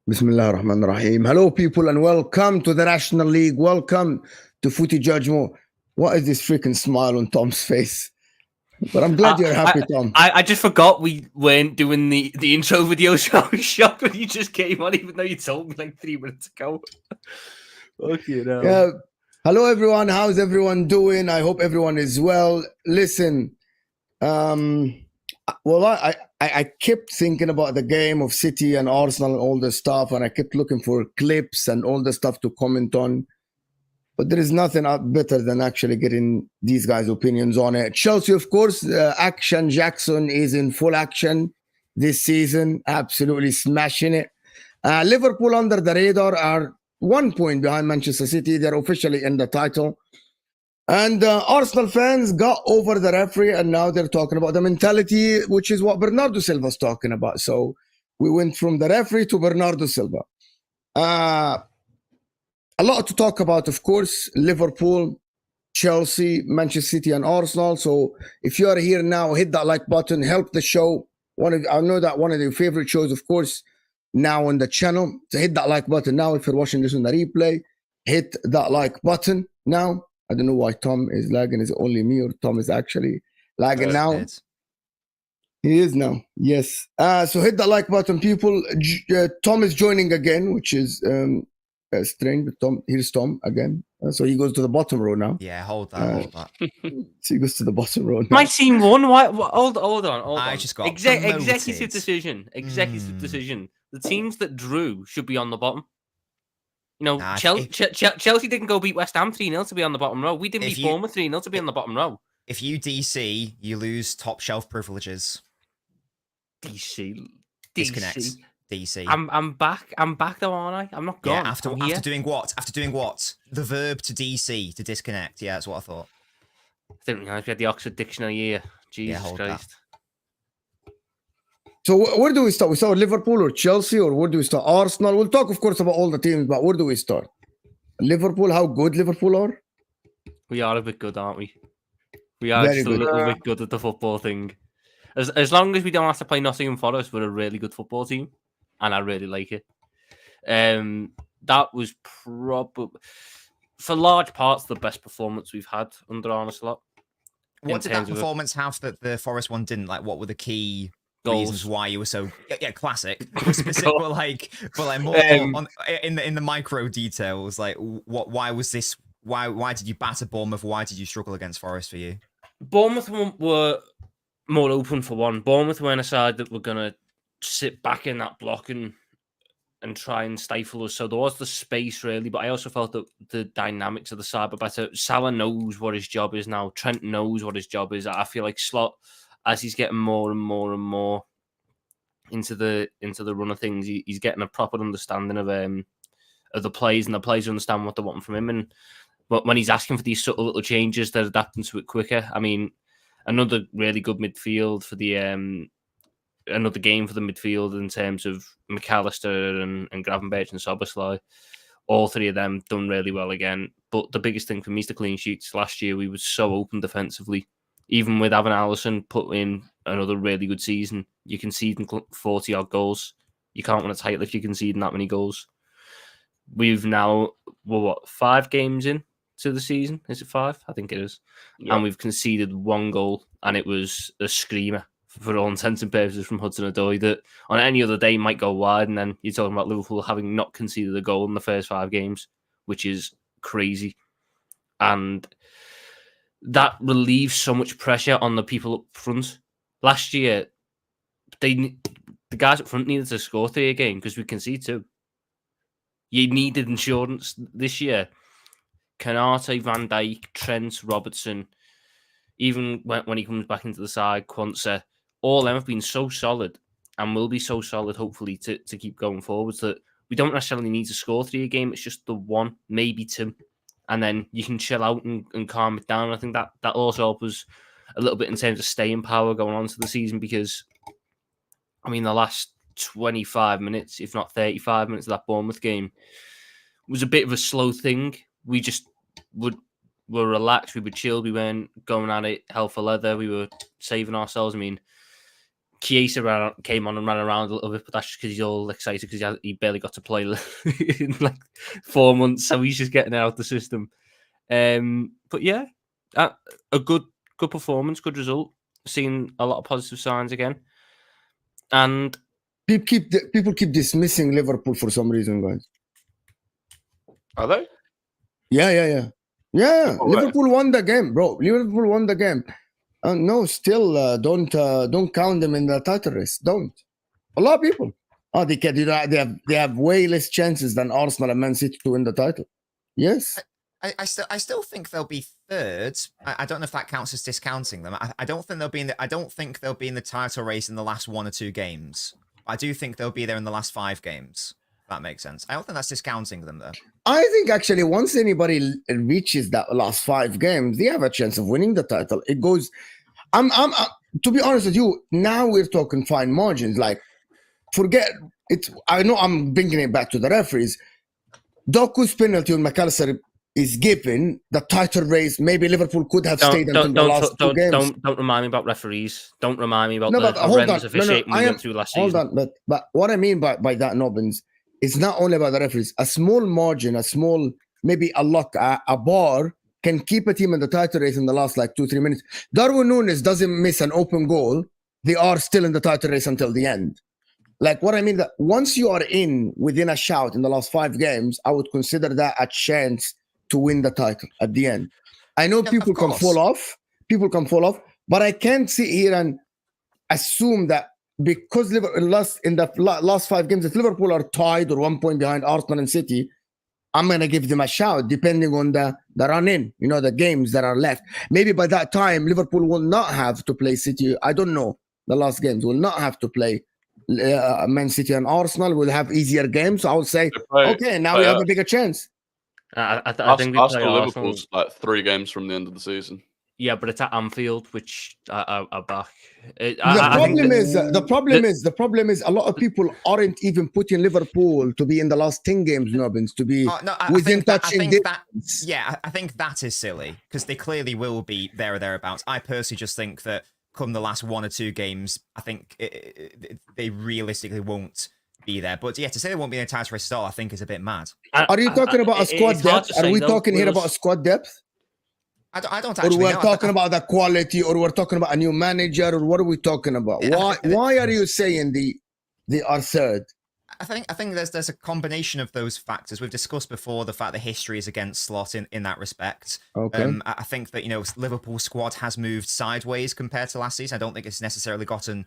Bismillah ar-Rahman ar-Rahim. Hello, people, and welcome to the National League. Welcome to Footy JUDGEMO. What is this freaking smile on Tom's face? But I'm glad you're happy, Tom. I just forgot we weren't doing the intro video, so I was shocked when you just came on, even though you told me like 3 minutes ago. Okay, now. Yeah. Hello, everyone. How's everyone doing? I hope everyone is well. Listen, well, I kept thinking about the game of City and Arsenal and all this stuff, and I kept looking for clips and all the stuff to comment on. But there is nothing better than actually getting these guys' opinions on it. Chelsea, of course, Action Jackson is in full action this season, absolutely smashing it. Liverpool under the radar are 1 point behind Manchester City. They're officially in the title. And Arsenal fans got over the referee, and now they're talking about the mentality, which is what Bernardo Silva's talking about. So we went from the referee to Bernardo Silva. A lot to talk about, of course. Liverpool, Chelsea, Manchester City, and Arsenal. So if you are here now, hit that like button, help the show. I know that one of your favorite shows, of course, now on the channel. So hit that like button now. If you're watching this on the replay, hit that like button now. I don't know why Tom is lagging. Is it only me, or Tom is actually lagging now? He is now. Yes. So hit that like button, people. Tom is joining again, which is strange. Tom, here's Tom again. So he goes to the bottom row now. Yeah, hold that. So he goes to the bottom row now. My team won. Why? Hold on. I just got executive decision. Executive decision. The teams that drew should be on the bottom. You know, Chelsea didn't go beat West Ham 3-0 to be on the bottom row. We didn't beat Bournemouth 3-0 to be on the bottom row. If you DC, you lose top shelf privileges. DC. Disconnect. DC. I'm back. I'm back though, aren't I? I'm not gone. Yeah, after doing what? After doing what? The verb to DC, to disconnect. Yeah, that's what I thought. I didn't realize we had the Oxford Dictionary here. Jesus Christ. That. So where do we start? We start Liverpool or Chelsea, or where do we start? Arsenal. We'll talk, of course, about all the teams, but where do we start? Liverpool, how good Liverpool are? We are a bit good, aren't we? We are just a little bit good at the football thing. As long as we don't have to play Nottingham Forest, we're a really good football team, and I really like it. That was probably, for large parts, the best performance we've had under Arne Slot. What did that performance have that the Forest one didn't? Like, what were the key reasons why you were so classic? Specific, but more in the micro details. Like, why was this? Why did you batter Bournemouth? Why did you struggle against Forest for you? Bournemouth were more open for one. Bournemouth weren't a side that were gonna sit back in that block and try and stifle us. So there was the space really, but I also felt that the dynamics of the side were better. Salah knows what his job is now. Trent knows what his job is. I feel like Slot, as he's getting more and more and more into the run of things, he's getting a proper understanding of the plays, and the players understand what they want from him. But when he's asking for these subtle little changes, they're adapting to it quicker. I mean, another really good midfield for the another game for the midfield in terms of McAllister and Gravenberch and Szoboszlai. All three of them done really well again. But the biggest thing for me is the clean sheets. Last year, we were so open defensively. Even with having Alisson put in another really good season, you conceding 40-odd goals. You can't win a title if you're conceding that many goals. We've now, 5 games in to the season? Is it 5? I think it is. Yeah. And we've conceded 1 goal, and it was a screamer for all intents and purposes from Hudson-Odoi that on any other day might go wide, and then you're talking about Liverpool having not conceded a goal in the first 5 games, which is crazy. And that relieves so much pressure on the people up front. Last year, the guys up front needed to score 3 a game because we conceded 2. You needed insurance this year. Canate, Van Dijk, Trent, Robertson, even when he comes back into the side, Quansah, all of them have been so solid and will be so solid, hopefully, to keep going forwards that we don't necessarily need to score 3 a game. It's just the 1, maybe 2. And then you can chill out and calm it down. I think that also helps us a little bit in terms of staying power going on to the season because, I mean, the last 25 minutes, if not 35 minutes of that Bournemouth game was a bit of a slow thing. We just were relaxed. We were chilled. We weren't going at it hell for leather. We were saving ourselves. I mean, Chiesa came on and ran around a little bit, but that's just because he's all excited because he barely got to play in like 4 months, so he's just getting out of the system. But yeah, a good performance, good result. Seeing a lot of positive signs again, and people keep dismissing Liverpool for some reason, guys. Are they? Yeah. Oh, Liverpool won the game, bro. Liverpool won the game. No, still don't count them in the title race. Don't. A lot of people. Oh, they have way less chances than Arsenal and Man City to win the title. Yes. I still think they'll be third. I don't know if that counts as discounting them. I don't think they'll be in the title race in the last 1 or 2 games. I do think they'll be there in the last 5 games. If that makes sense. I don't think that's discounting them though. I think actually once anybody reaches that last 5 games, they have a chance of winning the title. It goes. I'm to be honest with you, now we're talking fine margins. Like, forget it. I know I'm bringing it back to the referees. Doku's penalty on McAllister is given. The title race, maybe Liverpool could have stayed until the last 2 games. Don't remind me about referees. Don't remind me about the horrendous officiating we went through last season. Hold on, but what I mean by that, Nobbins, it's not only about the referees. A small margin, maybe a luck, a bar can keep a team in the title race in the last like 2-3 minutes. Darwin Núñez doesn't miss an open goal. They are still in the title race until the end. Like what I mean, that once you are within a shout in the last 5 games, I would consider that a chance to win the title at the end. I know people can fall off, but I can't sit here and assume that because in the last 5 games, if Liverpool are tied or 1 point behind Arsenal and City, I'm going to give them a shout depending on the run-in, the games that are left. Maybe by that time, Liverpool will not have to play City. I don't know. The last games will not have to play Man City and Arsenal. Will have easier games. So I would say, okay, now we have a bigger chance. I think Arsenal Liverpool's like 3 games from the end of the season. Yeah, but it's at Anfield, which are back. The problem is a lot of people aren't even putting Liverpool to be in the last 10 games, Nobbins, to be within touching distance. Yeah, I think that is silly because they clearly will be there or thereabouts. I personally just think that come the last 1 or 2 games, I think they realistically won't be there. But yeah, to say they won't be in a title race at all, I think is a bit mad. Are you talking about a squad depth? Are we talking here about a squad depth? I don't actually know. Or we're talking about the quality, or we're talking about a new manager, or what are we talking about? Why are you saying they are third? I think there's a combination of those factors. We've discussed before the fact that history is against Slot in that respect. Okay. I think that Liverpool squad has moved sideways compared to last season. I don't think it's necessarily gotten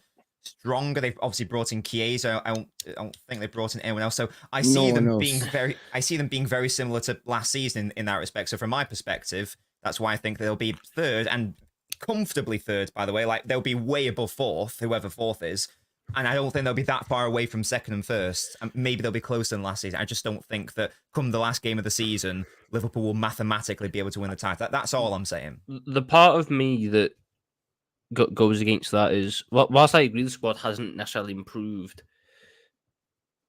stronger. They've obviously brought in Chiesa. I don't think they brought in anyone else. So I see them being very similar to last season in that respect. So from my perspective, that's why I think they'll be third and comfortably third, by the way. Like, they'll be way above fourth, whoever fourth is. And I don't think they'll be that far away from second and first. And maybe they'll be closer than last season. I just don't think that come the last game of the season, Liverpool will mathematically be able to win the title. That's all I'm saying. The part of me that goes against that is, whilst I agree the squad hasn't necessarily improved,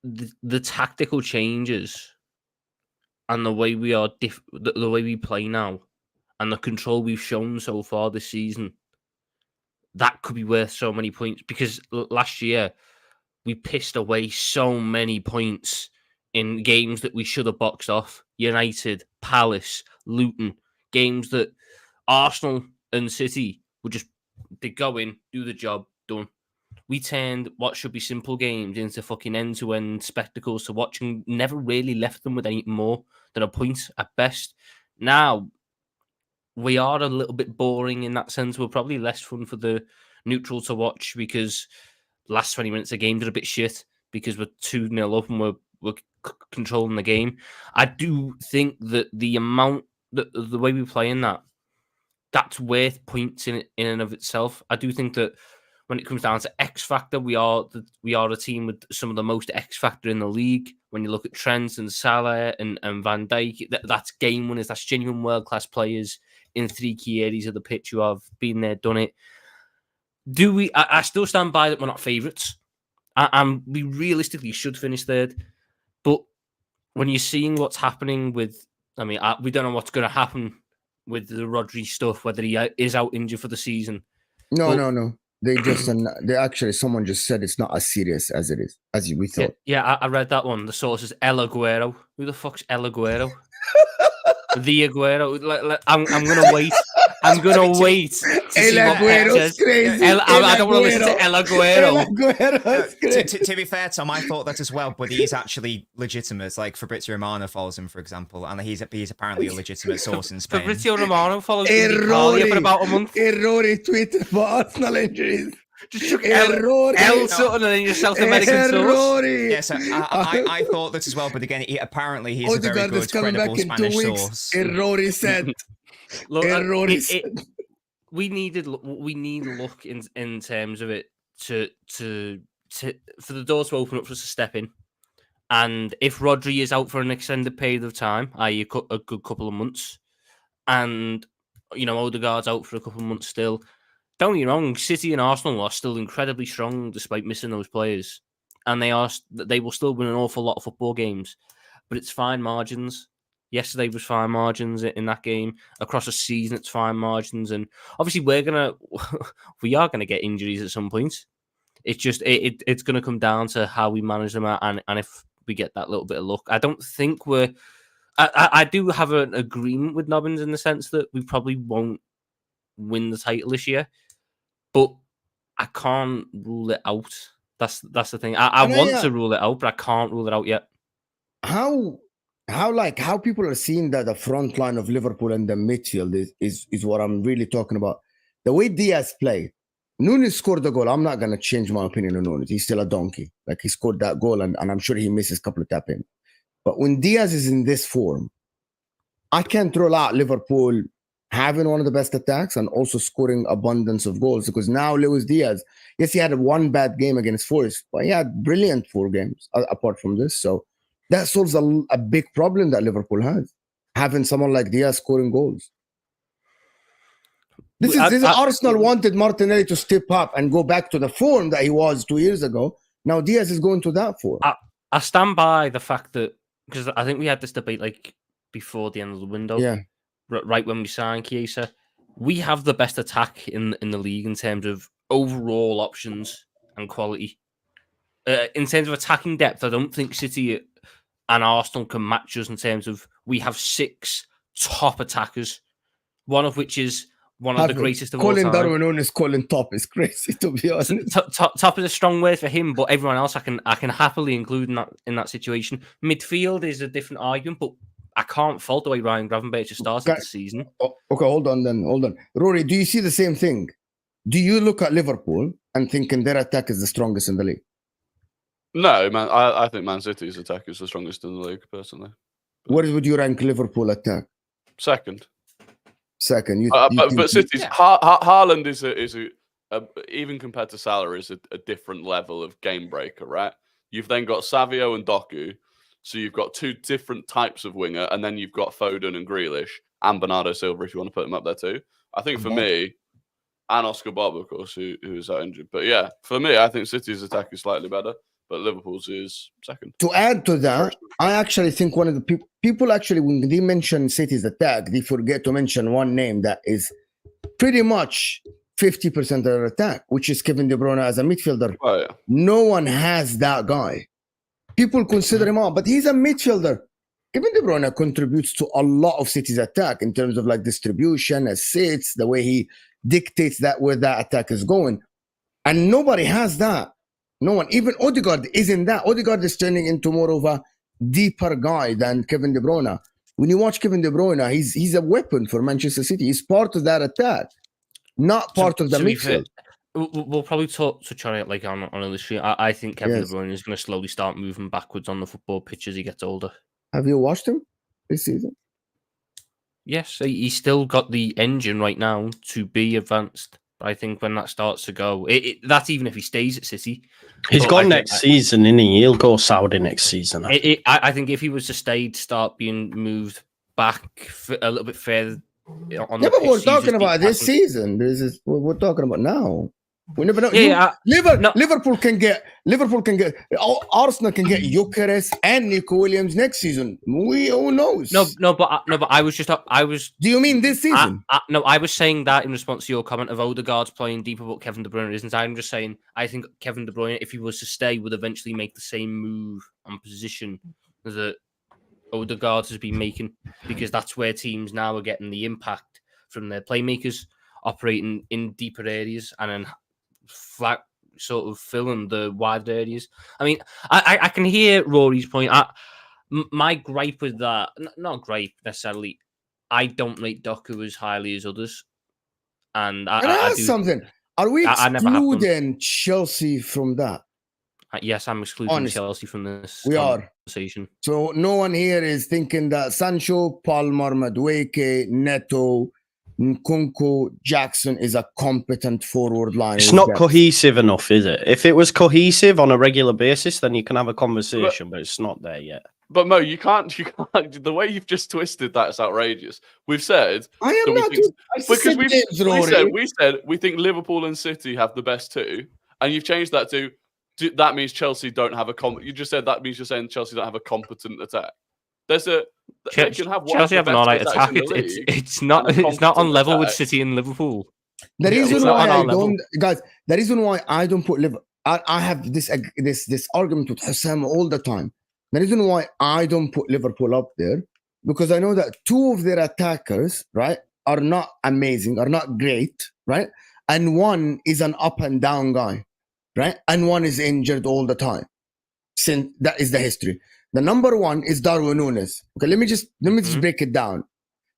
the tactical changes and the way we are the way we play now and the control we've shown so far this season, that could be worth so many points, because last year we pissed away so many points in games that we should have boxed off. United, Palace, Luton, games that Arsenal and City would just, they go in, do the job, done. We turned what should be simple games into fucking end-to-end spectacles to watch, and never really left them with any more than a point at best. Now, we are a little bit boring in that sense. We're probably less fun for the neutral to watch, because last 20 minutes of games are a bit shit because we're 2-0 up and we're controlling the game. I do think that the amount, the way we play in that's worth points in and of itself. I do think that when it comes down to X Factor, we are a team with some of the most X Factor in the league. When you look at Trent and Salah and Van Dijk, that's game winners, that's genuine world-class players in 3 key areas of the pitch who have been there, done it. I still stand by that we're not favourites, and we realistically should finish third. But when you're seeing what's happening with, we don't know what's going to happen with the Rodri stuff, whether he is out injured for the season. No. They actually, someone just said it's not as serious as it is, as we thought. Yeah, I read that one. The source is El Aguero. Who the fuck's El Aguero? The Aguero. I'm gonna wait. I'm gonna wait to see what Pep says. I don't want to listen to El Aguero. To be fair, Tom, I thought that as well, but he's actually legitimate. Like Fabrizio Romano follows him, for example, and he's apparently a legitimate source in Spain. Fabrizio Romano follows Italia for about a month. Errori tweeted for Arsenal injuries. Just took El Sutton and then your South American source. Yes, I thought that as well, but again, apparently he's a very good, credible Spanish source. Errori said. Look, we need luck in terms of it to for the door to open up for us to step in. And if Rodri is out for an extended period of time, i.e. a good couple of months, and Odegaard's out for a couple of months still, don't get me wrong, City and Arsenal are still incredibly strong despite missing those players, and they will still win an awful lot of football games, but it's fine margins. Yesterday was fine margins in that game. Across a season, it's fine margins, and obviously we are gonna get injuries at some point. It's just it's gonna come down to how we manage them, and if we get that little bit of luck. I don't think I do have an agreement with Nobbins in the sense that we probably won't win the title this year, but I can't rule it out. That's the thing. I want to rule it out, but I can't rule it out yet. How people are seeing that the front line of Liverpool and the midfield is what I'm really talking about. The way Diaz played, Nunes scored the goal. I'm not going to change my opinion on Nunes. He's still a donkey. Like, he scored that goal, and I'm sure he misses a couple of tap-in. But when Diaz is in this form, I can't rule out Liverpool having one of the best attacks and also scoring abundance of goals, because now Luis Diaz, yes, he had one bad game against Forest, but he had brilliant 4 games apart from this. So that solves a big problem that Liverpool has, having someone like Diaz scoring goals. This is Arsenal wanted Martinelli to step up and go back to the form that he was 2 years ago. Now Diaz is going to that form. I stand by the fact that, because I think we had this debate like before the end of the window. Yeah. Right when we signed Chiesa, we have the best attack in the league in terms of overall options and quality. In terms of attacking depth, I don't think City and Arsenal can match us in terms of, we have 6 top attackers, one of which is one of the greatest of all time. Calling Darwin Núñez calling top is crazy, to be honest. Top is a strong word for him, but everyone else I can happily include in that situation. Midfield is a different argument, but I can't fault the way Ryan Gravenberch started the season. Okay, hold on. Rory, do you see the same thing? Do you look at Liverpool and thinking their attack is the strongest in the league? No, man. I think Man City's attack is the strongest in the league, personally. Where would you rank Liverpool attack? Second. Second. But City's Haaland is even compared to Salah, is a different level of game breaker, right? You've then got Savio and Doku, so you've got two different types of winger, and then you've got Foden and Grealish and Bernardo Silva if you want to put them up there too. I think for me, and Oscar Bob, of course, who is out injured. But yeah, for me, I think City's attack is slightly better, but Liverpool's is second. To add to that, I actually think one of the people actually, when they mention City's attack, they forget to mention one name that is pretty much 50% of their attack, which is Kevin De Bruyne as a midfielder. Oh, yeah. No one has that guy. People consider him out, but he's a midfielder. Kevin De Bruyne contributes to a lot of City's attack in terms of like distribution, assists, the way he dictates that where that attack is going. And nobody has that. No one. Even Odegaard isn't that. Odegaard is turning into more of a deeper guy than Kevin De Bruyne. When you watch Kevin De Bruyne, he's a weapon for Manchester City. He's part of that attack, not part of the midfield. We'll probably touch on it like on a stream. I think Kevin De Bruyne is going to slowly start moving backwards on the football pitch as he gets older. Have you watched him this season? Yes, he's still got the engine right now to be advanced. I think when that starts to go, that's even if he stays at City. He's gone next season, isn't he? He'll go Saudi next season. I think if he was to stay, start being moved back a little bit further. But we're talking about this season. We're talking about now. We never know. Liverpool can get Arsenal can get Gyökeres and Nico Williams next season. Who knows? No, but I was. Do you mean this season? No, I was saying that in response to your comment of Odegaard's playing deeper, but Kevin De Bruyne isn't. I'm just saying I think Kevin De Bruyne, if he was to stay, would eventually make the same move and position that Odegaard has been making, because that's where teams now are getting the impact from their playmakers operating in deeper areas and then flat sort of filling the wider areas. I mean, I can hear Rory's point. My gripe with that, not gripe necessarily, I don't rate Doku as highly as others. And I do something. Are we excluding Chelsea from that? Yes, I'm excluding Chelsea from this conversation. So no one here is thinking that Sancho, Palmer, Madueke, Neto, Nkunku, Jackson is a competent forward line. It's not cohesive enough, is it? If it was cohesive on a regular basis, then you can have a conversation, but it's not there yet. But Mo, you can't. The way you've just twisted that's outrageous. We've said I am not because we said we think Liverpool and City have the best two, and you've changed that to that means Chelsea don't have a you just said that means you're saying Chelsea don't have a competent attack. Chelsea have an alright attack. It's not on level with City and Liverpool. The reason why the reason why I don't put Liverpool, I have this argument with HUSAM all the time. The reason why I don't put Liverpool up there, because I know that two of their attackers, right, are not amazing, are not great, right, and one is an up and down guy, right, and one is injured all the time. Since that is the history. The number one is Darwin Núñez. Okay, let me just break it down.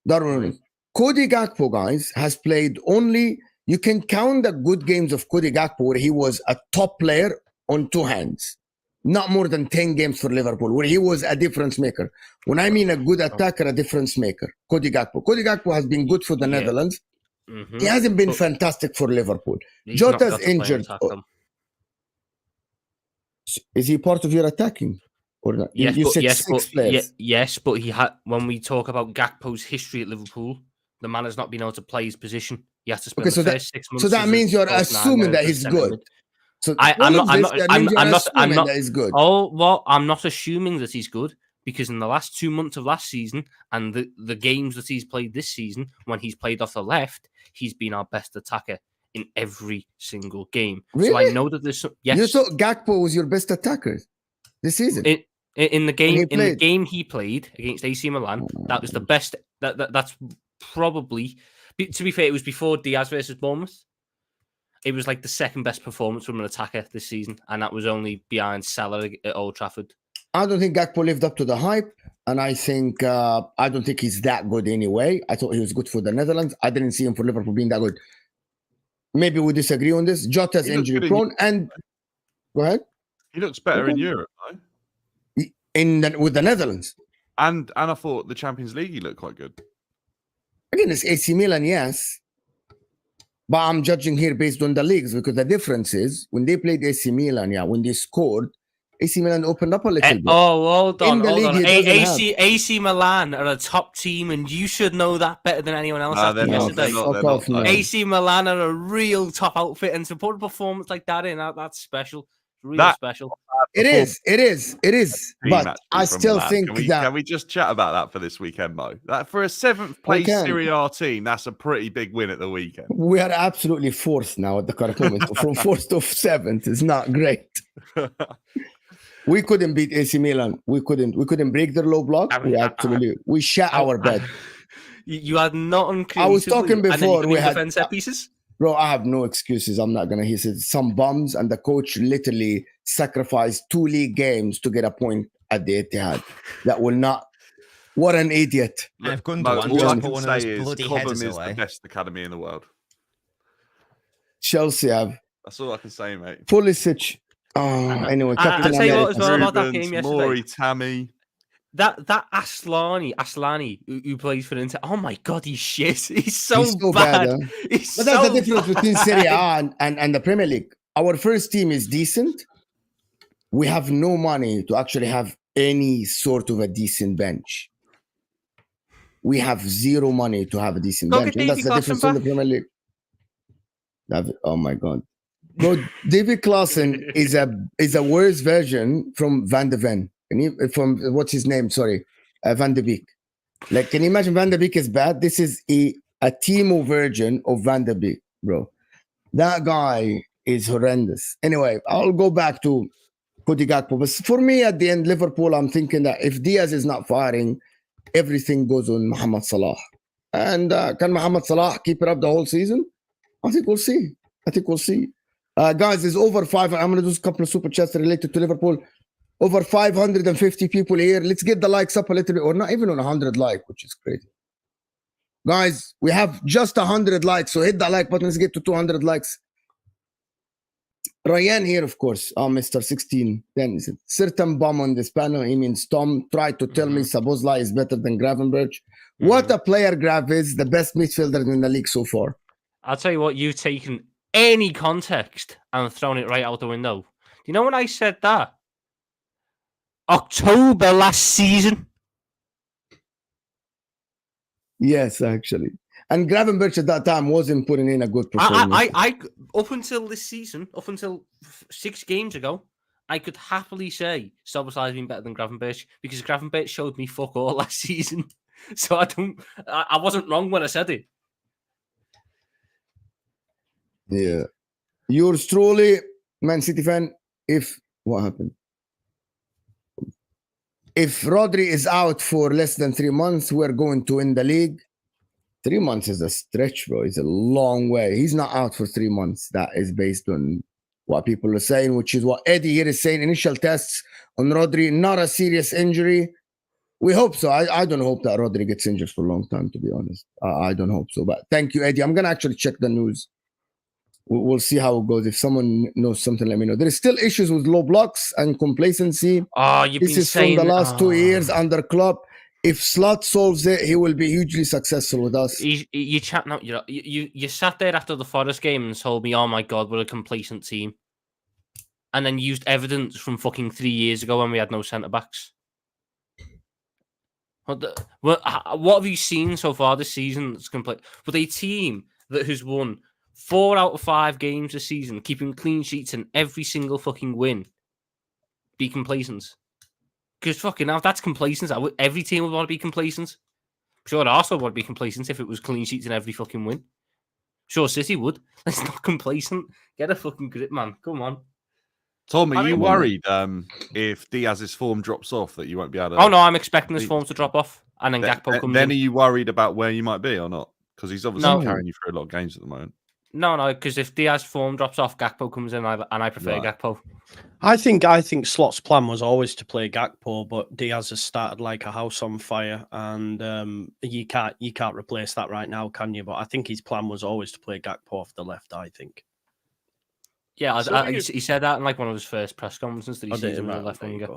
Darwin Núñez. Cody Gakpo, guys, has played only. You can count the good games of Cody Gakpo where he was a top player on two hands. Not more than 10 games for Liverpool where he was a difference maker. When I mean a good attacker, a difference maker, Cody Gakpo. Cody Gakpo has been good for the Netherlands. Mm-hmm. He hasn't been fantastic for Liverpool. Jota's injured. Is he part of your attacking? Or not? Yes, but he had. When we talk about Gakpo's history at Liverpool, the man has not been able to play his position. He has to spend the first 6 months. So that means you're assuming that he's good. So I'm not that he's good. Oh, well, I'm not assuming that he's good, because in the last 2 months of last season and the games that he's played this season, when he's played off the left, he's been our best attacker in every single game. Really? So I know that there's yes. You thought Gakpo was your best attacker this season? In the game he played against AC Milan, that was the best. That's probably, to be fair, it was before Diaz versus Bournemouth. It was like the second best performance from an attacker this season, and that was only behind Salah at Old Trafford. I don't think Gakpo lived up to the hype, and I don't think he's that good anyway. I thought he was good for the Netherlands. I didn't see him for Liverpool being that good. maybe we disagree on this. Jota's He looks injury good prone, and go ahead. He looks better in Europe, though. With the Netherlands. And I thought the Champions League he looked quite good. Again, it's AC Milan, yes. But I'm judging here based on the leagues, because the difference is when they played AC Milan, when they scored, AC Milan opened up a little bit. Oh, hold on, In the hold on. league, he doesn't AC Milan are a top team, and you should know that better than anyone else. Nah, After they're not, yesterday. they're not, man. AC Milan are a real top outfit, and to put a performance like that in, that's special. Real That- special. It is. But Team I actually still from think Milan. Can we just chat about that for this weekend, Mo? That for a 7th place Serie A team, that's a pretty big win at the weekend. we are absolutely fourth now at the current moment. From 4th to 7th is not great. We couldn't beat AC Milan. We couldn't break their low block. We shot our bed. You had nothing. I was talking before. We had defense set pieces. Bro, I have no excuses. I'm not gonna. He said some bums, and the coach literally sacrificed 2 league games to get a point at the Etihad. That will not. What an idiot! And if Gundogan All I just can put one of say those is bloody Cobham headers is away. the best academy in the world. Chelsea have That's all I can say, mate. Pulisic. Anyway, I'll Captain tell you what as America. well about that Rubens, game yesterday. Mori, Tammy. That Aslani who plays for Inter. Oh my god, he's shit. He's so bad. Huh? He's But that's so the difference between bad. Serie A and the Premier League. Our first team is decent. We have no money to actually have any sort of a decent bench. We have zero money to have a decent Look bench. at And that's Davy the difference Klaassen in the Premier League. Oh my God. Bro, David Klaassen is a worse version from Van de Ven. From what's his name? Sorry, Van de Beek. Like, can you imagine Van de Beek is bad? This is a Timo version of Van de Beek, bro. That guy is horrendous. Anyway, I'll go back to Cody Gakpo. But for me, at the end, Liverpool, I'm thinking that if Diaz is not firing, everything goes on Mohamed Salah. And can Mohamed Salah keep it up the whole season? I think we'll see. Guys, it's over 5. I'm going to do a couple of super chats related to Liverpool. Over 550 people here. Let's get the likes up a little bit, or not even on 100 likes, which is crazy. Guys, we have just 100 likes, so hit that like button. Let's get to 200 likes. Ryan here, of course. Mr. 16. Then certain bum on this panel. He means Tom tried to tell me Szoboszlai is better than Gravenberch. What a player Grav is, the best midfielder in the league so far. I'll tell you what, you've taken any context and thrown it right out the window. Do you know when I said that? October last season. Yes, actually. And Gravenberch at that time wasn't putting in a good performance. I up until this season, up until 6 games ago, I could happily say Szoboszlai has been better than Gravenberch because Gravenberch showed me fuck all last season. So I wasn't wrong when I said it. Yeah. Yours truly, Man City fan, what happened? If Rodri is out for less than 3 months, we're going to win the league. 3 months is a stretch, bro. It's a long way. He's not out for 3 months. That is based on what people are saying, which is what Eddie here is saying. Initial tests on Rodri, not a serious injury. We hope so. I don't hope that Rodri gets injured for a long time, to be honest. I don't hope so. But thank you, Eddie. I'm going to actually check the news. We'll see how it goes. If someone knows something, let me know. There is still issues with low blocks and complacency. Oh, you've This been is saying from the last 2 years under Klopp. If Slot solves it, he will be hugely successful with us. You chatting out. You sat there after the Forest game and told me, "Oh my God, we're a complacent team," and then used evidence from fucking 3 years ago when we had no centre backs. What have you seen so far this season? That's complete. With a team that has won 4 out of 5 games this season, keeping clean sheets in every single fucking win, be complacent. Because fucking now, that's complacent. Every team would want to be complacent. I'm sure Arsenal would be complacent if it was clean sheets in every fucking win. Sure, City would. It's not complacent. Get a fucking grip, man. Come on. Tom, are you worried if Diaz's form drops off that you won't be able to... Oh, no, I'm expecting his form to drop off. And then Gakpo comes in. Then are you worried about where you might be or not? Because he's obviously carrying you through a lot of games at the moment. No, because if Diaz's form drops off, Gakpo comes in, and I prefer Gakpo. I think Slot's plan was always to play Gakpo, but Diaz has started like a house on fire, and you can't replace that right now, can you? But I think his plan was always to play Gakpo off the left. I think. Yeah, he said that in like one of his first press conferences that he sees him in left winger.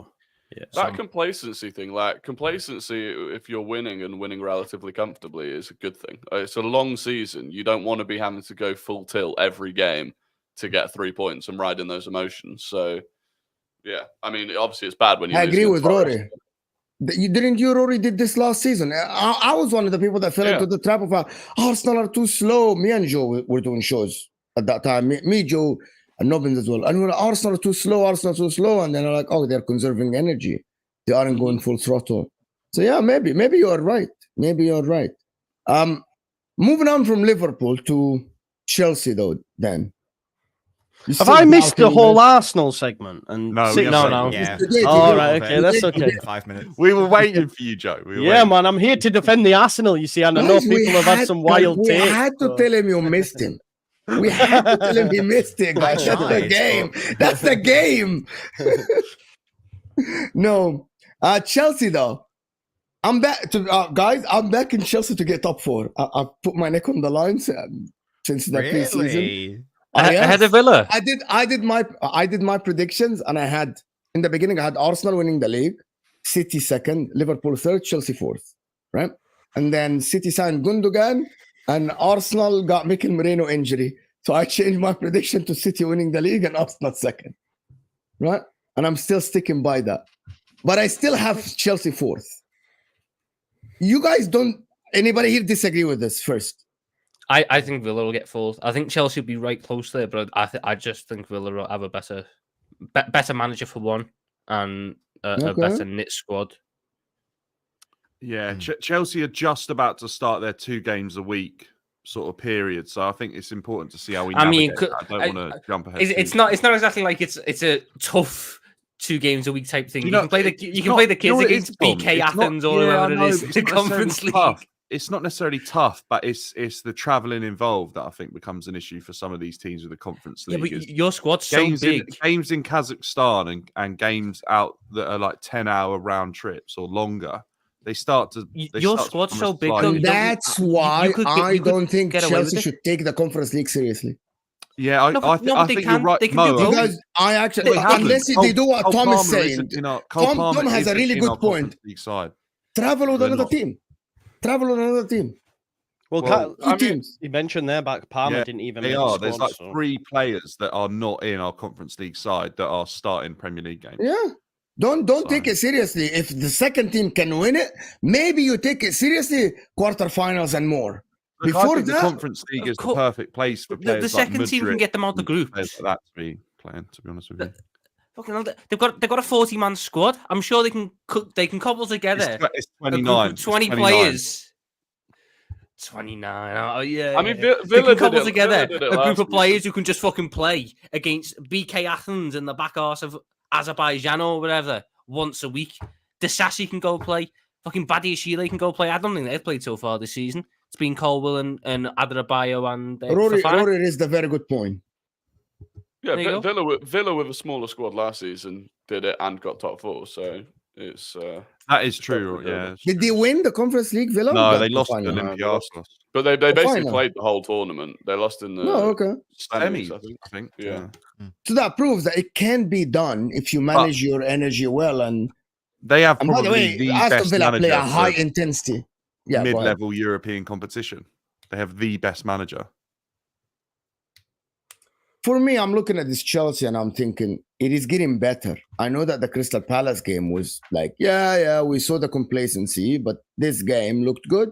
Yeah, that complacency thing, like complacency, if you're winning and winning relatively comfortably, is a good thing. It's a long season. You don't want to be having to go full tilt every game to get 3 points and ride in those emotions. So, yeah, I mean, obviously it's bad when you. I agree with Rory. Rory did this last season. I was one of the people that fell into the trap of Arsenal are too slow. Me and Joe were doing shows at that time. Me, Joe, and Nobbins as well. And we're like, Arsenal too slow. And then they're like, oh, they're conserving energy. They aren't going full throttle. So yeah, maybe you're right. Moving on from Liverpool to Chelsea, though, then. Have I missed the whole Arsenal segment? And no. Yeah. All right, okay, that's okay. 5 minutes. We were waiting for you, Joe. Man, I'm here to defend the Arsenal, you see, and I know people have had some wild takes. We had to tell him you missed him. We had to tell him he missed it, guys. That's the game. That's the game. No. Chelsea, though. I'm back to guys. I'm back in Chelsea to get top 4. I put my neck on the line since the preseason. Ahead of Villa. I did my predictions, and I had in the beginning I had Arsenal winning the league, City 2nd, Liverpool 3rd, Chelsea 4th, right? And then City signed Gundogan, and Arsenal got Mikel Merino injury. So I changed my prediction to City winning the league and Arsenal 2nd, right? And I'm still sticking by that. But I still have Chelsea 4th. You guys anybody here disagree with this first? I think Villa will get 4th. I think Chelsea will be right close there, but I just think Villa will have a better manager for one, and a better knit squad. Yeah, Chelsea are just about to start their 2 games a week sort of period, so I think it's important to see how we navigate that. I don't want to jump ahead. It's not exactly like it's a tough 2 games a week type thing. You can play the kids against BK Athens or whatever it is. The Conference League. It's not necessarily tough, but it's the travelling involved that I think becomes an issue for some of these teams with the Conference League. Yeah, but your squad's so big. Games in Kazakhstan and games out that are like 10-hour round trips or longer. Your squad's so big. And that's why I don't think Chelsea should take the Conference League seriously. Yeah, I think you're right, Mo. Because unless they do what Tom is saying. Tom has a really good point. Travel with another team. Well, you mentioned there back Palmer didn't even. They are. There's like 3 players that are not in our Conference League side that are starting Premier League games. Yeah. Don't take it seriously. If the second team can win it, maybe you take it seriously, quarterfinals and more. Look, I think the Conference League is the perfect place for players. The second team can get them out the groups. Like that to be playing, to be honest with you. They've got a 40-man squad. I'm sure they can cobble together. It's 29. 20 players. 29. Oh yeah. I mean, Villa can cobble together a group of players who can just fucking play against BK Athens in the back arse of Azerbaijan or whatever once a week. Disasi can go play. Fucking Badiashile can go play. I don't think they've played so far this season. It's been Colwell and Adebayo and Rory is the very good point. Yeah, Villa with a smaller squad last season did it and got top 4. So it's that is true. Yeah. Did they win the Conference League, Villa? No, they lost to Olympiacos. But they basically played the whole tournament. They lost in the semis, I think. Yeah. So that proves that it can be done if you manage your energy well. And they have probably by the way, Aston Villa play a high intensity, mid-level European competition. They have the best manager. For me, I'm looking at this Chelsea and I'm thinking it is getting better. I know that the Crystal Palace game was like, we saw the complacency, but this game looked good.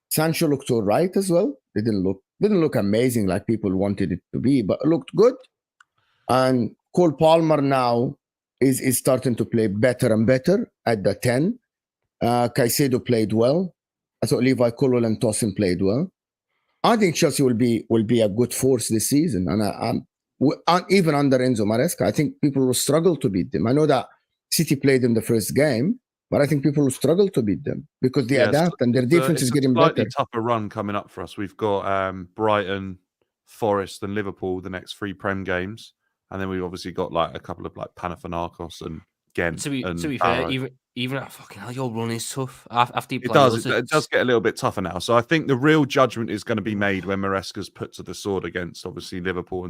Sancho looked all right as well. It didn't look amazing like people wanted it to be, but it looked good. And Cole Palmer now is starting to play better and better at the 10. Caicedo played well. I thought Levi Colwill and Tosin played well. I think Chelsea will be a good force this season, and even under Enzo Maresca, I think people will struggle to beat them. I know that City played them the first game, but I think people will struggle to beat them because they adapt and their defense is getting better. It's a slightly tougher run coming up for us. We've got Brighton, Forest and Liverpool the next 3 Prem games, and then we've obviously got like a couple of like Panathinaikos and Ghent. To be fair, even fucking hell, your run is tough after you play. It does get a little bit tougher now. So I think the real judgment is going to be made when Maresca's put to the sword against obviously Liverpool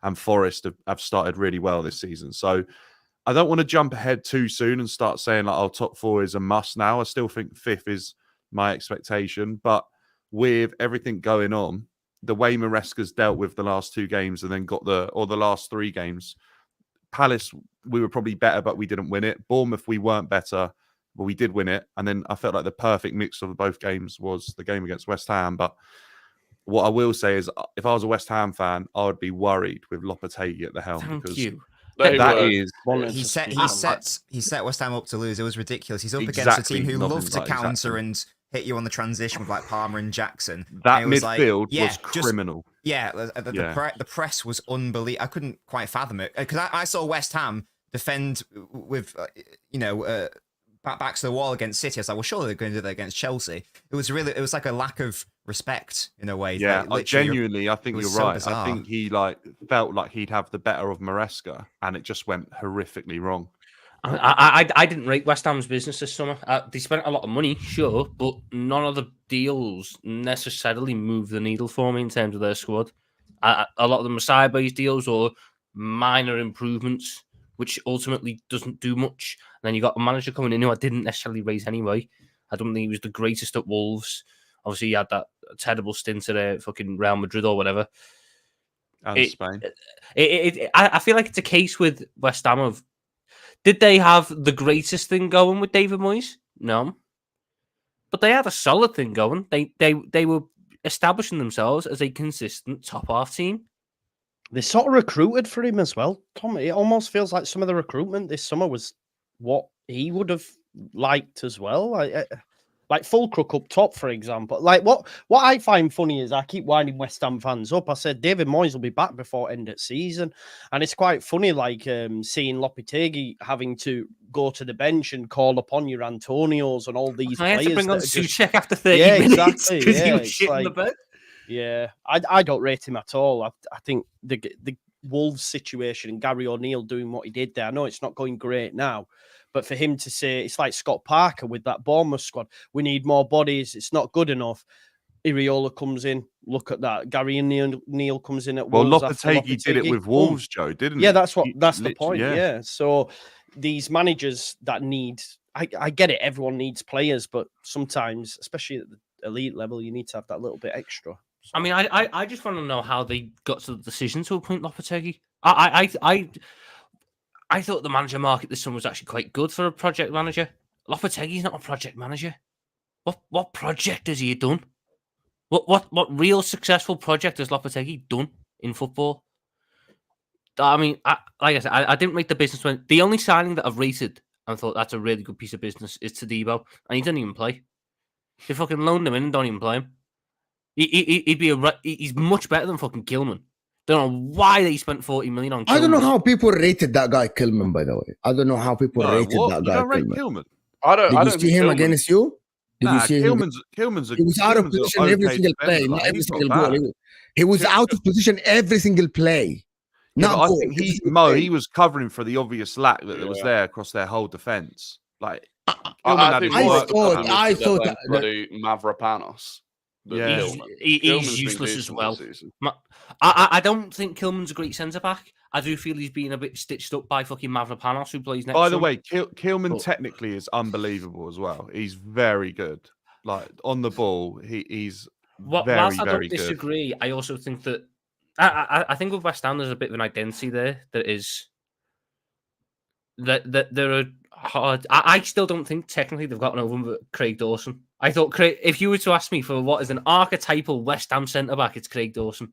and Forest have started really well this season. So I don't want to jump ahead too soon and start saying like, "Oh, top 4 is a must." Now I still think 5th is my expectation, but with everything going on, the way Maresca's dealt with the last 2 games and then got the last 3 games. Palace, we were probably better, but we didn't win it. Bournemouth, we weren't better, but we did win it. And then I felt like the perfect mix of both games was the game against West Ham. But what I will say is, if I was a West Ham fan, I would be worried with Lopetegui at the helm. Thank you. He set West Ham up to lose. It was ridiculous. He's up against a team who love to counter and hit you on the transition with like Palmer and Jackson. That midfield was criminal. The press was unbelievable. I couldn't quite fathom it because I saw West Ham defend with backs to the wall against City. I was like, well, surely they're going to do that against Chelsea. It was like a lack of respect in a way. Yeah, genuinely, I think you're right. Bizarre. I think he felt like he'd have the better of Maresca, and it just went horrifically wrong. I didn't rate West Ham's business this summer. They spent a lot of money, sure, but none of the deals necessarily moved the needle for me in terms of their squad. A lot of them were side-based deals or minor improvements, which ultimately doesn't do much. And then you got a manager coming in who I didn't necessarily rate anyway. I don't think he was the greatest at Wolves. Obviously, he had that terrible stint at fucking Real Madrid or whatever. And Spain. I feel like it's a case with West Ham of, did they have the greatest thing going with David Moyes? No. But they had a solid thing going. They were establishing themselves as a consistent top-half team. They sort of recruited for him as well, Tom. It almost feels like some of the recruitment this summer was what he would have liked as well. Like Fulcrook up top, for example. Like what I find funny is I keep winding West Ham fans up. I said David Moyes will be back before end of season, and it's quite funny, like seeing Lopetegui having to go to the bench and call upon your Antonios and all these players. I had to bring on Souček after 30 minutes because he was shitting the bed. Yeah, I don't rate him at all. I think the Wolves situation and Gary O'Neill doing what he did there. I know it's not going great now. But for him to say, it's like Scott Parker with that Bournemouth squad. We need more bodies. It's not good enough. Iriola comes in. Look at that. Gary O'Neill comes in at Wolves. Well, Lopetegui did it with Wolves, Joe, didn't he? Yeah, that's the point. Yeah. So these managers that need, I get it. Everyone needs players, but sometimes, especially at the elite level, you need to have that little bit extra. So. I mean, I just want to know how they got to the decision to appoint Lopetegui. I thought the manager market this summer was actually quite good for a project manager. Lopetegui's not a project manager. What project has he done? What real successful project has Lopetegui done in football? I mean, like I said, I didn't rate the business when the only signing that I've rated and thought that's a really good piece of business is Todibo, and he didn't even play. They fucking loaned him in and don't even play him. He's much better than fucking Kilman. Don't know why they spent 40 million on Kilman. I don't know how people rated that guy Kilman, by the way. I don't know how people rated that guy Kilman. Did you see him against you? Did you see Kilman's he was out of position every single play, not every single goal. He was out of position every single play. I think he was covering for the obvious lack that was there across their whole defense. Like I thought that Mavropanos. Yeah, he's useless as well. I don't think Kilman's a great centre back. I do feel he's being a bit stitched up by fucking Mavropanos, who plays next. By the way, Kilman technically is unbelievable as well. He's very good. Like on the ball, he's very, whilst I don't very disagree, good. I also think that I think with West Ham there's a bit of an identity there that is that there are hard. I still don't think technically they've gotten over Craig Dawson. I thought if you were to ask me for what is an archetypal West Ham centre back, it's Craig Dawson.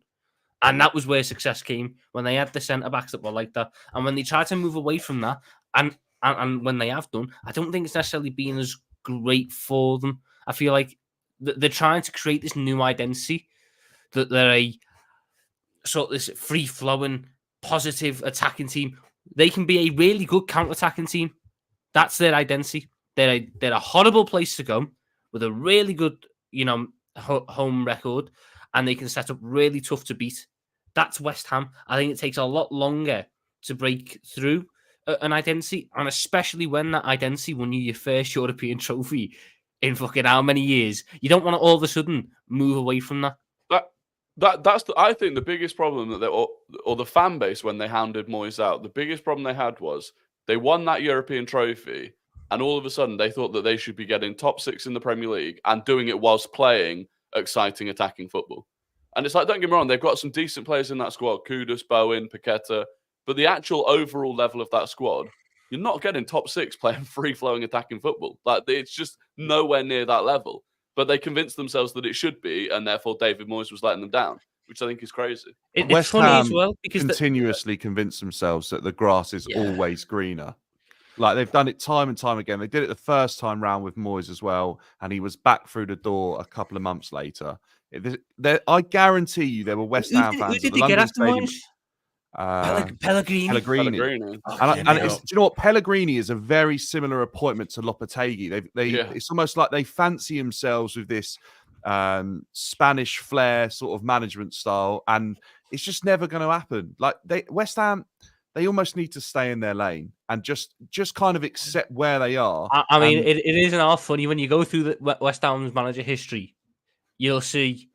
And that was where success came, when they had the centre-backs that were like that. And when they tried to move away from that, and when they have done, I don't think it's necessarily been as great for them. I feel like they're trying to create this new identity, that they're a sort of this free-flowing, positive attacking team. They can be a really good counter-attacking team. That's their identity. They're a horrible place to go with a really good, home record. And they can set up really tough to beat That's West Ham. I think it takes a lot longer to break through an identity, and especially when that identity won you your first European trophy in fucking how many years. You don't want to all of a sudden move away from that. I think the biggest problem that or the fan base when they handed Moyes out, the biggest problem they had was they won that European trophy, and all of a sudden they thought that they should be getting top 6 in the Premier League and doing it whilst playing exciting attacking football. And it's like, don't get me wrong, they've got some decent players in that squad, Kudus, Bowen, Paqueta, but the actual overall level of that squad, you're not getting top 6 playing free-flowing attacking football. Like, it's just nowhere near that level. But they convinced themselves that it should be, and therefore David Moyes was letting them down, which I think is crazy. West funny Ham as well because continuously convince themselves that the grass is always greener. Like, they've done it time and time again. They did it the first time round with Moyes as well, and he was back through the door a couple of months later. I guarantee you there were West Ham fans. Who did they get after Moyes? Pellegrini. And do you know what? Pellegrini is a very similar appointment to Lopetegui. It's almost like they fancy themselves with this Spanish flair sort of management style, and it's just never going to happen. Like, West Ham, they almost need to stay in their lane and just kind of accept where they are. I mean, it isn't all funny when you go through the West Ham's manager history. You'll see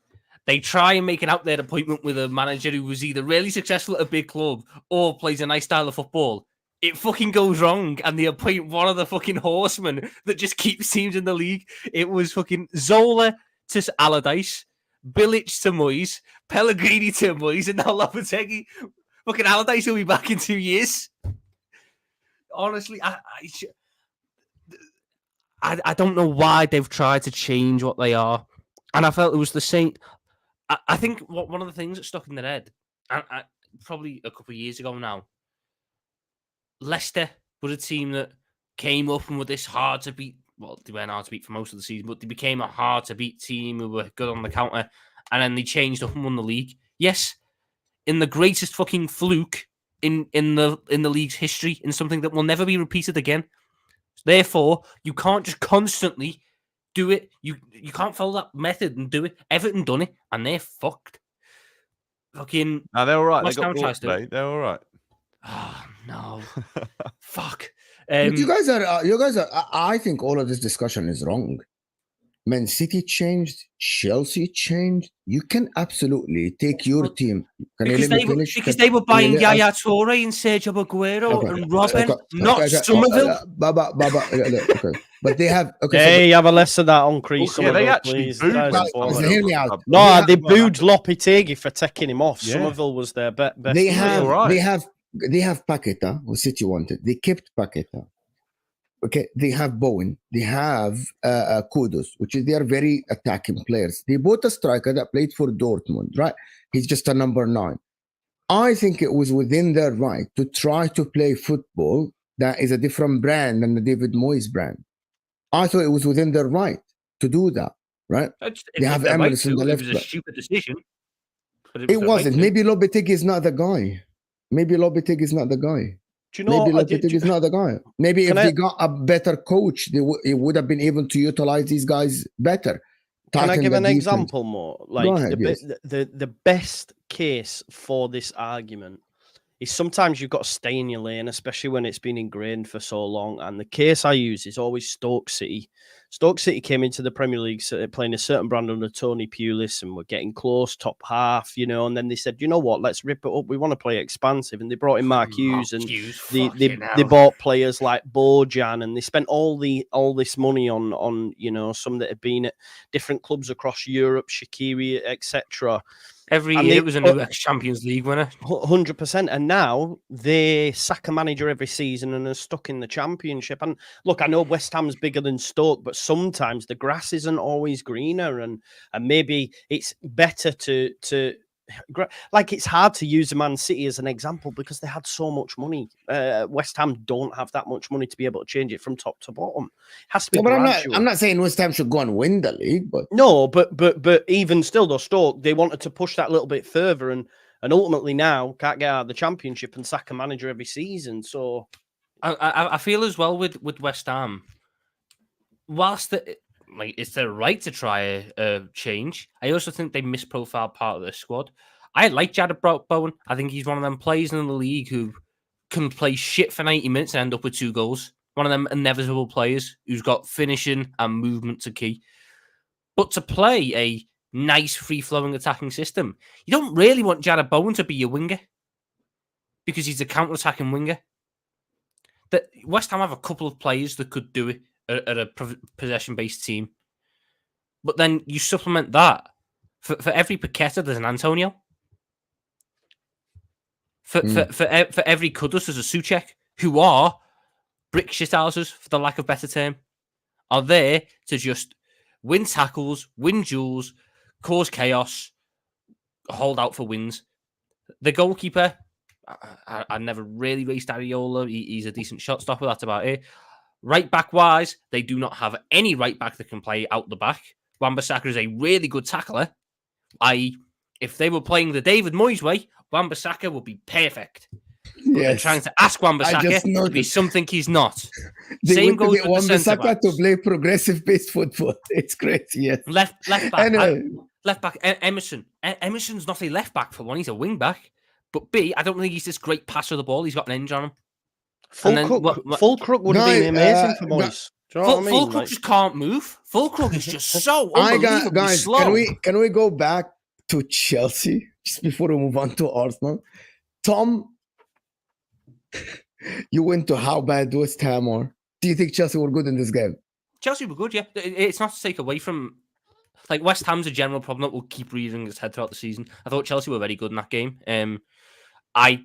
they try and make an out there appointment with a manager who was either really successful at a big club or plays a nice style of football. It fucking goes wrong, and they appoint one of the fucking horsemen that just keeps teams in the league. It was fucking Zola to Allardyce, Bilic to Moyes, Pellegrini to Moyes, and now Lopetegui. Fucking Allardyce will be back in 2 years. Honestly, I don't know why they've tried to change what they are. And I felt it was the same. I think one of the things that stuck in their head, probably a couple of years ago now, Leicester were a team that came up and were this hard to beat. Well, they weren't hard to beat for most of the season, but they became a hard to beat team who were good on the counter. And then they changed up and won the league. Yes, in the greatest fucking fluke in the league's history, in something that will never be repeated again. Therefore, you can't just constantly do it. You can't follow that method and do it. Everton done it, and they're fucked. Fucking. No, they're all right. They got bought today. They're all right. Oh no! Fuck. You guys are. I think all of this discussion is wrong. Man City changed, Chelsea changed. You can absolutely take your team. Because they were buying Yaya Toure and Sergio Aguero and Robin, not Somerville. Okay. But they have. Okay, hey, have a less of that on Crease. Yeah, they actually booed. Hear me out. No, they booed Lopetegui for taking him off. Yeah. Somerville was their best. They have Paqueta, who City wanted. They kept Paqueta. Okay, they have Bowen, they have Kudus, which is they are very attacking players. They bought a striker that played for Dortmund, right? He's just a number 9. I think it was within their right to try to play football that is a different brand than the David Moyes brand. I thought it was within their right to do that, right? They have Emerson on the left. It was a stupid decision. It wasn't. Maybe Lopetegui is not the guy. Do you know, maybe Lopetegui is not the guy. Maybe if they got a better coach, they would have been able to utilize these guys better. Can I give an example more? Like the best case for this argument is sometimes you've got to stay in your lane, especially when it's been ingrained for so long. And the case I use is always Stoke City. Stoke City came into the Premier League playing a certain brand under Tony Pulis and were getting close, top half, and then they said, you know what, let's rip it up. We want to play expansive. And they brought in Mark Hughes and they bought players like Bojan, and they spent all this money on some that had been at different clubs across Europe, Shaqiri, etc. Every year it was a new Champions League winner. 100%. And now they sack a manager every season and are stuck in the Championship. And look, I know West Ham's bigger than Stoke, but sometimes the grass isn't always greener. And maybe it's better to like, it's hard to use Man City as an example because they had so much money. West Ham don't have that much money to be able to change it from top to bottom. It has to be gradual. I'm not saying West Ham should go and win the league, but no, but even still, though, Stoke, they wanted to push that a little bit further, and ultimately now can't get out of the Championship and sack a manager every season. So I feel as well with West Ham, whilst it's their right to try a change, I also think they misprofiled part of their squad. I like Jared Bowen. I think he's one of them players in the league who can play shit for 90 minutes and end up with 2 goals. One of them inevitable players who's got finishing and movement to key. But to play a nice, free-flowing attacking system, you don't really want Jared Bowen to be your winger because he's a counter-attacking winger. That West Ham have a couple of players that could do it at a possession-based team. But then you supplement that. For every Paqueta, there's an Antonio. For every Kudus, there's a Souček, who are brick shithouses, for the lack of better term, are there to just win tackles, win duels, cause chaos, hold out for wins. The goalkeeper, I never really raced Ariola. He's a decent shot stopper. That's about it. Right back wise, they do not have any right back that can play out the back. Wan-Bissaka is a really good tackler. If they were playing the David Moyes way, Wan-Bissaka would be perfect. Yes. They're trying to ask Wan-Bissaka to be something he's not. Same goes with Wan-Bissaka to play progressive-based football. It's crazy, yes. Left back. Left back, Emerson. Emerson's not a left back for one. He's a wing back. But B, I don't think he's this great passer of the ball. He's got an hinge on him. Fulcrook would have been amazing for Moyes. Fulcrook just can't move. Fulcrook is just so unbelievably slow. Can we go back to Chelsea just before we move on to Arsenal? Tom, you went to how bad West Ham are? Do you think Chelsea were good in this game? Chelsea were good, yeah. It's not to take away from... Like, West Ham's a general problem that will keep rearing its head throughout the season. I thought Chelsea were very good in that game. I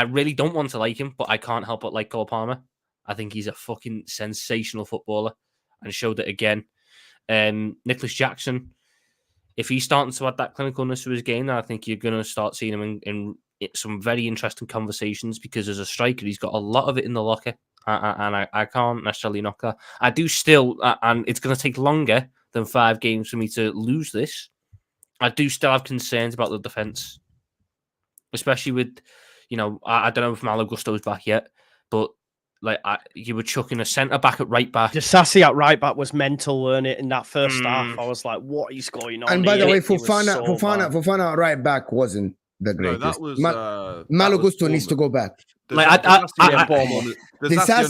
really don't want to like him, but I can't help but like Cole Palmer. I think he's a fucking sensational footballer and showed it again. Nicholas Jackson, if he's starting to add that clinicalness to his game, then I think you're going to start seeing him in some very interesting conversations, because as a striker, he's got a lot of it in the locker, and I can't necessarily knock that. I do still, and it's going to take longer than 5 games for me to lose this. I do still have concerns about the defence, especially with, I don't know if Malo Gusto's back yet, but like you were chucking a centre back at right back. Disasi at right back was mental, weren't it? In that first half, I was like, "What is going on?" And by the way, Fofana at right back wasn't the greatest. No, that was Malo Gusto needs to go back. Disasi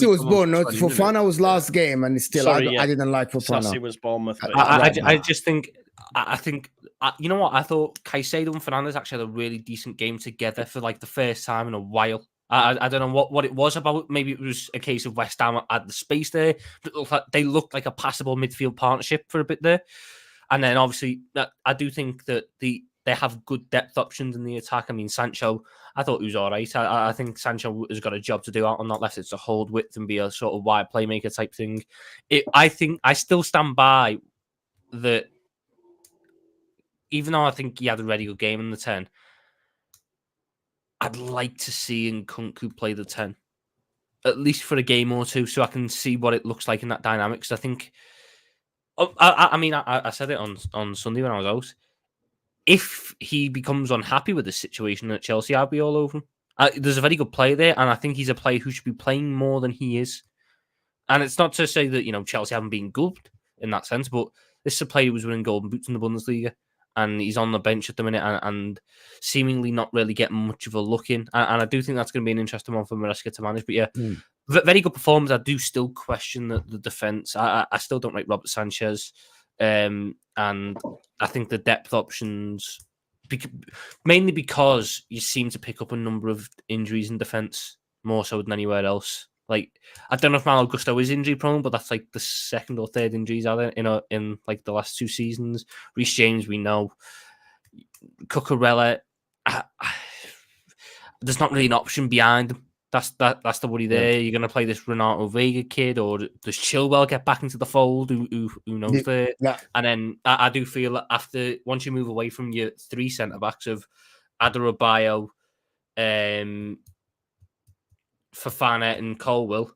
was Bournemouth. Fofana was last game, and still, I didn't like Fofana. Disasi was Bournemouth. I just think, you know what? I thought Caicedo and Fernandes actually had a really decent game together for like the first time in a while. I don't know what it was about. Maybe it was a case of West Ham had the space there. They looked like a passable midfield partnership for a bit there. And then obviously, I do think that they have good depth options in the attack. I mean, Sancho, I thought he was all right. I think Sancho has got a job to do out on that left. It's to hold width and be a sort of wide playmaker type thing. I think I still stand by that. Even though I think he had a really good game in the 10, I'd like to see Nkunku play the 10, at least for a game or two, so I can see what it looks like in that dynamic. Because I think, I said it on Sunday when I was out. If he becomes unhappy with the situation at Chelsea, I'll be all over him. There's a very good player there, and I think he's a player who should be playing more than he is. And it's not to say that Chelsea haven't been good in that sense, but this is a player who was winning golden boots in the Bundesliga. And he's on the bench at the minute and seemingly not really getting much of a look in. And I do think that's going to be an interesting one for Maresca to manage. But yeah, very good performance. I do still question the defence. I still don't like Robert Sanchez. And I think the depth options, mainly because you seem to pick up a number of injuries in defence more so than anywhere else. Like, I don't know if Malo Gusto is injury prone, but that's like the second or third injuries out there in like the last 2 seasons. Reece James, we know. Cucurella, there's not really an option behind him. That's the worry there. Yeah. You're going to play this Renato Vega kid, or does Chilwell get back into the fold? Who knows there? Yeah. And then I do feel that once you move away from your 3 centre backs of Adebayo, Fofana and Colwill,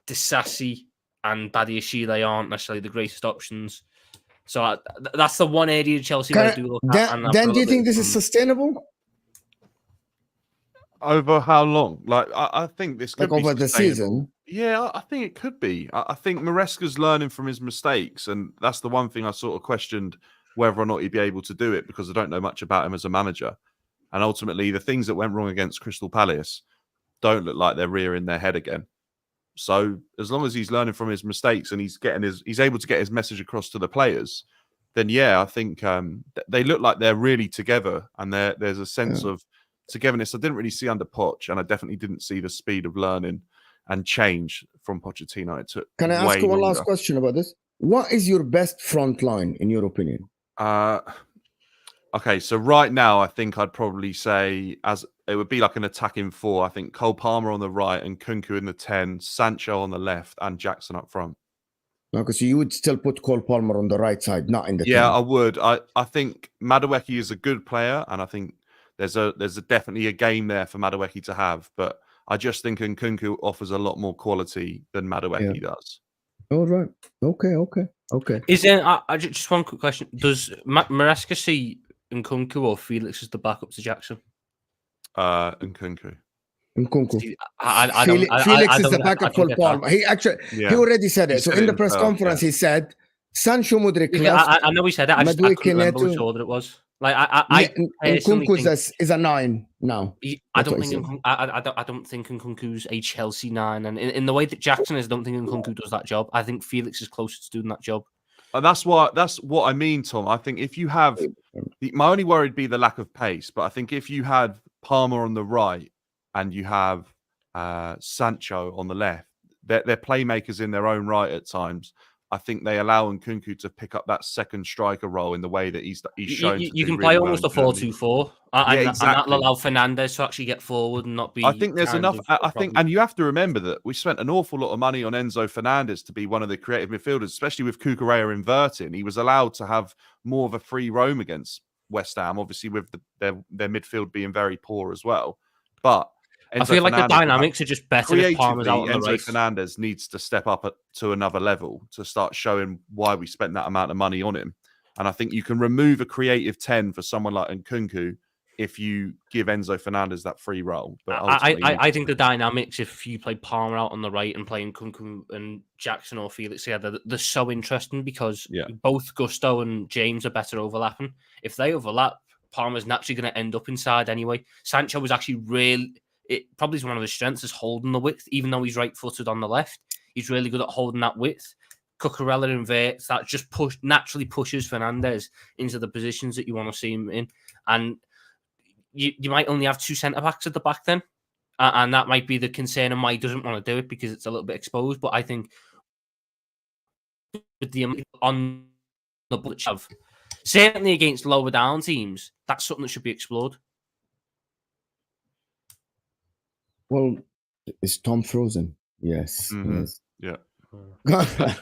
Disasi and Badiashile aren't necessarily the greatest options. So that's the one area Chelsea I do look at. Then do you think this is sustainable? Over how long? Like, I think this could be over the season. Yeah, I think it could be. I think Maresca's learning from his mistakes, and that's the one thing I sort of questioned whether or not he'd be able to do it because I don't know much about him as a manager. And ultimately, the things that went wrong against Crystal Palace don't look like they're rearing their head again. So as long as he's learning from his mistakes and he's able to get his message across to the players, then yeah, I think they look like they're really together, and there's a sense of togetherness I didn't really see under Poch, and I definitely didn't see the speed of learning and change from Pochettino. It took. Can I ask you one last question about this? What is your best front line in your opinion? Okay, so right now I think I'd probably say as it would be like an attacking four. I think Cole Palmer on the right and Kunku in the 10, Sancho on the left, and Jackson up front. Okay, so you would still put Cole Palmer on the right side, not in the 10. I would. I think Madueke is a good player, and I think there's definitely a game there for Madueke to have, but I just think Nkunku offers a lot more quality than Madueke does. All right. Okay. Is there? I just one quick question: does Maresca see Nkunku or Felix as the backup to Jackson? Nkunku. Felix is the backup for Palmer. He already said it. So in the press conference, he said Sancho Mudryk left. I know he said it. I couldn't remember which order it was. Like Nkunku is a 9 now. I don't think Nkunku's a Chelsea 9, and in the way that Jackson is, I don't think Nkunku does that job. I think Felix is closer to doing that job. And that's what I mean, Tom. I think if you have my only worry would be the lack of pace, but I think if you had Palmer on the right and you have Sancho on the left, they're playmakers in their own right at times. I think they allow Nkunku to pick up that second striker role in the way that he's shown. You can play almost a 4-2-4, and that'll allow Fernandes to actually get forward and not be. I think there's enough. I think, and you have to remember that we spent an awful lot of money on Enzo Fernandez to be one of the creative midfielders, especially with Cucurella inverting. He was allowed to have more of a free roam against West Ham, obviously with their midfield being very poor as well. But I feel like the dynamics are just better if Palmer's out on the right. Enzo Fernandez needs to step up to another level to start showing why we spent that amount of money on him. And I think you can remove a creative 10 for someone like Nkunku if you give Enzo Fernandez that free role. But I think the dynamics, if you play Palmer out on the right and play Nkunku and Jackson or Felix together, they're so interesting because both Gusto and James are better overlapping. If they overlap, Palmer's naturally going to end up inside anyway. Sancho was actually it probably is one of his strengths is holding the width, even though he's right-footed on the left. He's really good at holding that width. Cucurella inverts, that just naturally pushes Fernandes into the positions that you want to see him in. And you might only have 2 centre-backs at the back then. And that might be the concern and why he doesn't want to do it, because it's a little bit exposed. But I think with the on the bullet shove, certainly against lower down teams, that's something that should be explored. Well, is Tom frozen? Yes. Mm-hmm. Yes. Yeah.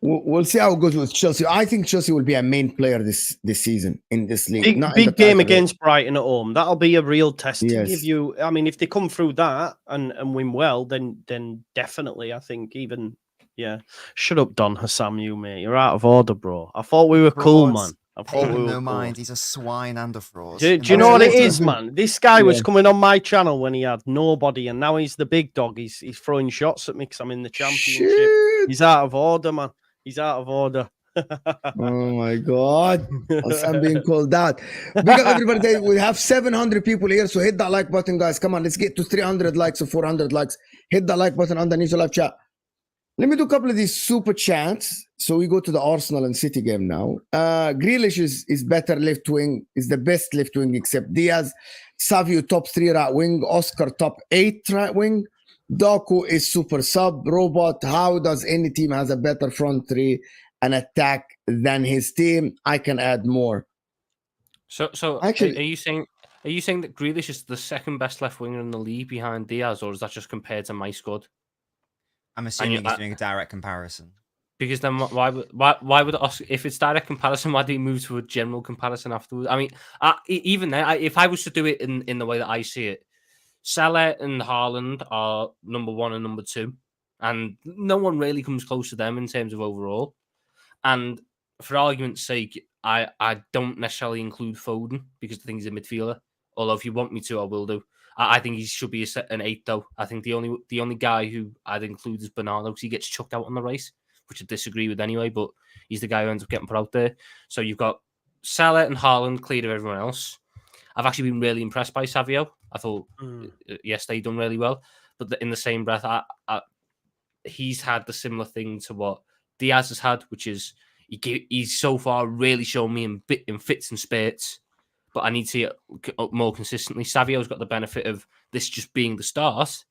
We'll see how it goes with Chelsea. I think Chelsea will be a main player this season in this league. Big game against Brighton at home. That'll be a real test to give you. I mean, if they come through that and win well, then definitely, I think even Shut up, Don Hussam, you mate. You're out of order, bro. I thought we were cool, man. I thought we were no cool. mind. He's a swine and a fraud. Do you know what it is, man? This guy was coming on my channel when he had nobody, and now he's the big dog. He's throwing shots at me because I'm in the championship. Shit. He's out of order, man. He's out of order. Oh my God. I'm being called out. Big up everybody. We have 700 people here, so hit that like button, guys. Come on, let's get to 300 likes or 400 likes. Hit that like button underneath the live chat. Let me do a couple of these super chats. So we go to the Arsenal and City game now. Grealish is better left wing, is the best left wing except Diaz. Savio top 3 right wing. Oscar top 8 right wing. Doku is super sub. Robot, how does any team has a better front 3 and attack than his team? I can add more. So actually, are you saying that Grealish is the second best left winger in the league behind Diaz, or is that just compared to my squad? I'm assuming he's doing a direct comparison. Because then why would Oscar, if it's direct comparison, why do you move to a general comparison afterwards? I mean, even then, if I was to do it in the way that I see it, Salah and Haaland are number 1 and number 2, and no one really comes close to them in terms of overall. And for argument's sake, I don't necessarily include Foden because I think he's a midfielder. Although if you want me to, I will do. I think he should be an 8 though. I think the only guy who I'd include is Bernardo because he gets chucked out on the race. which I disagree with anyway, but he's the guy who ends up getting put out there. So you've got Salah and Haaland cleared of everyone else. I've actually been really impressed by Savio. I thought yesterday he done really well, but in the same breath, he's had the similar thing to what Diaz has had, which is he's so far really shown me in fits and spurts, but I need to see it more consistently. Savio's got the benefit of this just being the start,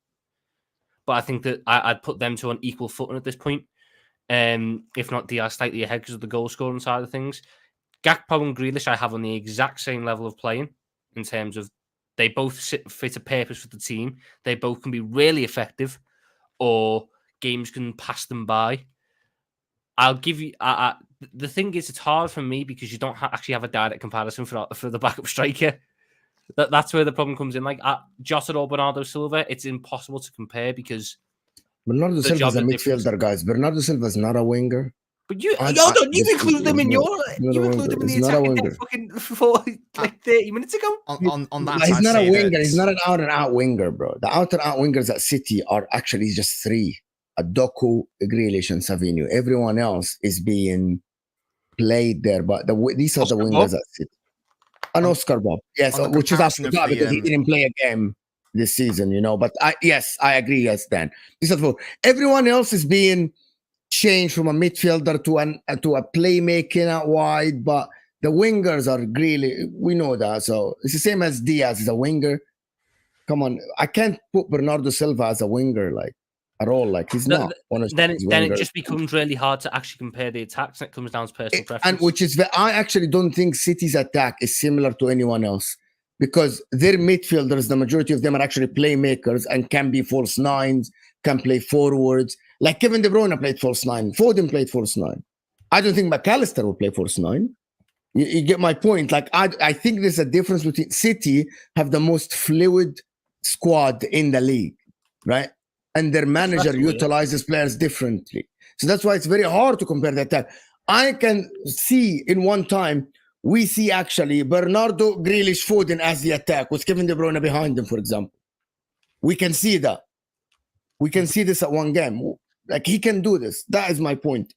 but I think that I'd put them to an equal footing at this point. If not Diaz slightly ahead because of the goal scoring side of things. Gakpo and Grealish I have on the exact same level of playing in terms of they both fit a purpose for the team. They both can be really effective, or games can pass them by. I'll give you... the thing is, it's hard for me because you don't actually have a direct comparison for the backup striker. That's where the problem comes in. Like Jota or Bernardo Silva, it's impossible to compare because Bernardo Silva is a midfielder, guys. Bernardo Silva is not a winger. But you include them in you include them in the attack fucking for like 30 minutes ago. On that, he's not a winger. He's not an out and out winger, bro. The out and out wingers at City are actually just three: Doku, Grealish, and Savinho. Everyone else is being played there, but these are the wingers at City. And Oscar Bob, yes, which is after that because he didn't play a game this season, you know. But I agree. Yes, Dan. These are for everyone else is being changed from a midfielder to a playmaking out wide, but the wingers are really, we know that. So it's the same as Diaz is a winger. Come on, I can't put Bernardo Silva as a winger like at all. Like he's not. Then it just becomes really hard to actually compare the attacks. And it comes down to personal preference. And which is I actually don't think City's attack is similar to anyone else because their midfielders, the majority of them are actually playmakers and can be false nines, can play forwards. Like Kevin De Bruyne played false nine. Foden played false nine. I don't think McAllister will play false nine. You get my point. Like I think there's a difference between City have the most fluid squad in the league, right? And their manager utilizes players differently. So that's why it's very hard to compare the attack. I can see in one time, we see actually Bernardo, Grealish, Foden as the attack with Kevin De Bruyne behind them, for example. We can see that. We can see this at one game. Like he can do this. That is my point.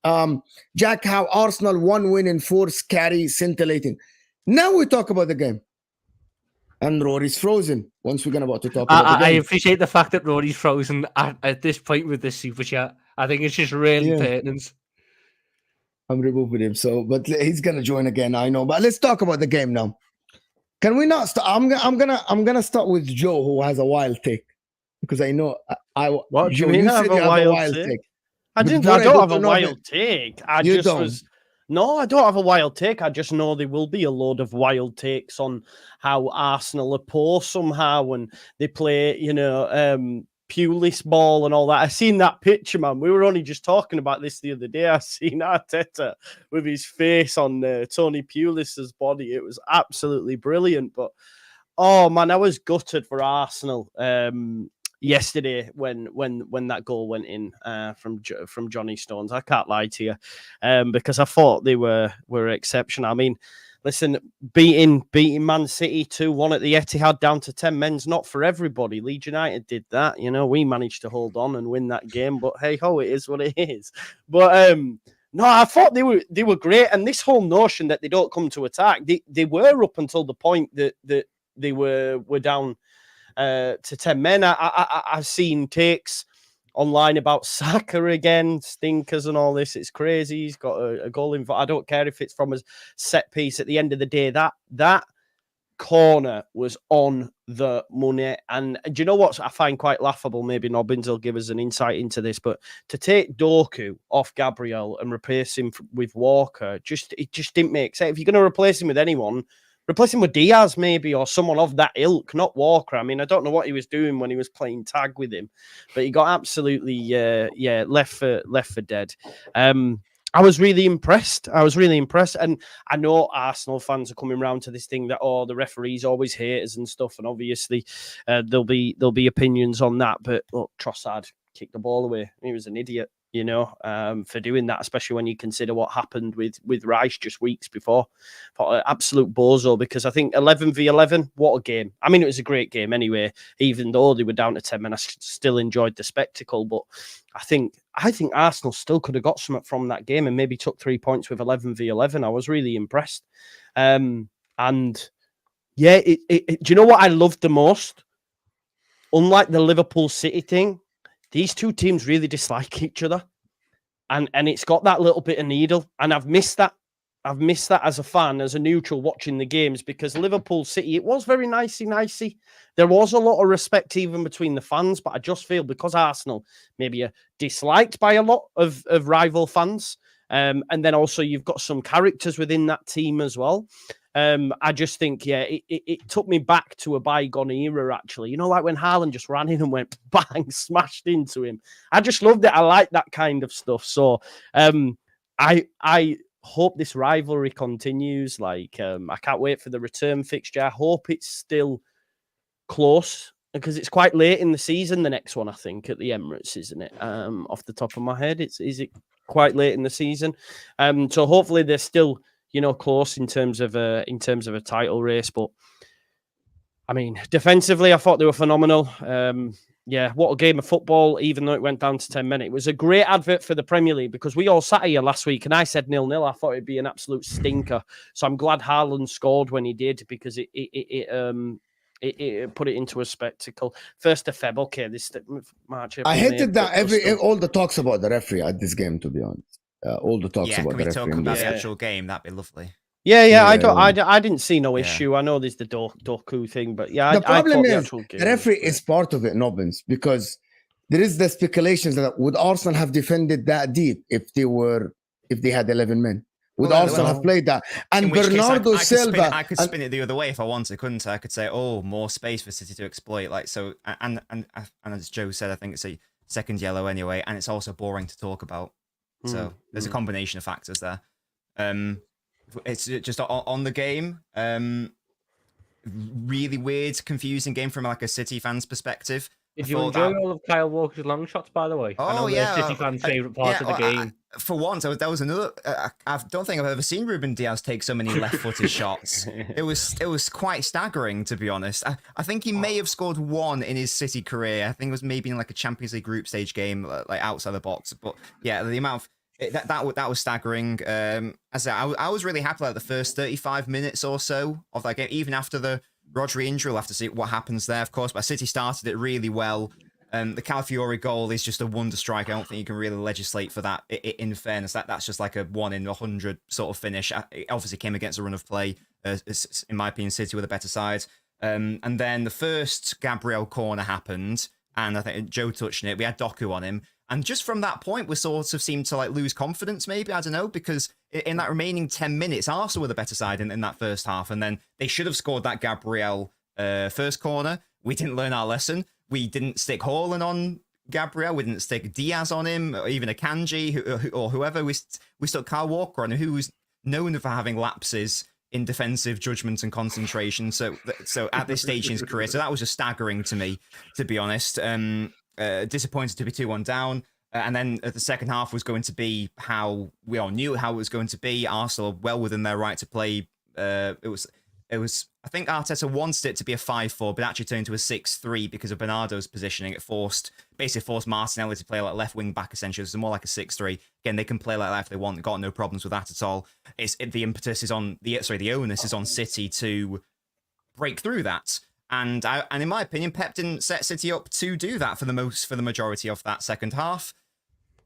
Jack, how Arsenal 1 win in 4 scary, scintillating. Now we talk about the game. And Rory's frozen. Once we're about to talk about the game. I appreciate the fact that Rory's frozen at this point with this super chat. I think it's just really pertinent. I'm removing him. So, but he's gonna join again. I know. But let's talk about the game now. Can we not start? I'm gonna start with Joe, who has a wild take. Because I know what do you mean? I have a wild take. I don't have a wild take. I don't have a wild take. I just know there will be a load of wild takes on how Arsenal are poor somehow and they play, Pulis ball and all that. I seen that picture, man. We were only just talking about this the other day. I seen Arteta with his face on Tony Pulis's body. It was absolutely brilliant. But oh man, I was gutted for Arsenal. Yesterday when that goal went in from Johnny Stones. I can't lie to you because I thought they were exceptional. I mean, listen, beating Man City 2-1 at the Etihad down to 10 men's not for everybody. Leeds United did that. We managed to hold on and win that game, but hey ho, it is what it is. But no, I thought they were great, and this whole notion that they don't come to attack, they were up until the point that they were down to 10 men. I've seen takes online about Saka again, stinkers and all this. It's crazy. He's got a goal in. I don't care if it's from a set piece. At the end of the day, that corner was on the money. And do you know what I find quite laughable? Maybe Nobbins will give us an insight into this, but to take Doku off Gabriel and replace him with Walker, it just didn't make sense. If you're going to replace him with anyone, replace him with Diaz, maybe, or someone of that ilk, not Walker. I mean, I don't know what he was doing when he was playing tag with him, but he got absolutely, left for dead. I was really impressed. And I know Arsenal fans are coming around to this thing that, the referees always hate us and stuff. And obviously, there'll be opinions on that. But look, Trossard kicked the ball away. He was an idiot. for doing that, especially when you consider what happened with Rice just weeks before. An absolute bozo, because I think 11v11, what a game. I mean, it was a great game anyway, even though they were down to 10 men. I still enjoyed the spectacle, but I think Arsenal still could have got something from that game and maybe took 3 points with 11v11. I was really impressed. And yeah, do you know what I loved the most? Unlike the Liverpool City thing, these two teams really dislike each other. And it's got that little bit of needle. And I've missed that. I've missed that as a fan, as a neutral watching the games, because Liverpool City, it was very nicey. There was a lot of respect even between the fans, but I just feel because Arsenal maybe are disliked by a lot of rival fans. And then also you've got some characters within that team as well. I just think, it took me back to a bygone era, actually. Like when Haaland just ran in and went bang, smashed into him. I just loved it. I like that kind of stuff. So I hope this rivalry continues. I can't wait for the return fixture. I hope it's still close, because it's quite late in the season, the next one, I think, at the Emirates, isn't it? Off the top of my head, is it quite late in the season? So hopefully they're still close in terms of a title race. But I mean, defensively, I thought they were phenomenal. What a game of football, even though it went down to 10 men. It was a great advert for the Premier League, because we all sat here last week and I said 0-0. I thought it'd be an absolute stinker. So I'm glad Haaland scored when he did, because it put it into a spectacle. 1st of Feb, okay, this March. I hated that all the talks about the referee at this game, to be honest. All the talks about the referee. Talk about the actual game? That'd be lovely. Yeah. I didn't see no issue. I know there's the Doku thing, but the problem is the referee is part of it, Nobbins, because there is the speculations that would Arsenal have defended that deep if they had 11 men? Would Arsenal have played that? And Bernardo Silva, I could spin it the other way if I wanted, couldn't I? I could say, more space for City to exploit. And as Joe said, I think it's a second yellow anyway, and it's also boring to talk about. So there's a combination of factors there. It's just on the game. Really weird, confusing game from a City fan's perspective. Did you enjoy all of Kyle Walker's long shots, by the way? Oh, I know City fans' favourite part of the game. For once, that was another. I don't think I've ever seen Ruben Diaz take so many left-footed shots. It was quite staggering, to be honest. I think he may have scored one in his City career. I think it was maybe in a Champions League group stage game, outside the box. But yeah, the amount of that was staggering. As I said, I was really happy the first 35 minutes or so of that game, even after the Rodri injury. We'll have to see what happens there, of course. But City started it really well. The Calafiori goal is just a wonder strike. I don't think you can really legislate for that. In fairness, that's just a 1 in 100 sort of finish. It obviously came against a run of play. In my opinion, City were the better side. And then the first Gabriel corner happened, and I think Joe touched on it. We had Doku on him. And just from that point, we sort of seemed to lose confidence, maybe. I don't know, because in that remaining 10 minutes, Arsenal were the better side in that first half. And then they should have scored that Gabriel first corner. We didn't learn our lesson. We didn't stick Haaland on Gabriel. We didn't stick Diaz on him, or even Akanji or whoever. We stuck Kyle Walker on him, who was known for having lapses in defensive judgment and concentration. So at this stage in his career, so that was just staggering to me, to be honest. Disappointed to be 2-1 down. And then the second half was going to be how we all knew how it was going to be. Arsenal well within their right to play. It was. I think Arteta wanted it to be a 5-4, but actually turned into a 6-3 because of Bernardo's positioning. It basically forced Martinelli to play left wing back, essentially. So more like a 6-3. Again, they can play like that if they want. Got no problems with that at all. The impetus is on the onus is on City to break through that. And in my opinion, Pep didn't set City up to do that for the majority of that second half,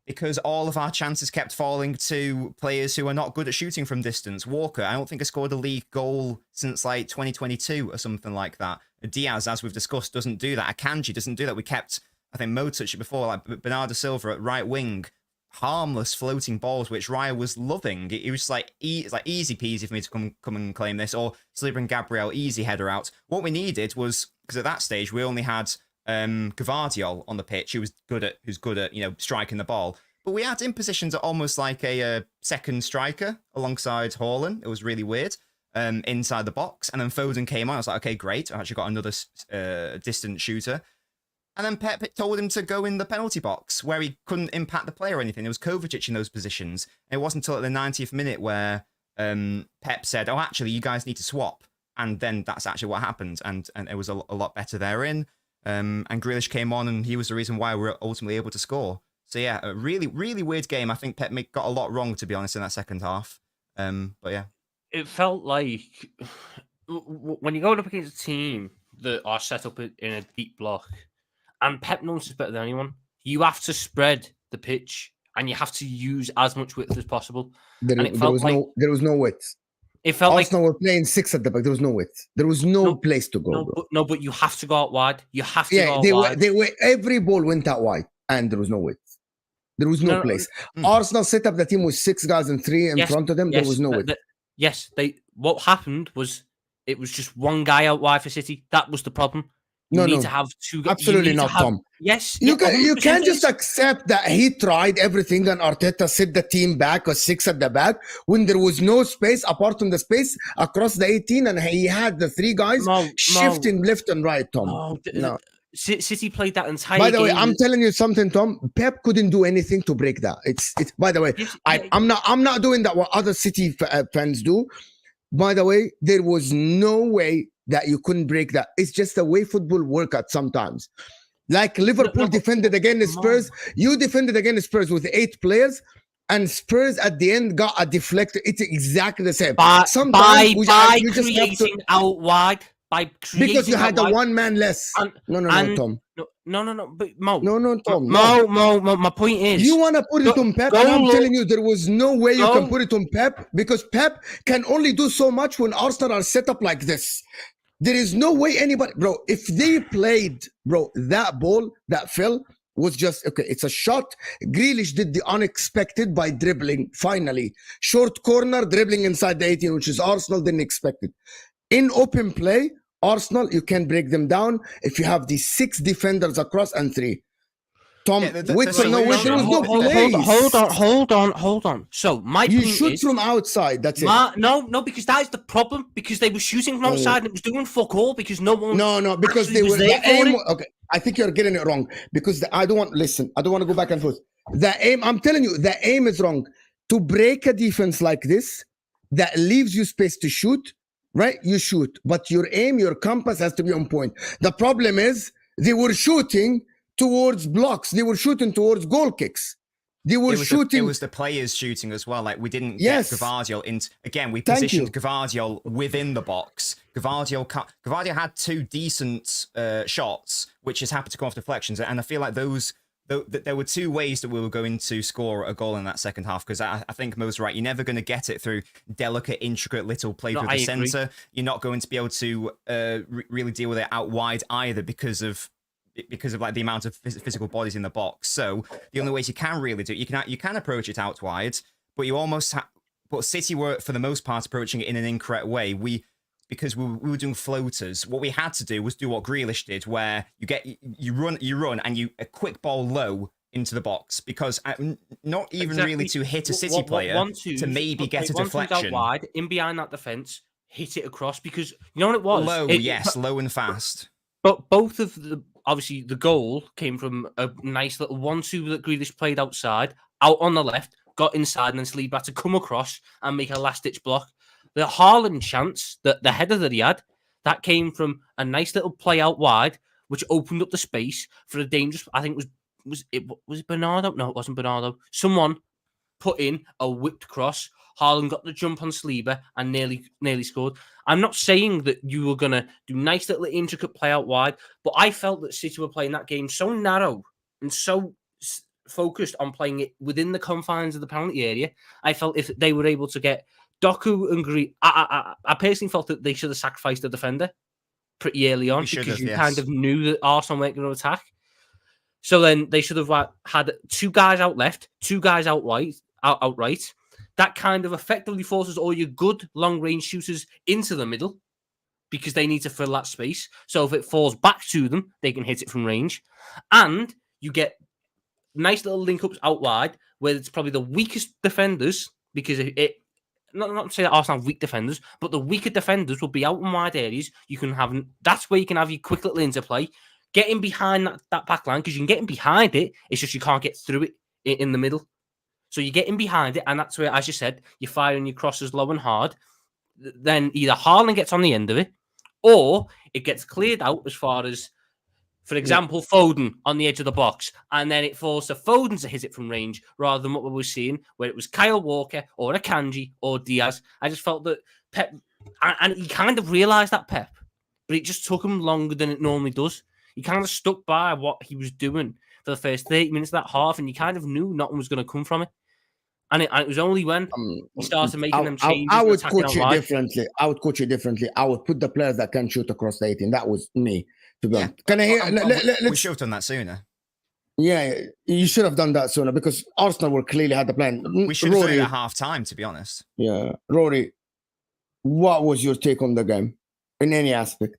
because all of our chances kept falling to players who are not good at shooting from distance. Walker, I don't think, has scored a league goal since 2022 or something like that. Diaz, as we've discussed, doesn't do that. Akanji doesn't do that. We kept, I think Mo touched it before, Bernardo Silva at right wing, harmless floating balls, which Raya was loving. It was easy peasy for me to come and claim this, or Saliba and Gabriel, easy header out. What we needed was, because at that stage we only had Gvardiol on the pitch, who's good at striking the ball, but we had him positioned almost like a second striker alongside Haaland. It was really weird. Inside the box, and then Foden came on. I was like, okay, great, I actually got another distant shooter. And then Pep told him to go in the penalty box where he couldn't impact the play or anything. There was Kovacic in those positions. And it wasn't until at the 90th minute where Pep said, "Oh, actually, you guys need to swap." And then that's actually what happened. And it was a lot better therein. And Grealish came on, and he was the reason why we were ultimately able to score. So yeah, a really, really weird game. I think Pep got a lot wrong, to be honest, in that second half. But yeah. It felt like when you're going up against a team that are set up in a deep block, and Pep knows this better than anyone, you have to spread the pitch and you have to use as much width as possible. There was no width. It felt Arsenal like were playing 6 at the back. There was no width. There was no place to go. But you have to go out wide. You have to go out wide. They were. Every ball went out wide, and there was no width. There was no place. Arsenal set up the team with 6 guys and 3 in front of them. There was no width. What happened was it was just one guy out wide for City. That was the problem. You need to have 2 guys. Absolutely not, Tom. Yes. You can't just accept that he tried everything and Arteta set the team back or 6 at the back when there was no space apart from the space across the 18, and he had the 3 guys shifting left and right, Tom. No. City played that entire game. By the way, game. I'm telling you something, Tom. Pep couldn't do anything to break that. It's. By the way, I'm not doing that what other City fans do. By the way, there was no way that you couldn't break that. It's just the way football works at sometimes. Like Liverpool defended against Spurs. You defended against Spurs with 8 players, and Spurs at the end got a deflector. It's exactly the same. By creating out wide. Because you had a 1 man less. No, Tom. No, but Mo. No, Tom. Mo, my point is... You want to put it on Pep, and I'm telling you, there was no way you can put it on Pep, because Pep can only do so much when Arsenal are set up like this. There is no way anybody... Bro, if they played, that ball that fell was just... Okay, it's a shot. Grealish did the unexpected by dribbling, finally. Short corner, dribbling inside the 18, which is Arsenal didn't expect it. In open play, Arsenal, you can break them down if you have these 6 defenders across and 3. Tom, there was no place. Hold on. So my point is, you shoot from outside. That's it. No, because that is the problem. Because they were shooting from outside and it was doing fuck all. Because no one. No, because they were. Okay, I think you're getting it wrong. Because I don't want to go back and forth. The aim. I'm telling you, the aim is wrong. To break a defense like this, that leaves you space to shoot. Right, you shoot, but your aim, your compass has to be on point. The problem is they were shooting towards blocks. They were shooting towards goal kicks. They were shooting. It was the players shooting as well. Like, we didn't get Gvardiol in. Again, we positioned Gvardiol within the box. Gvardiol had 2 decent shots, which has happened to come off deflections, and I feel like there were 2 ways that we were going to score a goal in that second half, because I think Mo's right. You're never going to get it through delicate, intricate little play through the centre. You're not going to be able to really deal with it out wide either because of like the amount of physical bodies in the box. So the only ways you can really do it, you can approach it out wide, but you almost but City were for the most part approaching it in an incorrect way. Because we were doing floaters, what we had to do was do what Grealish did, where you run and a quick ball low into the box, because not even really to hit a City player, to maybe get a deflection. Out wide, in behind that defence, hit it across, because you know what it was? Low and fast. But both of obviously the goal came from a nice little 1-2 that Grealish played outside, out on the left, got inside, and then Saliba had to come across and make a last-ditch block. The Haaland chance, the header that he had, that came from a nice little play out wide, which opened up the space for a dangerous. I think was it Bernardo? No, it wasn't Bernardo. Someone put in a whipped cross. Haaland got the jump on Saliba and nearly scored. I'm not saying that you were gonna do nice little intricate play out wide, but I felt that City were playing that game so narrow and so focused on playing it within the confines of the penalty area. I felt if they were able to get Doku and Grealish, I personally felt that they should have sacrificed the defender pretty early on, because you kind of knew that Arsenal weren't going to attack. So then they should have had 2 guys out left, 2 guys out right. That kind of effectively forces all your good long-range shooters into the middle, because they need to fill that space. So if it falls back to them, they can hit it from range. And you get nice little link-ups out wide, where it's probably the weakest defenders, because not to say that Arsenal have weak defenders, but the weaker defenders will be out in wide areas. That's where you can have your quick little interplay, getting behind that back line, because you can get in behind it, it's just you can't get through it in the middle. So you're getting behind it, and that's where, as you said, you're firing your crosses low and hard. Then either Haaland gets on the end of it, or it gets cleared out as far as, for example, Foden on the edge of the box, and then it falls to Foden to hit it from range, rather than what we were seeing, where it was Kyle Walker or Akanji or Diaz. I just felt that Pep, and he kind of realised that, Pep, but it just took him longer than it normally does. He kind of stuck by what he was doing for the first 30 minutes of that half, and you kind of knew nothing was going to come from it. And it was only when he started making them changes. I would coach it differently. I would coach it differently. I would put the players that can shoot across the 18. That was me, to be honest. Can I hear? We should have done that sooner. Yeah, you should have done that sooner, because Arsenal were clearly had the plan. We should have done it at half time, to be honest. Yeah, Rory, what was your take on the game in any aspect?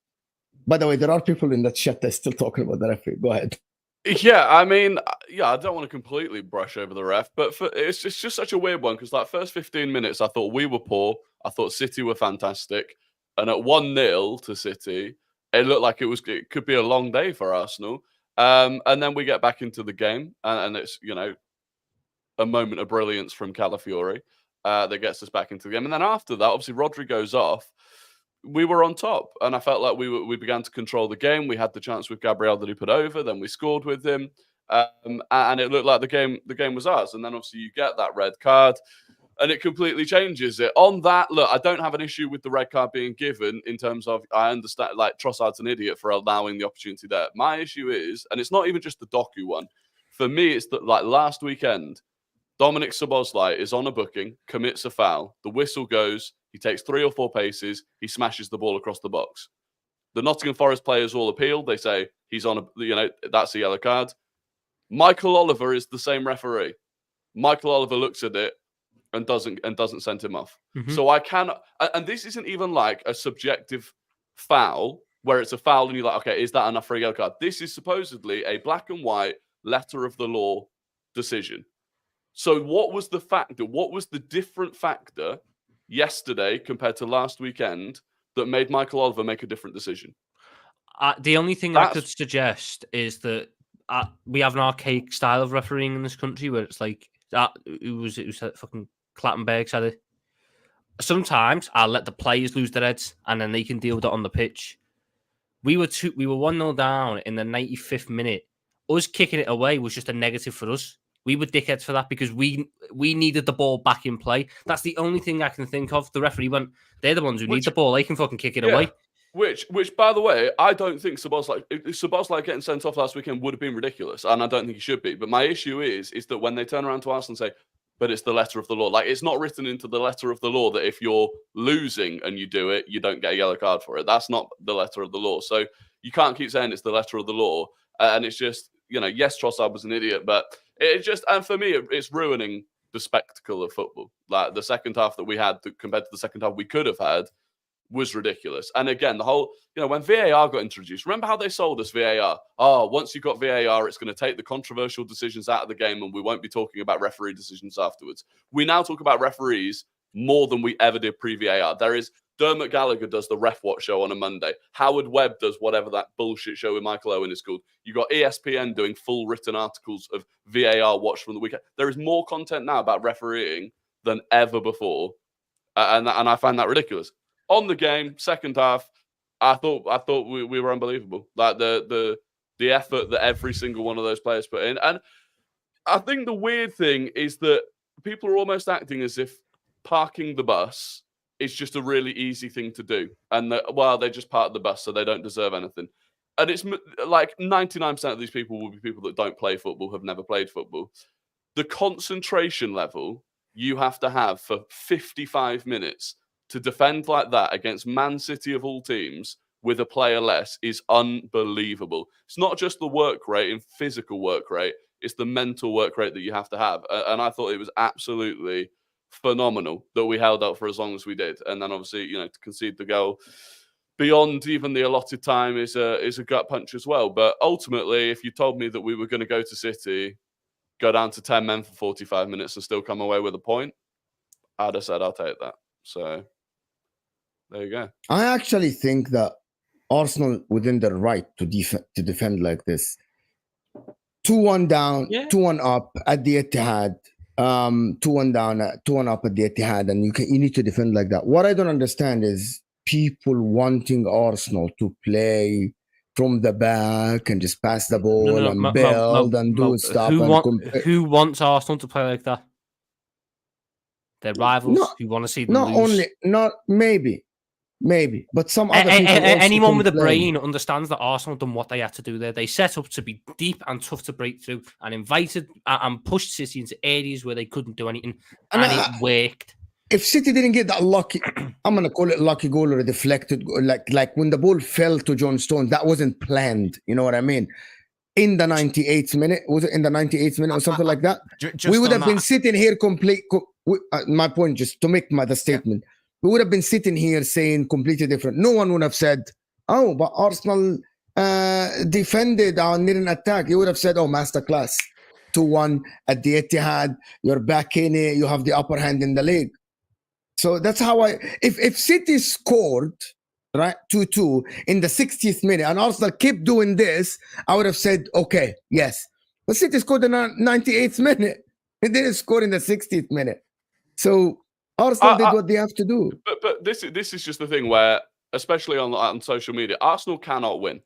By the way, there are people in the chat that's still talking about the referee. Go ahead. Yeah, I mean, I don't want to completely brush over the ref, but it's just such a weird one, because that first 15 minutes, I thought we were poor. I thought City were fantastic. And at 1-0 to City, it looked like it could be a long day for Arsenal. And then we get back into the game, and it's, a moment of brilliance from Calafiori that gets us back into the game. And then after that, obviously, Rodri goes off. We were on top, and I felt like we began to control the game. We had the chance with Gabriel that he put over, then we scored with him, and it looked like the game was ours. And then obviously you get that red card, and it completely changes it. On that, look, I don't have an issue with the red card being given, in terms of, I understand, like, Trossard's an idiot for allowing the opportunity there. My issue is, and it's not even just the Doku one, for me, it's that, like, last weekend, Dominic Szoboszlai is on a booking, commits a foul, the whistle goes, he takes 3 or 4 paces, he smashes the ball across the box. The Nottingham Forest players all appeal. They say he's on that's a yellow card. Michael Oliver is the same referee. Michael Oliver looks at it and doesn't send him off. Mm-hmm. So I cannot, and this isn't even like a subjective foul where it's a foul and you're like, okay, is that enough for a yellow card? This is supposedly a black and white letter of the law decision. So what was the factor? What was the different factor yesterday compared to last weekend that made Michael Oliver make a different decision? The only thing I could suggest is that we have an archaic style of refereeing in this country, where it's like that. It was fucking Clattenburg said it. Sometimes I'll let the players lose their heads, and then they can deal with it on the pitch. We were 1-0 down in the 95th minute. Us kicking it away was just a negative for us. We were dickheads for that, because we needed the ball back in play. That's the only thing I can think of. The referee went, they're the ones who need the ball. They can fucking kick it away. Which, by the way, I don't think Szoboszlai getting sent off last weekend would have been ridiculous, and I don't think he should be. But my issue is that when they turn around to Arsenal and say, but it's the letter of the law. Like, it's not written into the letter of the law that if you're losing and you do it, you don't get a yellow card for it. That's not the letter of the law. So you can't keep saying it's the letter of the law. And it's just, yes, Trossard was an idiot, but it just, and for me, it's ruining the spectacle of football. Like, the second half that we had compared to the second half we could have had was ridiculous. And again, the whole, when VAR got introduced, remember how they sold us VAR? Oh, once you've got VAR, it's going to take the controversial decisions out of the game and we won't be talking about referee decisions afterwards. We now talk about referees more than we ever did pre-VAR. There is, Dermot Gallagher does the Ref Watch show on a Monday. Howard Webb does whatever that bullshit show with Michael Owen is called. You got ESPN doing full written articles of VAR watch from the weekend. There is more content now about refereeing than ever before. And I find that ridiculous. On the game, second half, I thought we were unbelievable. Like the effort that every single one of those players put in. And I think the weird thing is that people are almost acting as if parking the bus is just a really easy thing to do. And they just parked the bus, so they don't deserve anything. And it's like 99% of these people will be people that don't play football, have never played football. The concentration level you have to have for 55 minutes to defend like that against Man City of all teams with a player less is unbelievable. It's not just the work rate and physical work rate, it's the mental work rate that you have to have. And I thought it was absolutely phenomenal that we held out for as long as we did. And then obviously, to concede the goal beyond even the allotted time is a gut punch as well. But ultimately, if you told me that we were going to go to City, go down to 10 men for 45 minutes and still come away with a point, I'd have said I'll take that. So there you go. I actually think that Arsenal within their right to defend like this. 2-1 down, 2-1 up at the Etihad. 2-1 down, 2-1 up at the Etihad, and you need to defend like that. What I don't understand is people wanting Arsenal to play from the back and just pass the ball and build and do stuff. Who wants Arsenal to play like that? Their rivals who want to see them lose. Maybe, but some other people. Anyone with a brain understands that Arsenal done what they had to do there. They set up to be deep and tough to break through, and invited and pushed City into areas where they couldn't do anything, and it worked. If City didn't get that lucky, I'm gonna call it lucky goal or a deflected goal, like when the ball fell to John Stones, that wasn't planned. You know what I mean? In the 98th minute, was it in the 98th minute or something like that? We would have been sitting here my point, just to make the statement. Yeah. We would have been sitting here saying completely different. No one would have said, "Oh, but Arsenal defended and didn't attack." You would have said, "Oh, masterclass, 2-1 at the Etihad. You're back in it. You have the upper hand in the league." So that's how if City scored, right, 2-2 in the 60th minute and Arsenal kept doing this, I would have said, okay, yes. But City scored in the 98th minute. It didn't score in the 60th minute. So Arsenal did what they have to do. But this is just the thing where, especially on social media, Arsenal cannot win.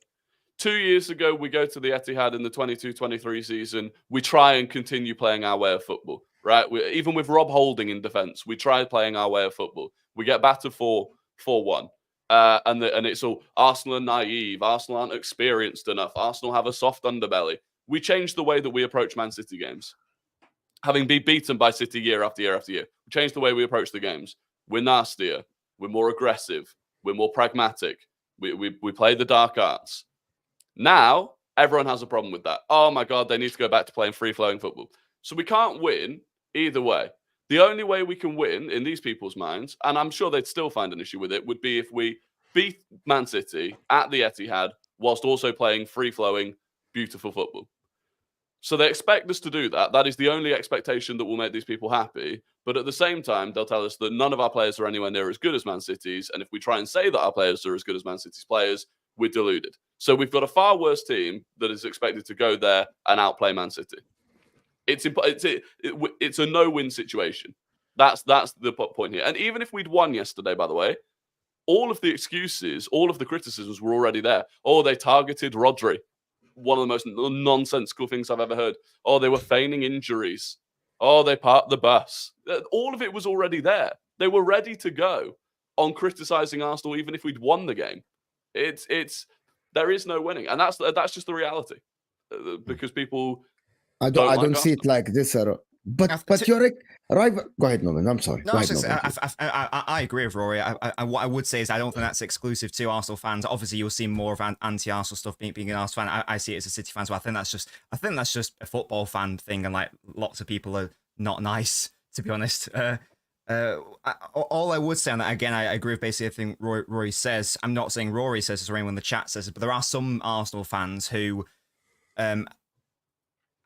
2 years ago, we go to the Etihad in the 22-23 season. We try and continue playing our way of football, right? Even with Rob Holding in defence, we try playing our way of football. We get battered 4-1. And it's all Arsenal are naive. Arsenal aren't experienced enough. Arsenal have a soft underbelly. We changed the way that we approach Man City games. Having been beaten by City year after year after year, we changed the way we approach the games. We're nastier. We're more aggressive. We're more pragmatic. We play the dark arts. Now, everyone has a problem with that. Oh my God, they need to go back to playing free-flowing football. So we can't win either way. The only way we can win in these people's minds, and I'm sure they'd still find an issue with it, would be if we beat Man City at the Etihad whilst also playing free-flowing, beautiful football. So they expect us to do that. That is the only expectation that will make these people happy. But at the same time, they'll tell us that none of our players are anywhere near as good as Man City's. And if we try and say that our players are as good as Man City's players, we're deluded. So we've got a far worse team that is expected to go there and outplay Man City. It's a no-win situation. That's the point here. And even if we'd won yesterday, by the way, all of the excuses, all of the criticisms were already there. Oh, they targeted Rodri. One of the most nonsensical things I've ever heard. Oh, they were feigning injuries. Oh, they parked the bus. All of it was already there. They were ready to go on criticising Arsenal, even if we'd won the game. There is no winning, and that's just the reality. Because people, I don't see it like this at all. But you're right. Go ahead, Nobbins. I'm sorry. No, I agree with Rory. What I would say is I don't think that's exclusive to Arsenal fans. Obviously, you'll see more of anti-Arsenal stuff being an Arsenal fan. I see it as a City fan, so I think that's just a football fan thing, and like lots of people are not nice, to be honest. All I would say on that, again, I agree with basically everything Rory says. I'm not saying Rory says this or anyone in the chat says it, but there are some Arsenal fans who,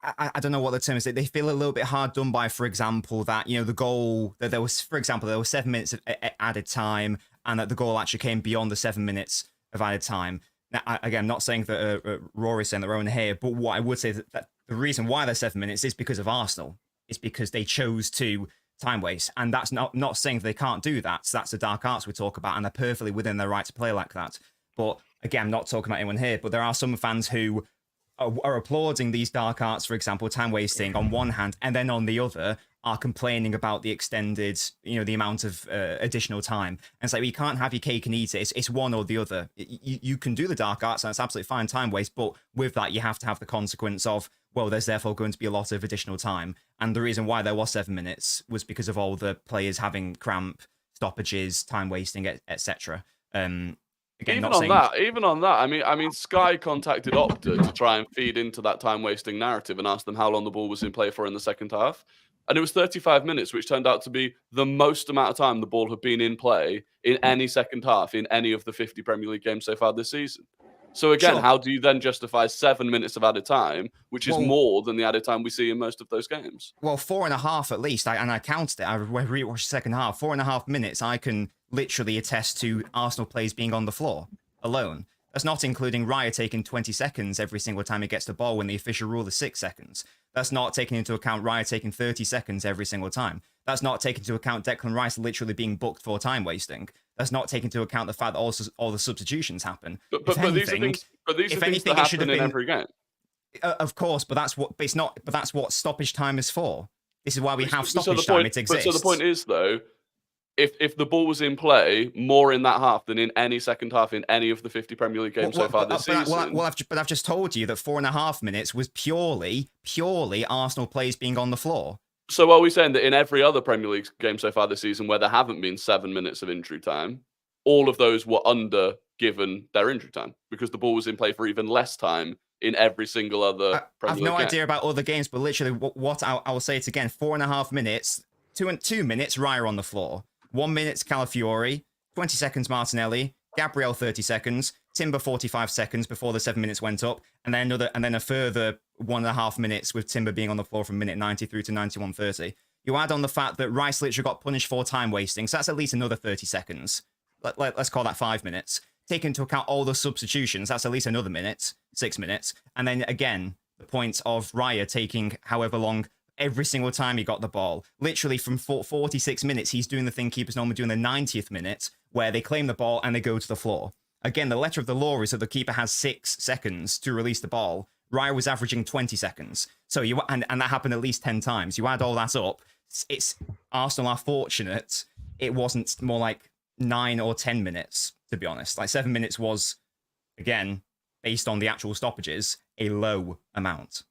I don't know what the term is. They feel a little bit hard done by, for example, that, you know, the goal that there was, for example, there was 7 minutes of added time, and that the goal actually came beyond the 7 minutes of added time. Now, again, I'm not saying that Rory's saying their own here, but what I would say is that the reason why there's 7 minutes is because of Arsenal. It's because they chose to time waste, and that's not saying that they can't do that. So that's the dark arts we talk about, and they're perfectly within their right to play like that. But again, I'm not talking about anyone here, but there are some fans who are applauding these dark arts, for example, time wasting on one hand, and then on the other are complaining about the extended, you know, the amount of additional time. And it's like, well, you can't have your cake and eat it. It's one or the other. You can do the dark arts, and it's absolutely fine, time waste, but with that, you have to have the consequence of, well, there's therefore going to be a lot of additional time. And the reason why there was 7 minutes was because of all the players having cramp, stoppages, time wasting, etc. Again, even on that, I mean, Sky contacted Opta to try and feed into that time-wasting narrative and asked them how long the ball was in play for in the second half. And it was 35 minutes, which turned out to be the most amount of time the ball had been in play in any second half in any of the 50 Premier League games so far this season. So again, How do you then justify 7 minutes of added time, which is more than the added time we see in most of those games? Well, 4.5 at least, and I counted it. I rewatched the second half. 4.5 minutes, I can literally attest to Arsenal players being on the floor alone. That's not including Raya taking 20 seconds every single time he gets the ball when the official rule is 6 seconds. That's not taking into account Raya taking 30 seconds every single time. That's not taking into account Declan Rice literally being booked for time wasting. That's not taking into account the fact that also all the substitutions happen. But these are things that happen in every game. Of course, but that's what that's what stoppage time is for. This is why we have stoppage time. It exists. But so the point is, though, if the ball was in play more in that half than in any second half in any of the 50 Premier League games so far this season. I've just told you that 4.5 minutes was purely Arsenal players being on the floor. So are we saying that in every other Premier League game so far this season where there haven't been 7 minutes of injury time, all of those were under given their injury time because the ball was in play for even less time in every single other Premier League game? I've no idea about other games, but literally what I will say it again, 4.5 minutes, 2 minutes, Raya on the floor. 1 minute, Calafiori, 20 seconds, Martinelli, Gabriel, 30 seconds, Timber, 45 seconds before the 7 minutes went up, and then a further 1.5 minutes with Timber being on the floor from minute 90 through to 91:30. You add on the fact that Rice literally got punished for time wasting, so that's at least another 30 seconds. Let's call that 5 minutes. Take into account all the substitutions, that's at least another minute, 6 minutes. And then again, the point of Raya taking however long every single time he got the ball. Literally from 46 minutes, he's doing the thing keepers normally do in the 90th minute, where they claim the ball and they go to the floor. Again, the letter of the law is that the keeper has 6 seconds to release the ball. Raya was averaging 20 seconds. So and that happened at least 10 times. You add all that up, it's Arsenal are fortunate it wasn't more like 9 or 10 minutes, to be honest. Like 7 minutes was, again, based on the actual stoppages, a low amount.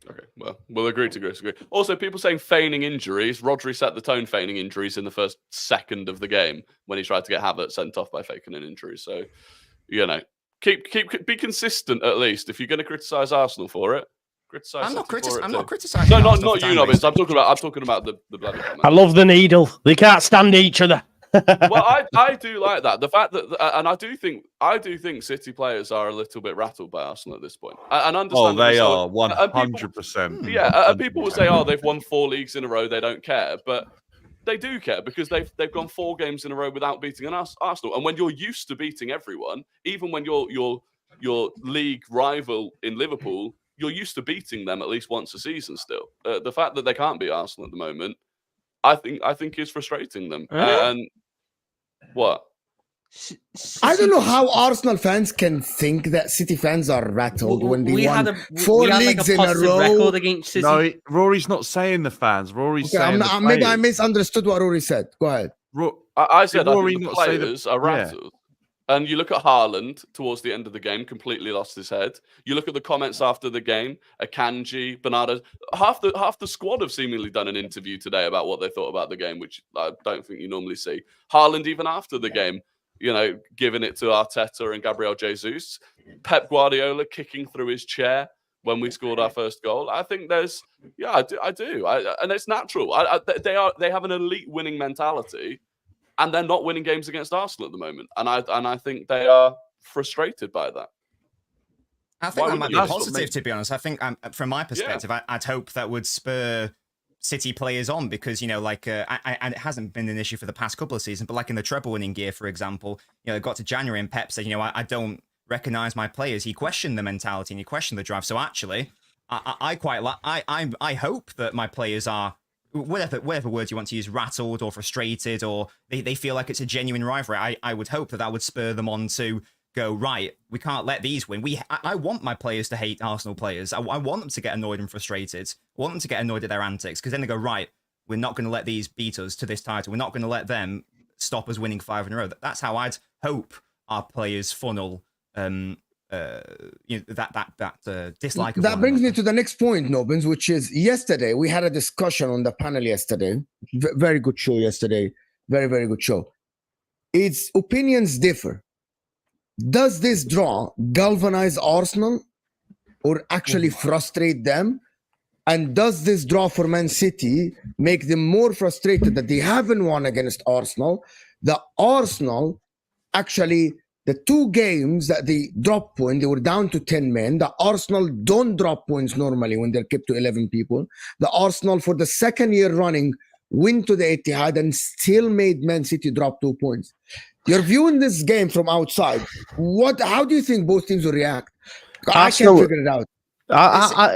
Okay, well, we'll agree to disagree. Also, people saying feigning injuries. Rodri set the tone feigning injuries in the first second of the game when he tried to get Havertz sent off by faking an injury. So, be consistent at least. If you're going to criticise Arsenal for it, criticise. I'm not criticizing. No, not you, Nobbins. I'm talking about the bloody comment. I love the needle. They can't stand each other. Well, I do like that. The fact that, and I do think City players are a little bit rattled by Arsenal at this point. And understand. Oh, they are 100%. Yeah, people will say, "Oh, they've won 4 leagues in a row. They don't care," but they do care because they've gone 4 games in a row without beating an Arsenal. And when you're used to beating everyone, even when your league rival in Liverpool, you're used to beating them at least once a season. Still, the fact that they can't beat Arsenal at the moment, I think is frustrating them. And what? I don't know how Arsenal fans can think that City fans are rattled when they won 4 leagues in a row. Record against City. No, Rory's not saying the fans. Rory's saying maybe I misunderstood what Rory said. Go ahead. I said Rory the players are rattled. Yeah. And you look at Haaland towards the end of the game, completely lost his head. You look at the comments after the game, Akanji, Bernardo, half the squad have seemingly done an interview today about what they thought about the game, which I don't think you normally see. Haaland, even after the game, giving it to Arteta and Gabriel Jesus. Pep Guardiola kicking through his chair when we scored our first goal. I think there's, I do. And it's natural. They have an elite winning mentality. And they're not winning games against Arsenal at the moment. And I think they are frustrated by that. I think that might be positive, to be honest. I think from my perspective, I'd hope that would spur City players on because, and it hasn't been an issue for the past couple of seasons, but like in the treble winning gear, for example, it got to January and Pep said, I don't recognize my players. He questioned the mentality and he questioned the drive. So actually, I hope that my players are, whatever words you want to use, rattled or frustrated, or they feel like it's a genuine rivalry. I would hope that would spur them on to go, right, we can't let these win. I want my players to hate Arsenal players. I want them to get annoyed and frustrated. I want them to get annoyed at their antics, because then they go, right, we're not going to let these beat us to this title. We're not going to let them stop us winning 5 in a row. That's how I'd hope our players funnel that dislike. That brings me to the next point, Nobbins, which is yesterday we had a discussion on the panel yesterday. Very good show yesterday. Very, very good show. Its opinions differ. Does this draw galvanize Arsenal or actually frustrate them? And does this draw for Man City make them more frustrated that they haven't won against Arsenal? The Arsenal actually, the 2 games that they dropped points, they were down to 10 men. The Arsenal don't drop points normally when they're kept to 11 people. The Arsenal, for the 2nd year running, went to the Etihad and still made Man City drop 2 points. You're viewing this game from outside. How do you think both teams will react? I Arsenal, can't figure it out.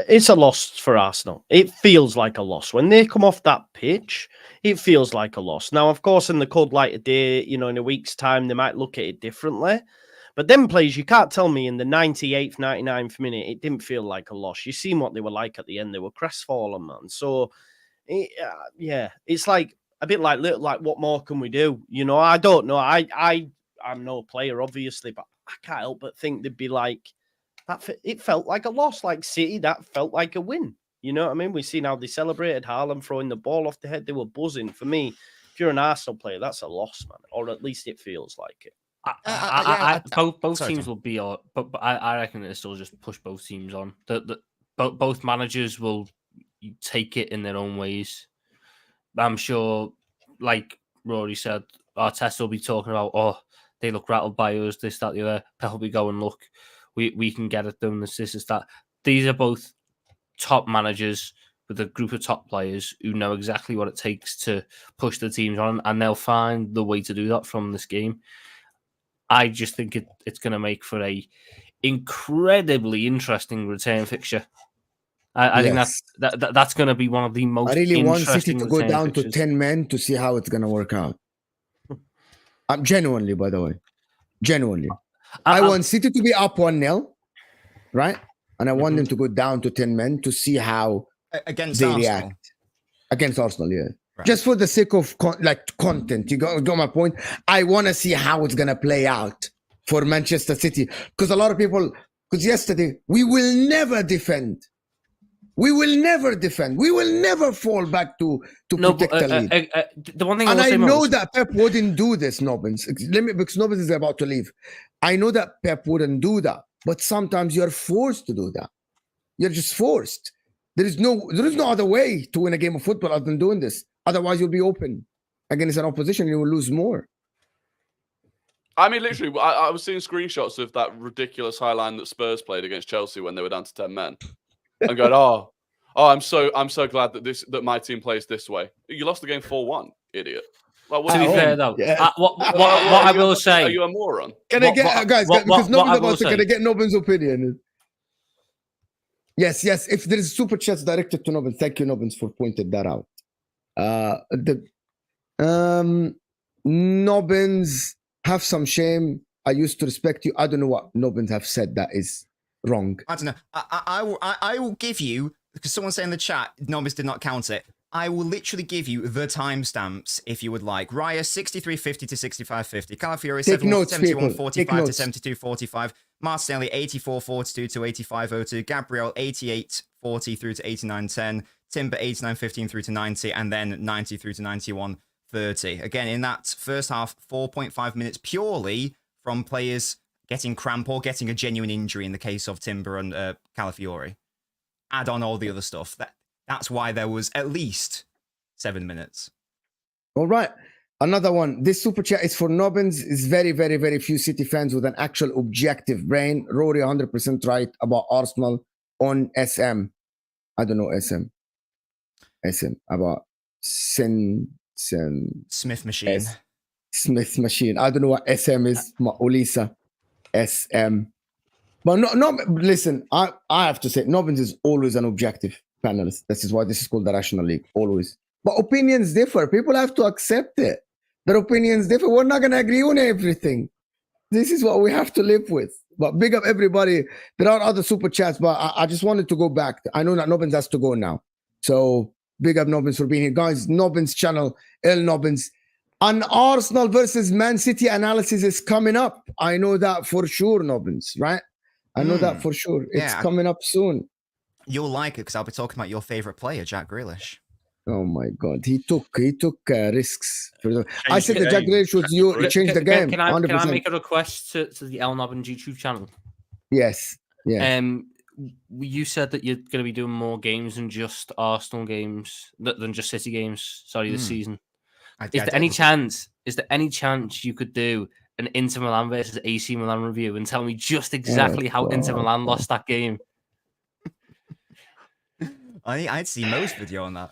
It's a loss for Arsenal. It feels like a loss. When they come off that pitch, it feels like a loss. Now, of course, in the cold light of day, in a week's time, they might look at it differently. But them plays, you can't tell me in the 98th, 99th minute, it didn't feel like a loss. You seen what they were like at the end. They were crestfallen, man. So, it's like a bit like what more can we do? I don't know. I'm no player, obviously, but I can't help but think they'd be like, it felt like a loss. Like City, that felt like a win. You know what I mean? We've seen how they celebrated, Haaland throwing the ball off the head. They were buzzing. For me, if you're an Arsenal player, that's a loss, man. Or at least it feels like it. Both teams will be, but I reckon it'll still just push both teams on. Both managers will take it in their own ways. I'm sure, like Rory said, Arteta will be talking about, they look rattled by us, this, that, the other. Pep will be going, look, we can get it done, this is that. These are both top managers with a group of top players who know exactly what it takes to push the teams on, and they'll find the way to do that from this game. I just think it's going to make for a incredibly interesting return fixture. I think that's going to be one of the most. I really want City to go down fixtures. to 10 men to see how it's going to work out. Genuinely, by the way, I want City to be up 1-0, right? And I want them to go down to 10 men to see how against they Arsenal. react against Arsenal. Yeah. Right. Just for the sake of content, you got my point. I want to see how it's gonna play out for Manchester City, because a lot of people. Because yesterday we will never defend. We will never fall back to protect the lead. The one thing, and I know that Pep wouldn't do this, Nobbins. Because Nobbins is about to leave. I know that Pep wouldn't do that, but sometimes you're forced to do that. You're just forced. There is no other way to win a game of football other than doing this. Otherwise, you'll be open against an opposition. You will lose more. I mean, literally, I was seeing screenshots of that ridiculous high line that Spurs played against Chelsea when they were down to 10 men, and going, I'm so glad that my team plays this way. You lost the game 4-1, idiot. Like, to be fair, though, what I will say, are you a moron? Can I get guys? Because Nobbins about to. Can I get Nobbins' opinion? Yes. If there is super chats directed to Nobbins, thank you, Nobbins, for pointing that out. Nobbins, have some shame. I used to respect you. I don't know what Nobbins have said that is wrong. I don't know. I will give you, because someone said in the chat, Nobbins did not count it. I will literally give you the timestamps if you would like. Raya 63.50 to 65.50. Calafiori 71.45 to 72.45. Martinelli 84.42 to 85.02. Gabriel 88.40 through to 89.10. Timber 89.15 through to 90, and then 90 through to 91.30. Again, in that first half, 4.5 minutes purely from players getting cramp or getting a genuine injury in the case of Timber and Calafiori. Add on all the other stuff. That's why there was at least 7 minutes. All right. Another one. This super chat is for Nobbins. Is very, very, very few City fans with an actual objective brain. Rory 100% right about Arsenal on SM. I don't know SM. About Smith machine. Smith machine. I don't know what SM is. Olisa. SM. But no, listen, I have to say, Nobbins is always an objective panelist. This is why this is called the Rational League. Always. But opinions differ. People have to accept it. Their opinions differ. We're not going to agree on everything. This is what we have to live with. But big up everybody. There are other super chats, but I just wanted to go back. I know that Nobbins has to go now. So big up Nobbins for being here. Guys, Nobbins channel, El Nobbins. An Arsenal versus Man City analysis is coming up. I know that for sure, Nobbins, right? I know that for sure. It's coming up soon. You'll like it because I'll be talking about your favorite player, Jack Grealish. Oh my God, he took risks. I said that Jack Grealish would change the game. Can I make a request to the El Nobbins YouTube channel? Yes. Yeah. You said that you're going to be doing more games than just Arsenal games, than just City games. Sorry, this season. Is there any chance you could do an Inter Milan versus AC Milan review and tell me just exactly how Inter Milan lost that game? I'd see Mo's video on that.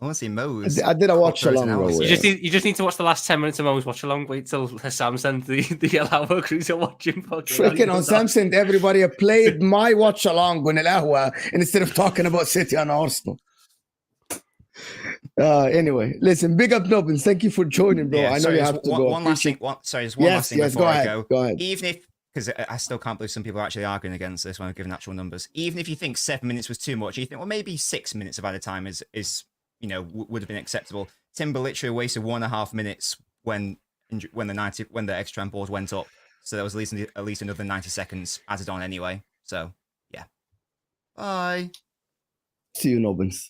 I want to see Mo's. I did a watch along. You just need to watch the last 10 minutes of Mo's watch along. Wait till Sam sent the Allow crew to watch him. Freaking on Sam sent everybody played my watch along when Al instead of talking about City and Arsenal. Anyway, listen, big up Nobbins. Thank you for joining, bro. I know you have to go. One last thing. Just one last thing before I go. Go ahead. Even if, because I still can't believe some people are actually arguing against this when I'm giving actual numbers. Even if you think 7 minutes was too much, you think, well, maybe 6 minutes of added time is would have been acceptable. Timber literally wasted 1.5 minutes when the extra time pause went up. So there was at least another 90 seconds added on anyway. So yeah. Bye. See you, Nobbins.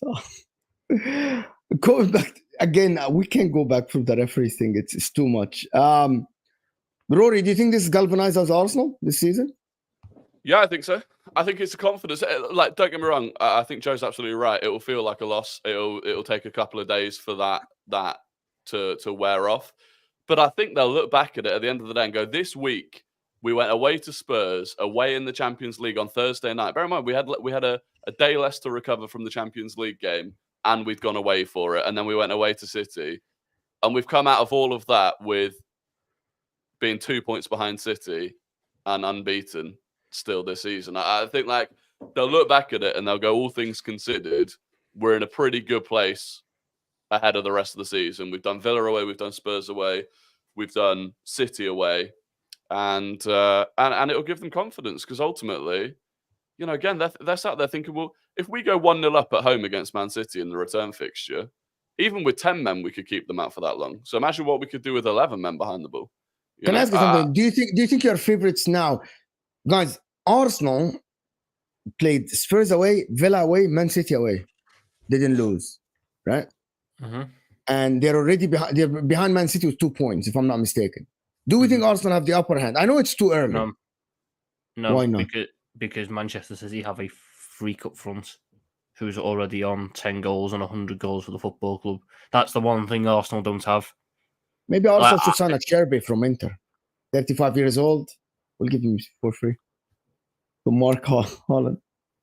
Going back again, we can't go back from the referee thing. It's too much. Rory, do you think this galvanizes Arsenal this season? Yeah, I think so. I think it's a confidence. Like, don't get me wrong. I think Joe's absolutely right. It will feel like a loss. It'll take a couple of days for that to wear off. But I think they'll look back at it at the end of the day and go, this week we went away to Spurs, away in the Champions League on Thursday night. Bear in mind, we had a day less to recover from the Champions League game, and we'd gone away for it. And then we went away to City. And we've come out of all of that with being 2 points behind City and unbeaten still this season. I think like they'll look back at it and they'll go, all things considered, we're in a pretty good place ahead of the rest of the season. We've done Villa away, we've done Spurs away, we've done City away, and it'll give them confidence because ultimately, again, they're sat there thinking, well, if we go 1-0 up at home against Man City in the return fixture, even with 10 men, we could keep them out for that long. So imagine what we could do with 11 men behind the ball. Can I ask you something? Do you think your favorites now, guys? Arsenal played Spurs away, Villa away, Man City away. They didn't lose, right? Mm-hmm. And they're already behind. They're behind Man City with 2 points, if I'm not mistaken. Do we think Arsenal have the upper hand? I know it's too early. No. Why not? Because Manchester City have a freak up front who's already on 10 goals and 100 goals for the football club. That's the one thing Arsenal don't have. Maybe Arsenal should sign a Cherby from Inter. 35 years old. We'll give him for free. To Mark Holland.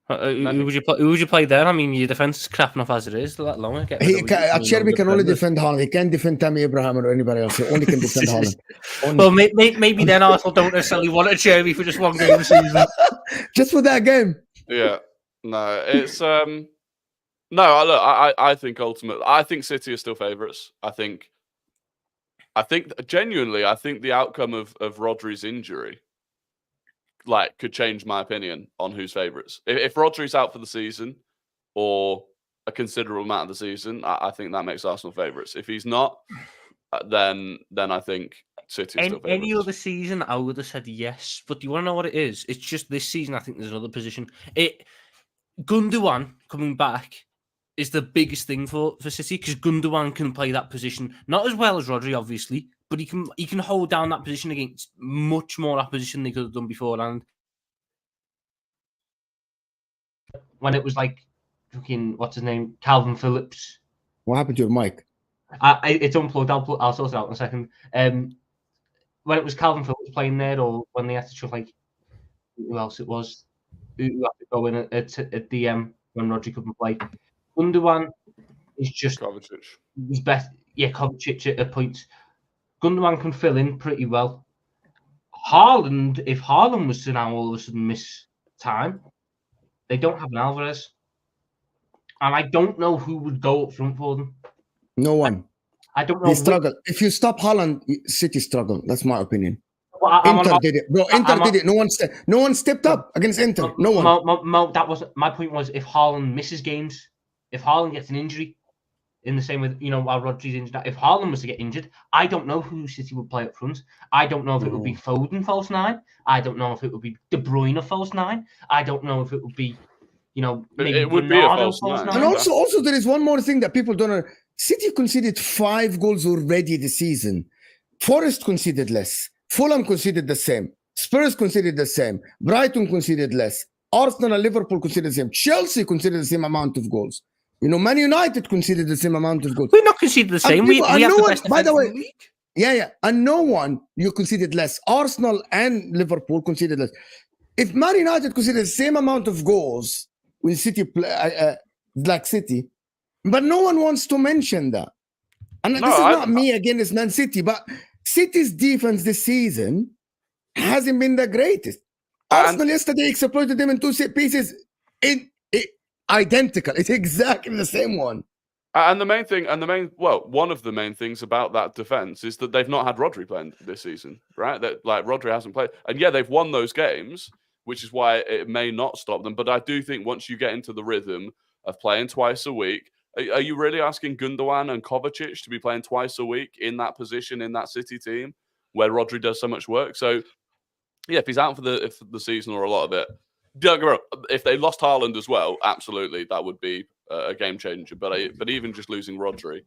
Who would you play there? I mean, your defense is crap enough as it is. That long. Cherby can only defend Holland. He can't defend Tammy Abraham or anybody else. He only can defend Holland. Well, maybe then Arsenal don't necessarily want a Cherby for just one game of the season. Just for that game. Yeah. No, it's no. I think ultimately, I think City are still favourites. I think genuinely, the outcome of Rodri's injury could change my opinion on who's favourites. If Rodri's out for the season or a considerable amount of the season, I think that makes Arsenal favourites. If he's not, then I think City is still favourites. Any other season, I would have said yes. But do you want to know what it is? It's just this season, I think there's another position. Gundogan coming back is the biggest thing for City because Gundogan can play that position not as well as Rodri, obviously, but he can hold down that position against much more opposition than he could have done beforehand. When it was like fucking what's his name, Calvin Phillips. What happened to your mic? It's unplugged. I'll sort it out in a second. When it was Calvin Phillips playing there, or when they had to chuck who else it was, who had to go in at DM when Rodri couldn't play. Gundogan is just Kovacic. He's best. Yeah, Kovacic at points. Gundogan can fill in pretty well. Haaland, if Haaland was to now all of a sudden miss time, they don't have an Alvarez. And I don't know who would go up front for them. No one. I don't know. They struggle. If you stop Haaland, City struggle. That's my opinion. Well, Inter did it, bro. Inter did it. No one stepped up against Inter. No one. That was my point. Was if Haaland misses games, if Haaland gets an injury, in the same way, while Rodri's injured, if Haaland was to get injured, I don't know who City would play up front. I don't know if it would be Foden false 9. I don't know if it would be De Bruyne false 9. I don't know if it would be, maybe it would be a false 9. And also there is one more thing that people don't know. City conceded 5 goals already this season. Forest conceded less. Fulham conceded the same. Spurs conceded the same. Brighton conceded less. Arsenal and Liverpool conceded the same. Chelsea conceded the same amount of goals. Man United conceded the same amount of goals. We're not conceded the same. We have the best by the way, in the league. Yeah. And no one, you conceded less. Arsenal and Liverpool conceded less. If Man United conceded the same amount of goals when City play, like City, But no one wants to mention that. And this is not me against Man City, but City's defense this season hasn't been the greatest. Arsenal yesterday exploited them in two pieces, identical. It's exactly the same one. And one of the main things about that defense is that they've not had Rodri playing this season, right? That Rodri hasn't played, and yeah, they've won those games, which is why it may not stop them. But I do think once you get into the rhythm of playing twice a week, are you really asking Gundogan and Kovacic to be playing twice a week in that position in that City team where Rodri does so much work? So, yeah, if he's out for the season or a lot of it, don't get me wrong, if they lost Haaland as well, absolutely, that would be a game changer. But even just losing Rodri,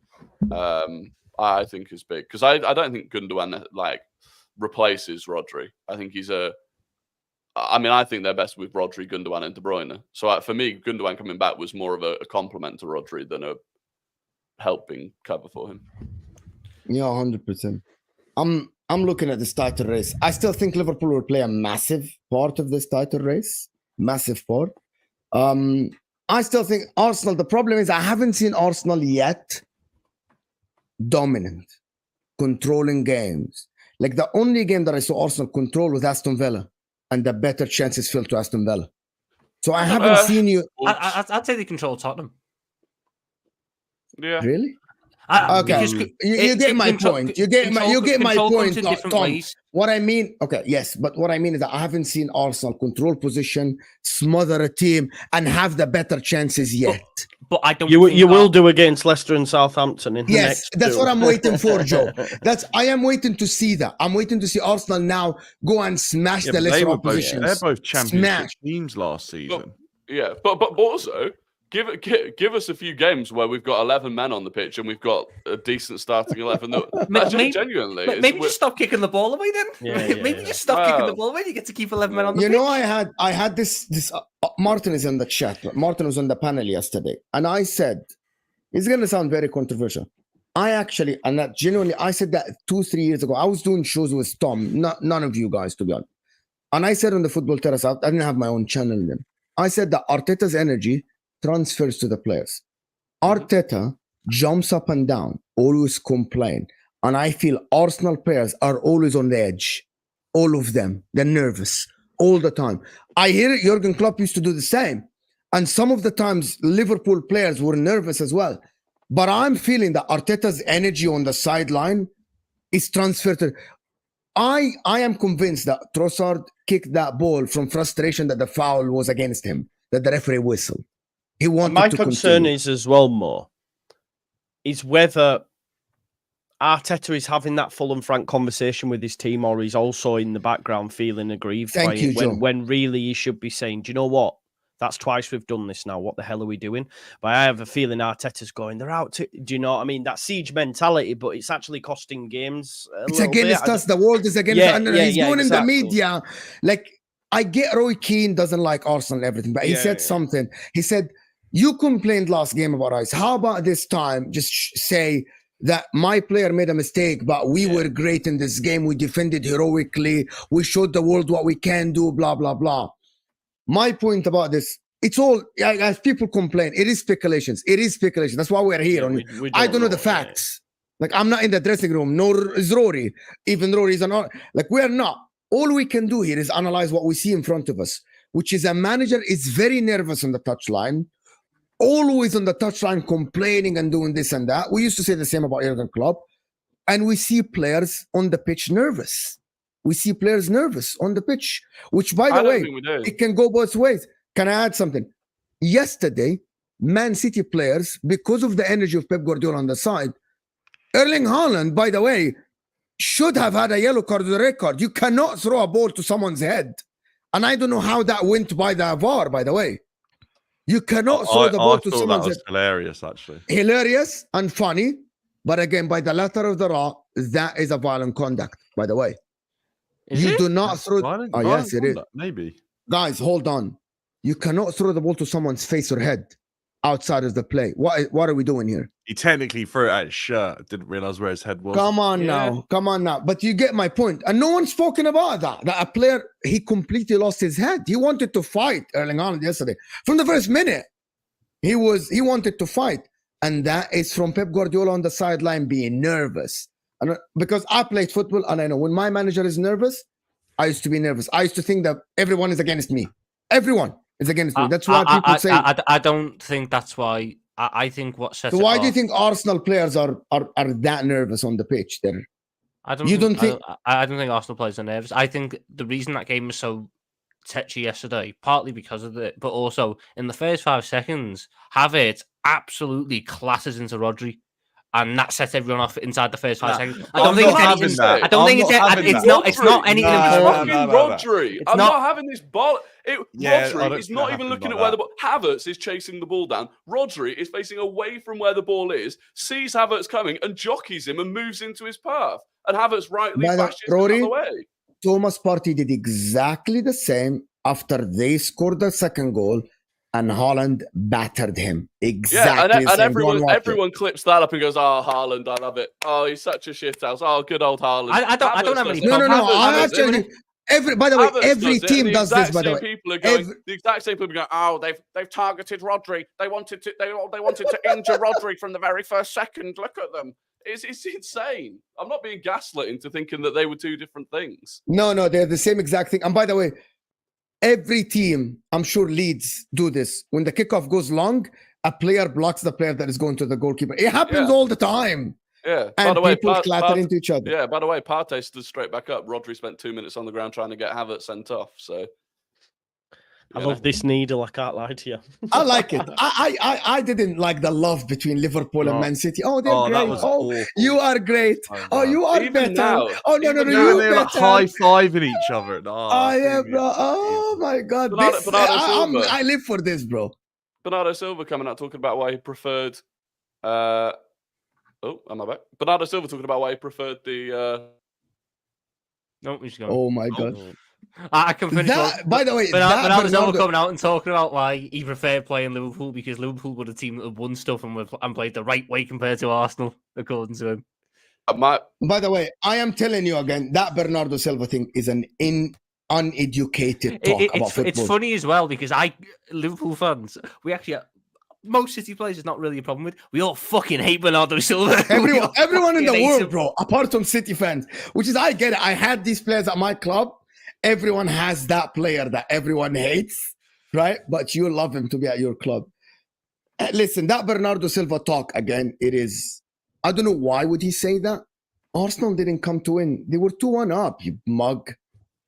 I think is big, because I don't think Gundogan replaces Rodri. I think I think they're best with Rodri, Gundogan, and De Bruyne. So for me, Gundogan coming back was more of a compliment to Rodri than a helping cover for him. Yeah, 100%. I'm looking at this title race. I still think Liverpool will play a massive part of this title race. Massive part. I still think Arsenal, the problem is I haven't seen Arsenal yet dominant, controlling games. Like the only game that I saw Arsenal control was Aston Villa, and the better chances fell to Aston Villa. So I haven't seen you. I'd say they control Tottenham. Yeah. Really? Okay, you get my point. You get my point, Tom. What I mean, okay, yes, but what I mean is that I haven't seen Arsenal control position, smother a team, and have the better chances yet. But I don't. You will do against Leicester and Southampton in the next. That's what I'm waiting for, Joe. I am waiting to see that. I'm waiting to see Arsenal now go and smash the Leicester opposition. They're both championship teams last season. But also. Give us a few games where we've got 11 men on the pitch and we've got a decent starting 11. Genuinely, maybe just stop kicking the ball away then. Maybe just stop kicking the ball away. You get to keep 11 men on the pitch. You know, I had this. Martin is in the chat. Martin was on the panel yesterday, and I said it's going to sound very controversial. I said that 2-3 years ago. I was doing shows with Tom, none of you guys, to be honest. And I said on the Football Terrace, I didn't have my own channel then. I said that Arteta's energy transfers to the players. Arteta jumps up and down, always complain. And I feel Arsenal players are always on the edge. All of them. They're nervous all the time. I hear Jurgen Klopp used to do the same. And some of the times Liverpool players were nervous as well. But I'm feeling that Arteta's energy on the sideline is transferred to... I am convinced that Trossard kicked that ball from frustration that the foul was against him, that the referee whistled. My concern is as well, Mo, is whether Arteta is having that full and frank conversation with his team, or he's also in the background feeling aggrieved by it when really he should be saying, do you know what? That's twice we've done this now. What the hell are we doing? But I have a feeling Arteta's going, they're out to, do you know what I mean? That siege mentality, but it's actually costing games. It's against us. The world is against us. He's going in the media. Like, I get Roy Keane doesn't like Arsenal and everything, but he said something. He said, you complained last game about us. How about this time? Just say that my player made a mistake, but we were great in this game. We defended heroically. We showed the world what we can do, blah, blah, blah. My point about this, it's all, as people complain, it is speculations. It is speculation. That's why we're here. I don't know the facts. Like, I'm not in the dressing room, nor is Rory. Even Rory's not. Like, we're not. All we can do here is analyze what we see in front of us, which is a manager is very nervous on the touchline, always on the touchline complaining and doing this and that. We used to say the same about Jurgen Klopp. And we see players on the pitch nervous. We see players nervous on the pitch, which, by the way, it can go both ways. Can I add something? Yesterday, Man City players, because of the energy of Pep Guardiola on the side, Erling Haaland, by the way, should have had a yellow card or a red card. You cannot throw a ball to someone's head. And I don't know how that went by the VAR, by the way. You cannot throw the ball to someone's head. Hilarious, actually. Hilarious and funny. But again, by the letter of the law, that is a violent conduct, by the way. You do not throw... Oh, yes, it is. Maybe. Guys, hold on. You cannot throw the ball to someone's face or head outside of the play. What are we doing here? He technically threw it at his shirt. Didn't realize where his head was. Come on now. But you get my point. And no one's spoken about that. That a player, he completely lost his head. He wanted to fight Erling Haaland yesterday. From the first minute, he wanted to fight. And that is from Pep Guardiola on the sideline being nervous. And because I played football and I know when my manager is nervous, I used to be nervous. I used to think that everyone is against me. Everyone is against me. That's why people say. I don't think that's why. I think what sets. So why do you think Arsenal players are that nervous on the pitch? There, I don't think Arsenal players are nervous. I think the reason that game was so tetchy yesterday, partly because of it, but also in the first 5 seconds, Havertz absolutely classes into Rodri. And that sets everyone off inside the first 5 seconds. I don't think it's not anything important. Rodri. I'm not having this ball. Rodri is not even looking at where the ball. Havertz is chasing the ball down. Rodri is facing away from where the ball is, sees Havertz coming and jockeys him and moves into his path. And Havertz rightly bashes him out of the way. Thomas Partey did exactly the same after they scored the second goal. And Haaland battered him. Exactly. Yeah, and everyone clips that up and goes, "Oh, Haaland, I love it. Oh, he's such a shithouse. Oh, good old Haaland." I don't have any. No. I actually. By the way, every team does this. By the way, the exact same people are going, "Oh, they've targeted Rodri. They wanted to injure Rodri from the very first second. Look at them. It's insane. I'm not being gaslit into thinking that they were two different things. No, they're the same exact thing. And by the way, every team, I'm sure Leeds do this. When the kickoff goes long, a player blocks the player that is going to the goalkeeper. It happens all the time. Yeah. And by the way, people clatter into each other. Yeah. By the way, Partey stood straight back up. Rodri spent 2 minutes on the ground trying to get Havertz sent off. So I love this needle. I can't lie to you. I like it. I didn't like the love between Liverpool and Man City. Oh, they're great. Awful. You are great. Oh, you are Even better. now, No, They're you're like better. high-fiving each other. Yeah, bro. Oh my God. I live for this, bro. Bernardo Silva coming out talking about why he preferred. Am I back? Bernardo Silva talking about why he preferred the. No, he's going. Oh my God. I can finish. By the way, Bernardo Silva coming out and talking about why he preferred playing Liverpool because Liverpool were a team that had won stuff and played the right way compared to Arsenal, according to him. By the way, I am telling you again, that Bernardo Silva thing is an uneducated talk about football. It's funny as well because Liverpool fans, we actually. Most City players is not really a problem with. We all fucking hate Bernardo Silva. Everyone in the world, bro, apart from City fans, which is, I get it. I had these players at my club. Everyone has that player that everyone hates, right? But you love him to be at your club. Listen, that Bernardo Silva talk, again, it is... I don't know why would he say that. Arsenal didn't come to win. They were 2-1 up, you mug.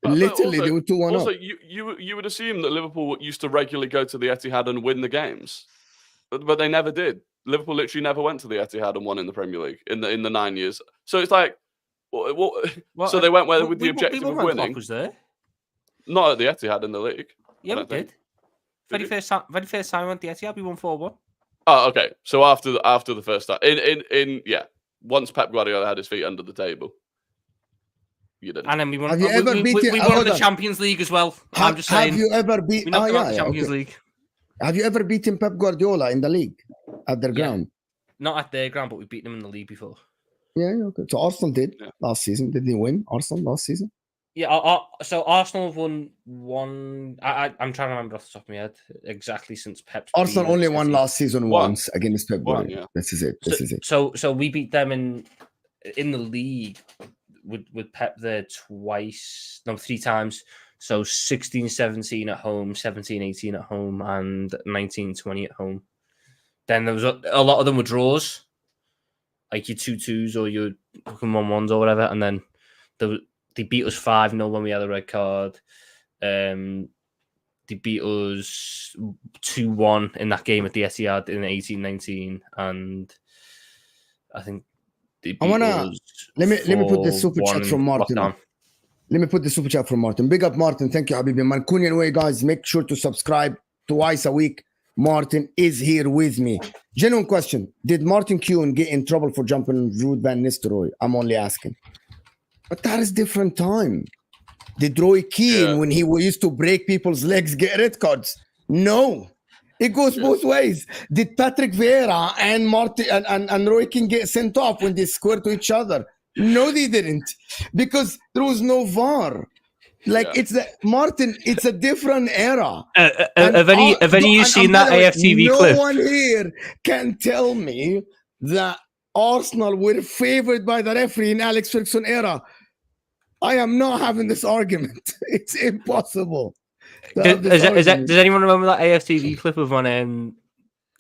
Literally, they were 2-1 up. Also, you would assume that Liverpool used to regularly go to the Etihad and win the games. But they never did. Liverpool literally never went to the Etihad and won in the Premier League in the 9 years. So it's like, so they went with the objective of winning. Was there? Not at the Etihad in the league. Yeah, we did. Very first time we went to the Etihad, we won 4-1. Oh, okay. So after the first time, once Pep Guardiola had his feet under the table, you didn't. And then we won. Have you ever we won the Champions League as well. I'm just saying. Have you ever beaten? the Champions League. Have you ever beaten Pep Guardiola in the league at their ground? Not at their ground, but we beat them in the league before. Yeah, okay. So Arsenal did last season. Did they win Arsenal last season? Yeah, so Arsenal have won one. I'm trying to remember off the top of my head exactly since Pep's. Arsenal only won last season once against Pep Guardiola. This is it. So we beat them in the league with Pep there 3 times. So 16-17 at home, 17-18 at home, and 19-20 at home. Then there was a lot of them were draws, like your 2-2s or your 1-1s or whatever. And then they beat us 5-0 when we had a red card. They beat us 2-1 in that game at the Etihad in 18-19, and I think they beat us. Let me put the super chat from Martin. Lockdown. Let me put the super chat from Martin. Big up, Martin. Thank you, Habibi. Mancunian way, guys. Make sure to subscribe twice a week. Martin is here with me. Genuine question. Did Martin Kuhn get in trouble for jumping Ruud van Nistelrooy? I'm only asking. But that is different time. Did Roy Keane, when he used to break people's legs, get red cards? No. It goes both ways. Did Patrick Vieira and Martin and Roy Keane get sent off when they squared to each other? No, they didn't. Because there was no VAR. it's Martin. It's a different era. Have any of you seen that AFTV clip? No one here can tell me that Arsenal were favored by the referee in Alex Ferguson era. I am not having this argument. It's impossible. Does anyone remember that AFTV clip of when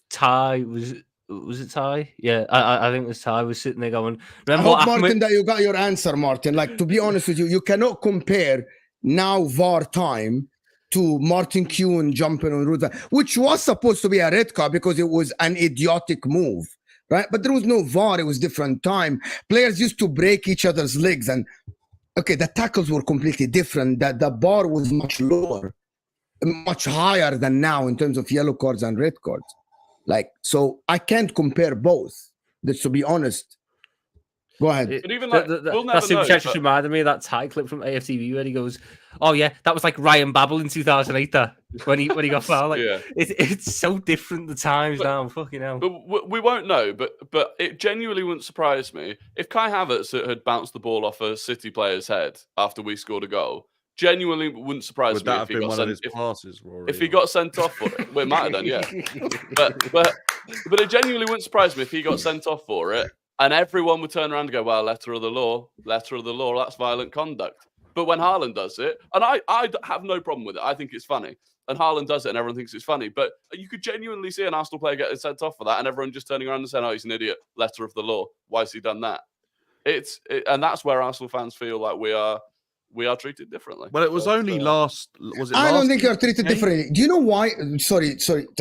Ty was it Ty? Yeah, I think it was Ty was sitting there going. Remember, I hope, Martin, that you got your answer, Martin. Like, to be honest with you, you cannot compare now VAR time to Martin Kuhn jumping on Ruda, which was supposed to be a red card because it was an idiotic move, right? But there was no VAR. It was different time. Players used to break each other's legs, and okay, the tackles were completely different. That the bar was much lower, much higher than now in terms of yellow cards and red cards. Like, so I can't compare both. That's, to be honest. Go ahead. But even like, that super chat just reminded me of that Ty clip from AFTV where he goes, "Oh yeah, that was like Ryan Babel in 2008. That when he got fouled. Like, yeah. It's so different the times now. Fucking hell." But we won't know. But it genuinely wouldn't surprise me if Kai Havertz had bounced the ball off a City player's head after we scored a goal. Genuinely wouldn't surprise me if he got sent. If he got sent off for it, well, it might have done, yeah. but it genuinely wouldn't surprise me if he got sent off for it, and everyone would turn around and go, "Well, letter of the law, that's violent conduct." But when Haaland does it, and I have no problem with it, I think it's funny, and Haaland does it, and everyone thinks it's funny. But you could genuinely see an Arsenal player get sent off for that, and everyone just turning around and saying, "Oh, he's an idiot. Letter of the law. Why has he done that?" And that's where Arsenal fans feel like we are treated differently. Well, it was only last. Was it? I don't think you're treated differently. Do you know why? Sorry.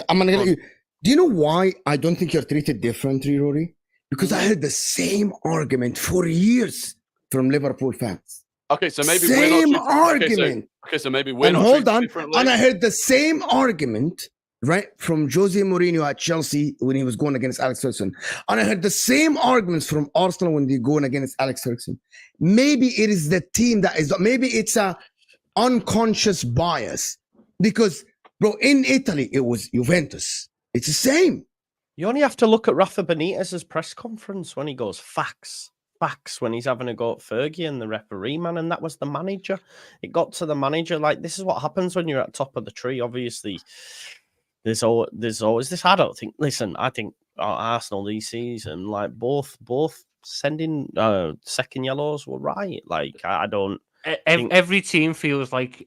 I'm gonna get you. Do you know why I don't think you're treated differently, Rory? Because I heard the same argument for years from Liverpool fans. Okay, so maybe same argument. Okay, so maybe we're not hold on. Differently. And I heard the same argument, right, from Jose Mourinho at Chelsea when he was going against Alex Ferguson. And I heard the same arguments from Arsenal when they're going against Alex Ferguson. Maybe it is the team that is, maybe it's a unconscious bias. Because, bro, in Italy, it was Juventus. It's the same. You only have to look at Rafa Benitez's press conference when he goes, facts, when he's having a go at Fergie and the referee, man, and that was the manager. It got to the manager. Like, this is what happens when you're at top of the tree. Obviously, there's always this. I don't think. Listen, I think Arsenal this season, like both sending second yellows were right. Like, I don't. Every team feels like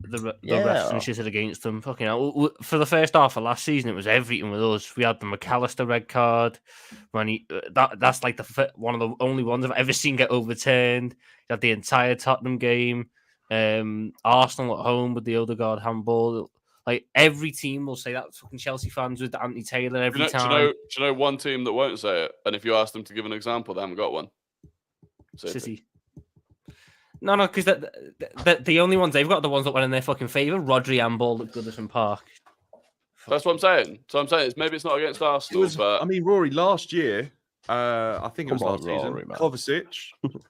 the refs and shit against them. Fucking hell. For the first half of last season, it was everything with us. We had the McAllister red card when that's like one of the only ones I've ever seen get overturned. You had the entire Tottenham game, Arsenal at home with the Odegaard handball. Like, every team will say that. Fucking Chelsea fans with Anthony Taylor every time. Do you know one team that won't say it? And if you ask them to give an example, they haven't got one. City. No, because the only ones they've got are the ones that went in their fucking favour. Rodri handball at Goodison Park. That's what I'm saying. So I'm saying maybe it's not against Arsenal. But I mean, Rory, last year, I think it was last season, Rory, Kovacic,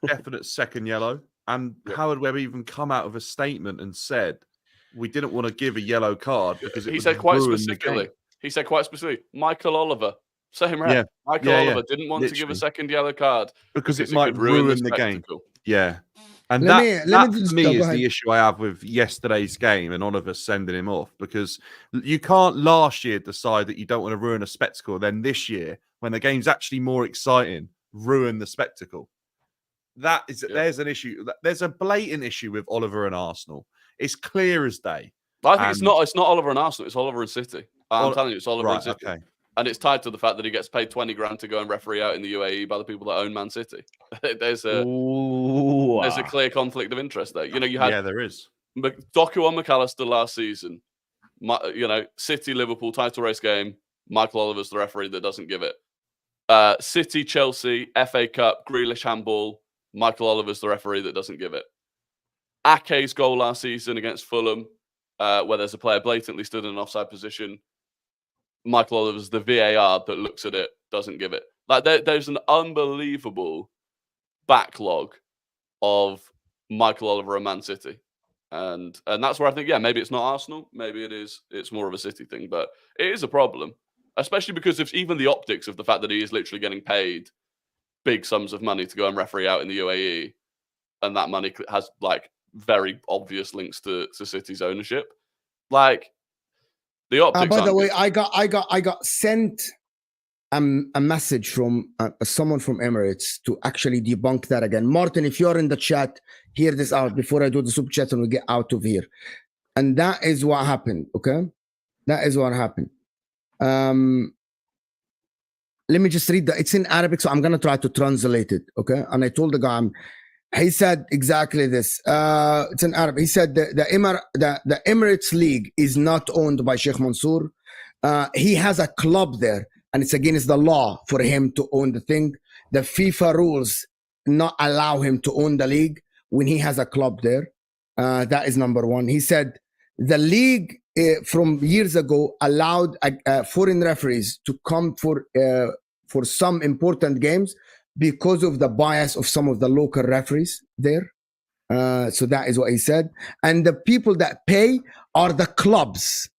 definite second yellow. And Howard Webb even come out of a statement and said, we didn't want to give a yellow card because he said quite specifically. He said quite specifically, Michael Oliver, same right. Yeah. Michael Oliver didn't want to give a second yellow card because it might ruin the game. Yeah. And that for me is the issue I have with yesterday's game and Oliver sending him off, because you can't last year decide that you don't want to ruin a spectacle, then this year, when the game's actually more exciting, ruin the spectacle. There's an issue. There's a blatant issue with Oliver and Arsenal. It's clear as day. I think it's not Oliver and Arsenal, it's Oliver and City. I'm telling you, it's Oliver and City. Okay. And it's tied to the fact that he gets paid 20 grand to go and referee out in the UAE by the people that own Man City. There's a clear conflict of interest there. You know, you had there is. Doku on McAllister last season. City Liverpool title race game. Michael Oliver's the referee that doesn't give it. City Chelsea FA Cup Grealish handball. Michael Oliver's the referee that doesn't give it. Ake's goal last season against Fulham, where there's a player blatantly stood in an offside position. Michael Oliver's the VAR that looks at it, doesn't give it. Like there's an unbelievable backlog of Michael Oliver and Man City, and that's where I think maybe it's not Arsenal, maybe it's more of a City thing, but it is a problem, especially because of even the optics of the fact that he is literally getting paid big sums of money to go and referee out in the UAE, and that money has like very obvious links to City's ownership. Like the optics. By the way, good. I got sent a message from someone from Emirates to actually debunk that again. Martin, if you're in the chat, hear this out before I do the super chat and we get out of here. And that is what happened. Okay, that is what happened. Let me just read that. It's in Arabic, so I'm gonna try to translate it. Okay, and I told the guy, he said exactly this. It's in Arabic. He said the Emirates League is not owned by Sheikh Mansour. He has a club there, and it's against the law for him to own the thing. The FIFA rules not allow him to own the league when he has a club there. That is number one. He said the league from years ago allowed foreign referees to come for some important games because of the bias of some of the local referees there. So that is what he said. And the people that pay are the clubs.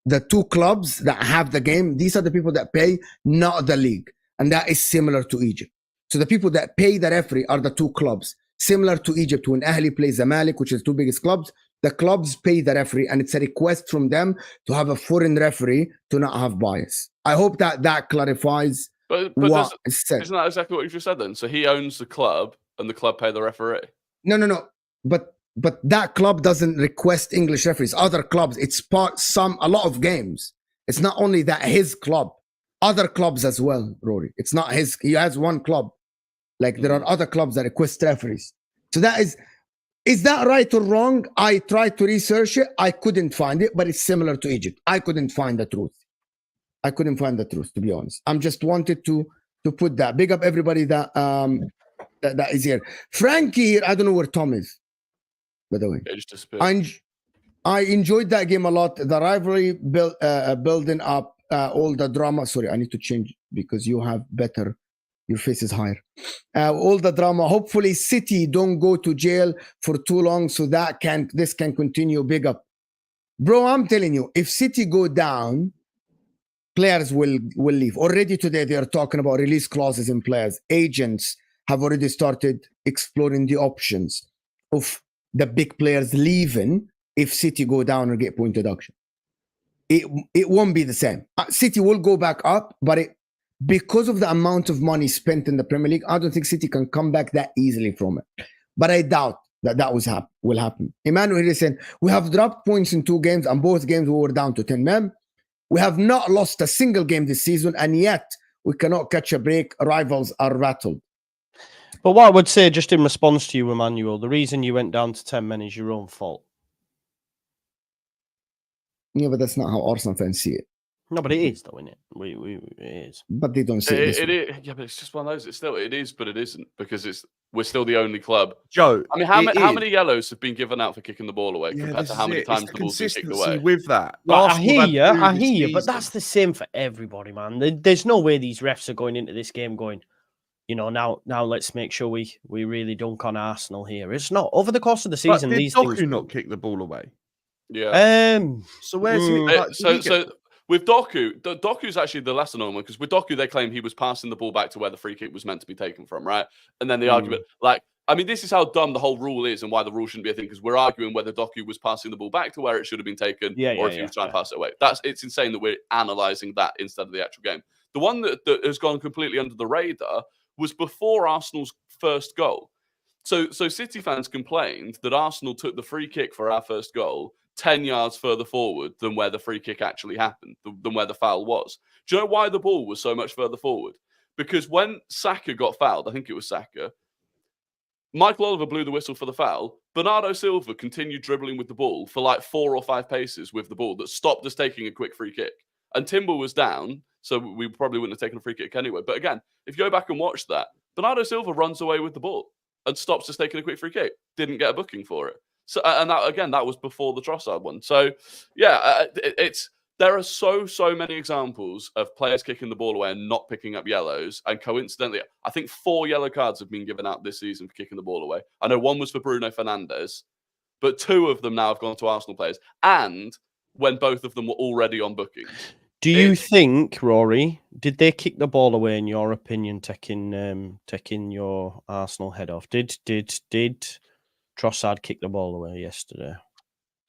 The two clubs that have the game, these are the people that pay, not the league. And that is similar to Egypt. So the people that pay the referee are the two clubs. Similar to Egypt, when Ahli plays Zamalek, which is the two biggest clubs, the clubs pay the referee, and it's a request from them to have a foreign referee to not have bias. I hope that clarifies but what is said. Isn't that exactly what you just said then? So he owns the club, and the club pay the referee? No. But that club doesn't request English referees. Other clubs, it's a lot of games. It's not only that his club, other clubs as well, Rory. It's not his. He has one club. Like there are other clubs that request referees. So that is that right or wrong? I tried to research it. I couldn't find it, but it's similar to Egypt. I couldn't find the truth. To be honest. I'm just wanted to put that. Big up everybody that is here. Frankie here. I don't know where Tom is, by the way. Yeah, just disappeared. I enjoyed that game a lot. The rivalry building up, all the drama. Sorry, I need to change because you have better. Your face is higher. All the drama. Hopefully, City don't go to jail for too long, so that this can continue. Big up, bro. I'm telling you, if City go down, players will leave. Already today, they are talking about release clauses in players. Agents have already started exploring the options of the big players leaving if City go down or get point deduction. It won't be the same. City will go back up, but because of the amount of money spent in the Premier League, I don't think City can come back that easily from it. But I doubt that will happen. Emmanuel is saying, we have dropped points in 2 games, and both games we were down to 10 men. We have not lost a single game this season, and yet we cannot catch a break. Rivals are rattled. But what I would say, just in response to you, Emmanuel, the reason you went down to 10 men is your own fault. Yeah, but that's not how Arsenal fans see it. No, but it is, though, isn't it? It is. But they don't see it. It is. Yeah, but it's just one of those. It is, but it isn't, because we're still the only club. Joe, I mean, how many yellows have been given out for kicking the ball away compared to how many times the ball's been kicked away? With that, I hear you, but that's the same for everybody, man. There's no way these refs are going into this game going, now let's make sure we really dunk on Arsenal here. It's not. Over the course of the season, but these Doku things not kick the ball away. Yeah. So where's he? So with Doku's actually the lesser known one, because with Doku they claim he was passing the ball back to where the free kick was meant to be taken from, right? And then the argument, this is how dumb the whole rule is and why the rule shouldn't be a thing, because we're arguing whether Doku was passing the ball back to where it should have been taken, or if he was trying to pass it away. It's insane that we're analysing that instead of the actual game. The one that has gone completely under the radar was before Arsenal's first goal. So City fans complained that Arsenal took the free kick for our first goal 10 yards further forward than where the free kick actually happened, than where the foul was. Do you know why the ball was so much further forward? Because when Saka got fouled, I think it was Saka, Michael Oliver blew the whistle for the foul. Bernardo Silva continued dribbling with the ball for like 4 or 5 paces with the ball that stopped us taking a quick free kick. And Timber was down, so we probably wouldn't have taken a free kick anyway. But again, if you go back and watch that, Bernardo Silva runs away with the ball and stops us taking a quick free kick. Didn't get a booking for it. So, and that was before the Trossard one. So, yeah, there are so many examples of players kicking the ball away and not picking up yellows. And coincidentally, I think 4 yellow cards have been given out this season for kicking the ball away. I know one was for Bruno Fernandes, but 2 of them now have gone to Arsenal players. And when both of them were already on bookings. Do you think, Rory, did they kick the ball away, in your opinion, taking your Arsenal head off? Did Trossard kicked the ball away yesterday.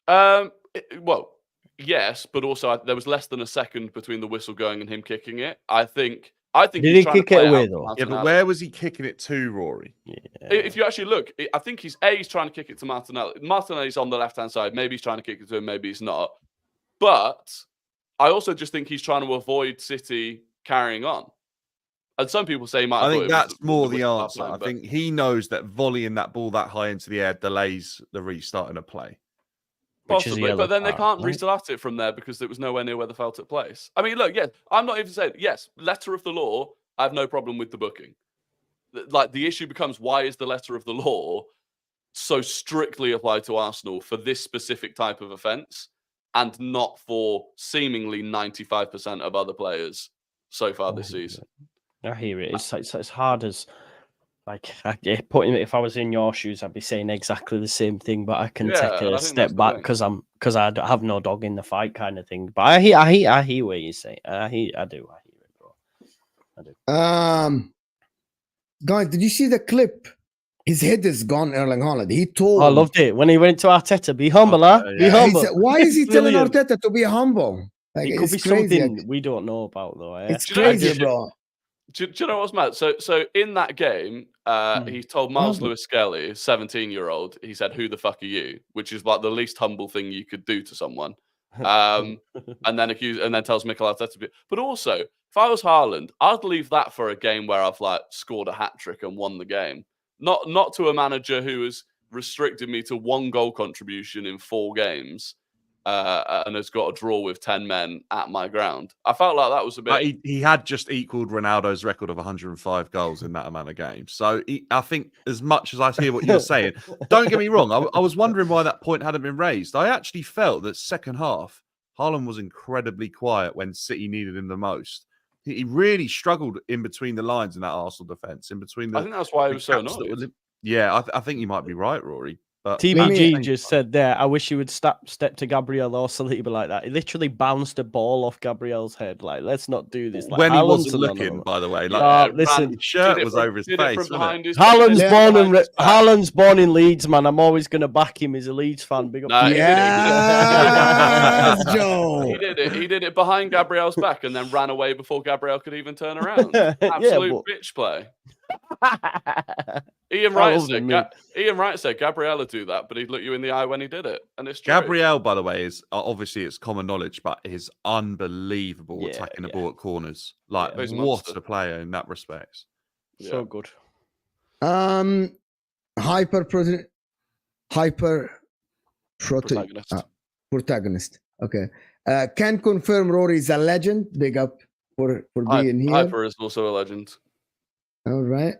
Well, yes, but also there was less than a second between the whistle going and him kicking it. I think Did he's he trying to kick it play away, out though? Yeah, but Martinelli. where was he kicking it to, Rory? If you actually look, I think he's trying to kick it to Martinelli. Martinelli's on the left-hand side. Maybe he's trying to kick it to him, maybe he's not. But I also just think he's trying to avoid City carrying on. And some people say he might have I think thought it was that's more the whistle answer. halftime, I but- think he knows that volleying that ball that high into the air delays the restarting of play. Which is a Possibly, yellow but then they card, can't right? restart it from there because it was nowhere near where the foul took place. I mean, look, yes, I'm not even saying, yes, letter of the law, I have no problem with the booking. Like, the issue becomes, why is the letter of the law so strictly applied to Arsenal for this specific type of offence and not for seemingly 95% of other players so far this season? I hear it. It's hard as like if I was in your shoes, I'd be saying exactly the same thing. But I can Yeah, take and I a think step that's the back thing. because I have no dog in the fight, kind of thing. But I hear what you say. I do. I hear it, bro. I do. Guys, did you see the clip? His head is gone, Erling Haaland. He told. I loved it when he went to Arteta. Be humble, huh? Be yeah. He humble. said, why is he telling Brilliant. Arteta to be humble? Like, It could it's be crazy. something we don't know about, though. Eh? It's Do you know- crazy, bro. Do you know what's mad? So in that game, he told Miles but- Lewis Skelly, 17-year-old, he said, "Who the fuck are you?" Which is like the least humble thing you could do to someone. And then tells Mikel Arteta to be. But also, if I was Haaland, I'd leave that for a game where I've like scored a hat trick and won the game. Not to a manager who has restricted me to 1 goal contribution in 4 games. And has got a draw with 10 men at my ground. I felt like that was a bit. But he had just equaled Ronaldo's record of 105 goals in that amount of games. So I think as much as I hear what you're saying, don't get me wrong. I was wondering why that point hadn't been raised. I actually felt that second half, Haaland was incredibly quiet when City needed him the most. He really struggled in between the lines in that Arsenal defence. In between the, I think that's why he was so gaps that annoyed. were yeah, I think you might be right, Rory. But TBG just said there, I wish he would step to Gabriel or Saliba like that. He literally bounced a ball off Gabriel's head. Like, let's not do this. Like, when he Haaland's wasn't looking, by the way, listen, his shirt was over his face. Wasn't it? Haaland's born in Leeds, man. I'm always going to back him. He's a Leeds fan. Big up. No, Yes, Joe. He did it. He did it behind Gabriel's back and then ran away before Gabriel could even turn around. Absolute bitch play. Ian Wright said Gabriella do that, but he'd look you in the eye when he did it, and it's true. Gabriel, by the way, is obviously it's common knowledge, but is unbelievable attacking the ball at corners. Like, what a player in that respect. So good. Protagonist. Okay. Can confirm Rory is a legend. Big up for being here. Hyper is also a legend. All right.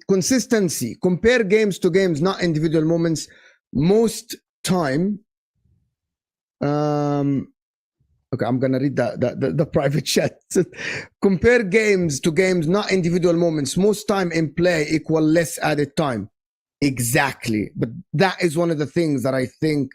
Consistency. Compare games to games, not individual moments. Most time. Okay, I'm gonna read the private chat. Compare games to games, not individual moments. Most time in play equal less added time. Exactly. But that is one of the things that I think.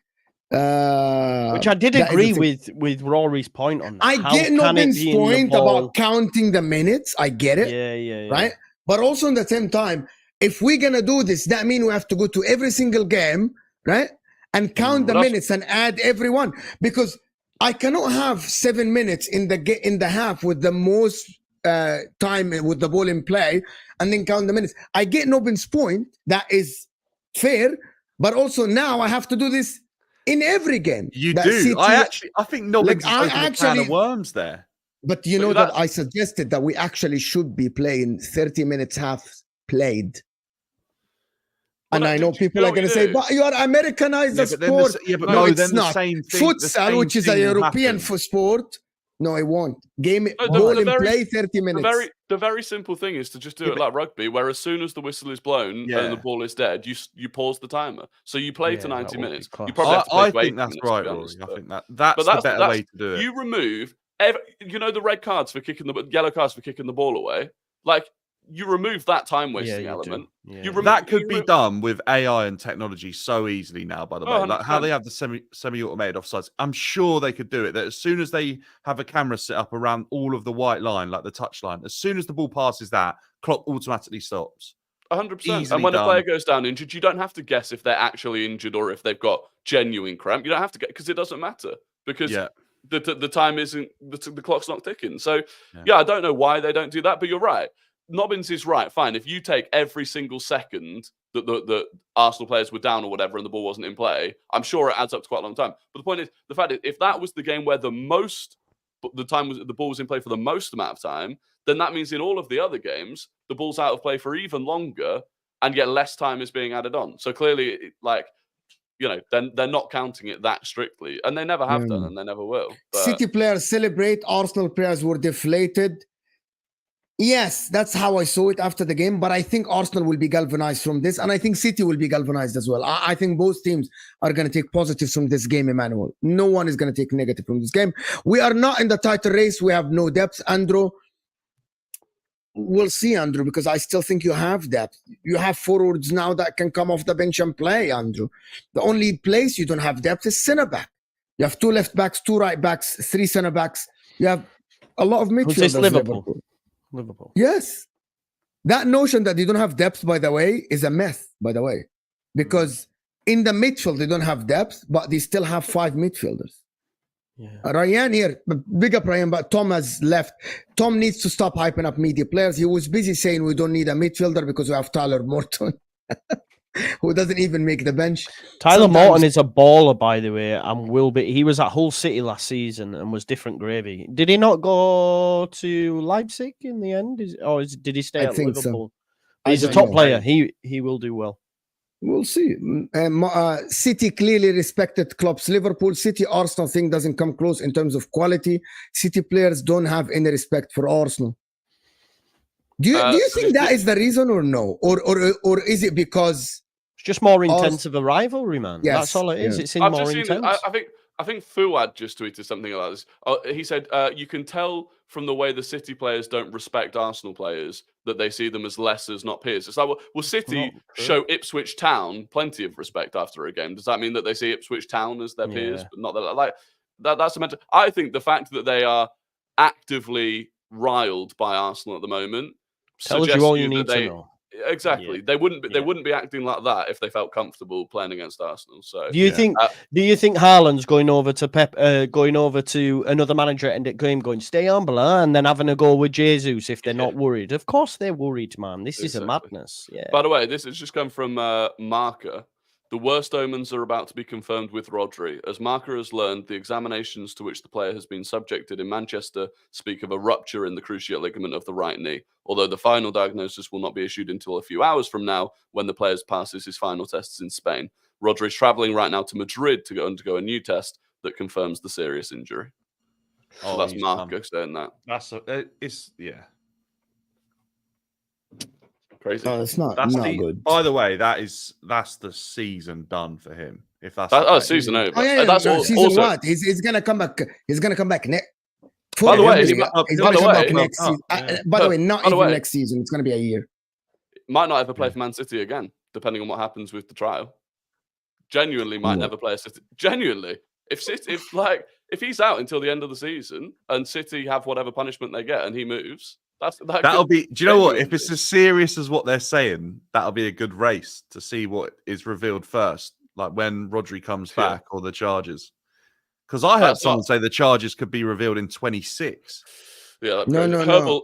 Which I did agree with Rory's point on that. I get Nobbins' point about counting the minutes. I get it. Yeah. Right? But also at the same time, if we're going to do this, that means we have to go to every single game, right? And count the minutes and add everyone. Because I cannot have 7 minutes in the half with the most time with the ball in play and then count the minutes. I get Nobbins' point. That is fair. But also now I have to do this in every game. You do. I think Nobbins is opening a can of worms there. But you know that I suggested that we actually should be playing 30 minutes half played. And I know people are going to say, but you are Americanized the sport. No, it's not. Futsal, which is a European sport. No, it won't. Ball in play, 30 minutes. The very simple thing is to just do it like rugby, where as soon as the whistle is blown and the ball is dead, you pause the timer. So you play to 90 minutes. You probably have to play I think that's right, Rory. I think that's the better way to do it. You remove, the red cards for kicking yellow cards for kicking the ball away. Like, you remove that time wasting element. That could be done with AI and technology so easily now, by the way. Like how they have the semi-automated offsides. I'm sure they could do it. That as soon as they have a camera set up around all of the white line, like the touch line, as soon as the ball passes that, clock automatically stops. 100%. And when a player goes down injured, you don't have to guess if they're actually injured or if they've got genuine cramp. You don't have to get, because it doesn't matter, because the time isn't, the clock's not ticking. So yeah, I don't know why they don't do that, but you're right. Nobbins is right. Fine, if you take every single second that the Arsenal players were down or whatever and the ball wasn't in play, I'm sure it adds up to quite a long time. But the point is, the fact is, if that was the game where the ball was in play for the most amount of time, then that means in all of the other games, the ball's out of play for even longer, and yet less time is being added on. So clearly, like, you know, then they're not counting it that strictly, and they never have done, and they never will. But City players celebrate. Arsenal players were deflated. Yes, that's how I saw it after the game. But I think Arsenal will be galvanized from this, and I think City will be galvanized as well. I think both teams are going to take positives from this game, Emmanuel. No one is going to take negative from this game. We are not in the title race. We have no depth, Andrew. We'll see, Andrew, because I still think you have depth. You have forwards now that can come off the bench and play, Andrew. The only place you don't have depth is centre back. You have 2 left backs, 2 right backs, 3 centre backs. You have a lot of midfielders. Liverpool. Yes. That notion that they don't have depth, by the way, is a myth, by the way. Because in the midfield, they don't have depth, but they still have 5 midfielders. Yeah. Ryan here, big up Ryan, but Tom has left. Tom needs to stop hyping up media players. He was busy saying we don't need a midfielder because we have Tyler Morton, who doesn't even make the bench. Tyler Morton is a baller, by the way, and will be. He was at Hull City last season and was different gravy. Did he not go to Leipzig in the end? Did he stay at Liverpool? So. He's a top player. He will do well. We'll see. City clearly respected Klopp's Liverpool. City Arsenal thing doesn't come close in terms of quality. City players don't have any respect for Arsenal. Do you think that is the reason or no? Or is it because it's just more intense of a rivalry, man? Yes, that's all it is. It's I've more intense. I think Fuad just tweeted something like this. He said, you can tell from the way the City players don't respect Arsenal players that they see them as lessers, not peers. It's like, well, City show Ipswich Town plenty of respect after a game. Does that mean that they see Ipswich Town as their peers, but not that? That's the mental. I think the fact that they are actively riled by Arsenal at the moment tells you all you need to know. Exactly. They wouldn't be acting like that if they felt comfortable playing against Arsenal. So do you think Haaland's going over to Pep, going over to another manager at end of game, going Sustaianble, and then having a go with Jesus if they're not worried? Of course they're worried, man. This is a madness. Yeah. By the way, this has just come from Marca. The worst omens are about to be confirmed with Rodri. As Marca has learned, the examinations to which the player has been subjected in Manchester speak of a rupture in the cruciate ligament of the right knee, although the final diagnosis will not be issued until a few hours from now when the player passes his final tests in Spain. Rodri is travelling right now to Madrid to undergo a new test that confirms the serious injury. So that's Marca saying that. Crazy. No, it's not. That's not the, good. By the way, that's the season done for him. If that's season over. Oh, yeah, that's season also, what? He's gonna come back. He's gonna come back next. By the way, he's gonna come back next season. By the way, not even next season. It's gonna be a year. Might not ever play for Man City again, depending on what happens with the trial. Genuinely, might never play a City. Genuinely, if he's out until the end of the season and City have whatever punishment they get and he moves. That'll be. Do you know what? If it's as serious as what they're saying, that'll be a good race to see what is revealed first, like when Rodri comes back or the charges. Because I heard someone say the charges could be revealed in 26. Yeah. No.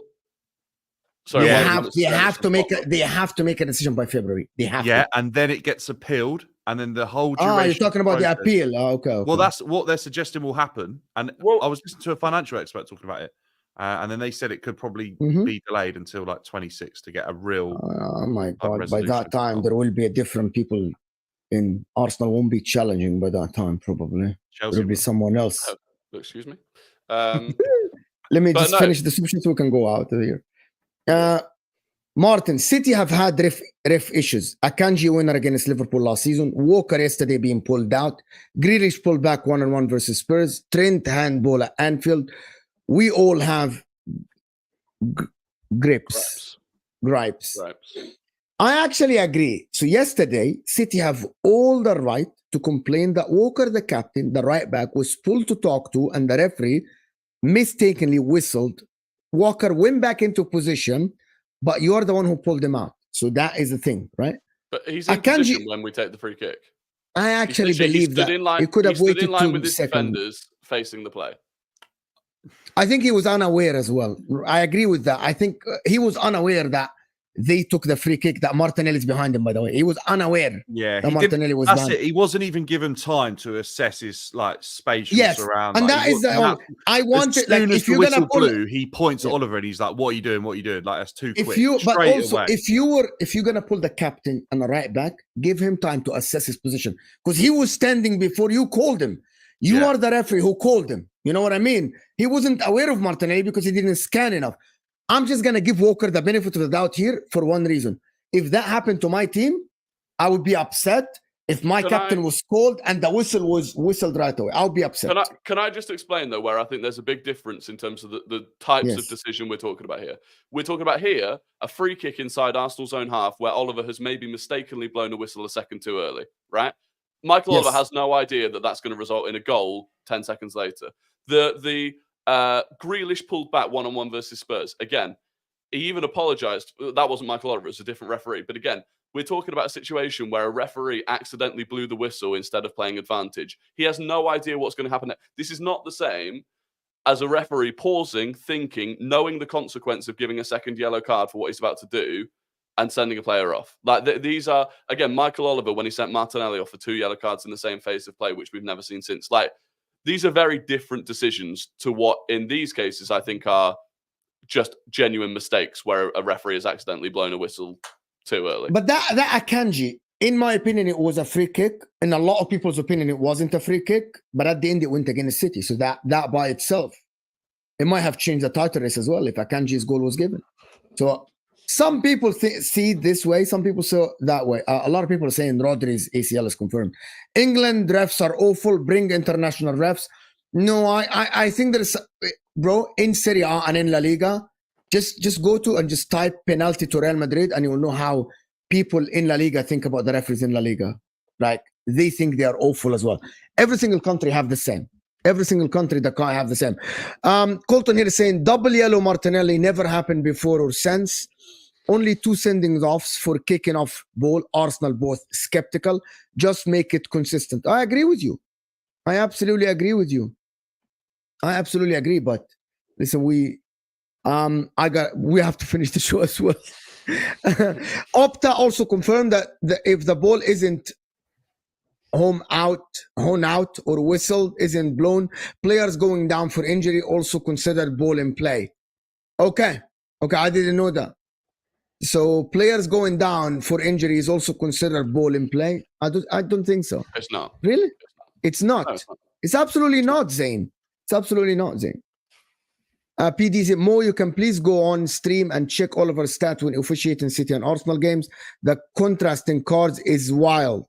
Sorry, they have to make a decision by February. They have. Yeah, and then it gets appealed, and then the whole duration. You're talking about the appeal. Okay. Well, that's what they're suggesting will happen. And I was listening to a financial expert talking about it. And then they said it could probably be delayed until like 26 to get a real. Oh my God! By that time, there will be different people in Arsenal. Won't be challenging by that time. Probably there will be someone else. Excuse me. Let me just finish the submission so we can go out of here. Martin, City have had ref issues. Akanji winner against Liverpool last season. Walker yesterday being pulled out. Grealish pulled back 1-on-1 versus Spurs. Trent handball at Anfield. We all have gripes. I actually agree. So yesterday, City have all the right to complain that Walker, the captain, the right back, was pulled to talk to, and the referee mistakenly whistled. Walker went back into position, but you're the one who pulled him out. So that is the thing, right? But he's in Akanji- position when we take the free kick. I actually believe that he could have waited in line 2 with his seconds. defenders facing the play. I think he was unaware as well. I agree with that. I think he was unaware that they took the free kick, that Martinelli's behind him, by the way. He was unaware that Martinelli was that's done. it. He wasn't even given time to assess his spatial surround. And that is the I wanted, as soon as if the you're whistle gonna pull, blew, he points at Oliver and he's like, "What are you doing? What are you doing?" Like, that's too quick. But also, away. if you're gonna pull the captain and the right back, give him time to assess his position, because he was standing before you called him. You are the referee who called him. You know what I mean? He wasn't aware of Martinelli because he didn't scan enough. I'm just gonna give Walker the benefit of the doubt here for one reason. If that happened to my team, I would be upset. If my captain was called and the whistle was whistled right away, I'll be upset. Can I just explain, though, where I think there's a big difference in terms of the types of decision we're talking about here? We're talking about here a free kick inside Arsenal's own half where Oliver has maybe mistakenly blown a whistle a second too early, right? Michael Oliver has no idea that that's going to result in a goal 10 seconds later. The Grealish pulled back one-on-one versus Spurs. Again, he even apologized. That wasn't Michael Oliver, it was a different referee. But again, we're talking about a situation where a referee accidentally blew the whistle instead of playing advantage. He has no idea what's going to happen. This is not the same as a referee pausing, thinking, knowing the consequence of giving a second yellow card for what he's about to do and sending a player off. Like these are, again, Michael Oliver, when he sent Martinelli off for 2 yellow cards in the same phase of play, which we've never seen since. Like, these are very different decisions to what, in these cases, I think are just genuine mistakes where a referee has accidentally blown a whistle too early. But that Akanji, in my opinion, it was a free kick. In a lot of people's opinion, it wasn't a free kick. But at the end, it went against City. So that by itself, it might have changed the title race as well if Akanji's goal was given. So some people see it this way. Some people see it that way. A lot of people are saying Rodri's ACL is confirmed. England refs are awful. Bring international refs. No, I think there's, bro, in Serie A and in La Liga, just go to and just type penalty to Real Madrid and you will know how people in La Liga think about the referees in La Liga. Like, they think they are awful as well. Every single country have the same. Every single country that can't have the same. Colton here is saying double yellow Martinelli never happened before or since. Only 2 sendings offs for kicking off ball. Arsenal both skeptical. Just make it consistent. I agree with you. I absolutely agree with you. I absolutely agree. But listen, we have to finish the show as well. Opta also confirmed that if the ball isn't home out, or whistle isn't blown, players going down for injury also considered ball in play. Okay, I didn't know that. So players going down for injury is also considered ball in play? I don't think so. It's not. Really? It's not. No, it's not. It's absolutely not, Zain. It's absolutely not, Zain. PD said, Mo, you can please go on stream and check all of our stats when officiating City and Arsenal games. The contrast in cards is wild.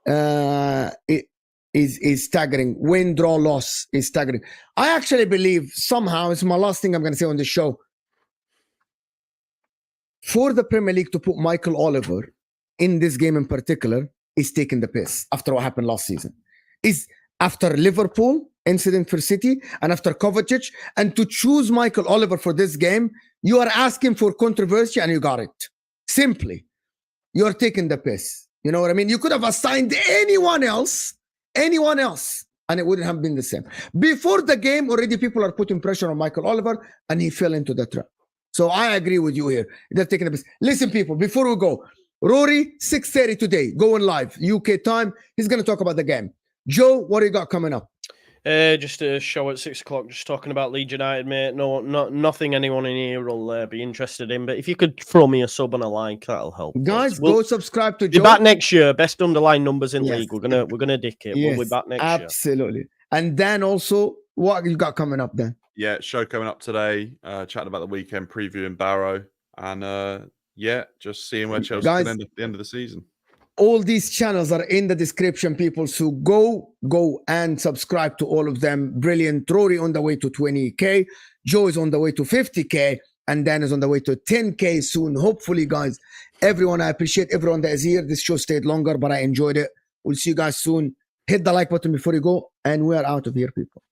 It is staggering. Win, draw, loss is staggering. I actually believe somehow, it's my last thing I'm going to say on the show, for the Premier League to put Michael Oliver in this game in particular is taking the piss after what happened last season. Is after Liverpool incident for City and after Kovacic, and to choose Michael Oliver for this game, you are asking for controversy and you got it. Simply, you are taking the piss. You know what I mean? You could have assigned anyone else, and it wouldn't have been the same. Before the game, already people are putting pressure on Michael Oliver, and he fell into the trap. So I agree with you here. They're taking the piss. Listen, people, before we go, Rory, 6:30 today, going live, UK time. He's going to talk about the game. Joe, what do you got coming up? Just a show at 6 o'clock, just talking about Leeds United, mate. Nothing anyone in here will be interested in. But if you could throw me a sub and a like, that'll help. Guys, go subscribe to Joe. Be back next year. Best underlying numbers in league. We're gonna dick it. Yes, we'll be back next year. Absolutely. And then also, what you got coming up then? Yeah, show coming up today. Chatting about the weekend, previewing Barrow, and just seeing where Chelsea can end at the end of the season. All these channels are in the description, people. So go and subscribe to all of them. Brilliant. Rory on the way to 20K. Joe is on the way to 50K. And Dan is on the way to 10K soon. Hopefully, guys, everyone, I appreciate everyone that is here. This show stayed longer, but I enjoyed it. We'll see you guys soon. Hit the like button before you go. And we are out of here, people.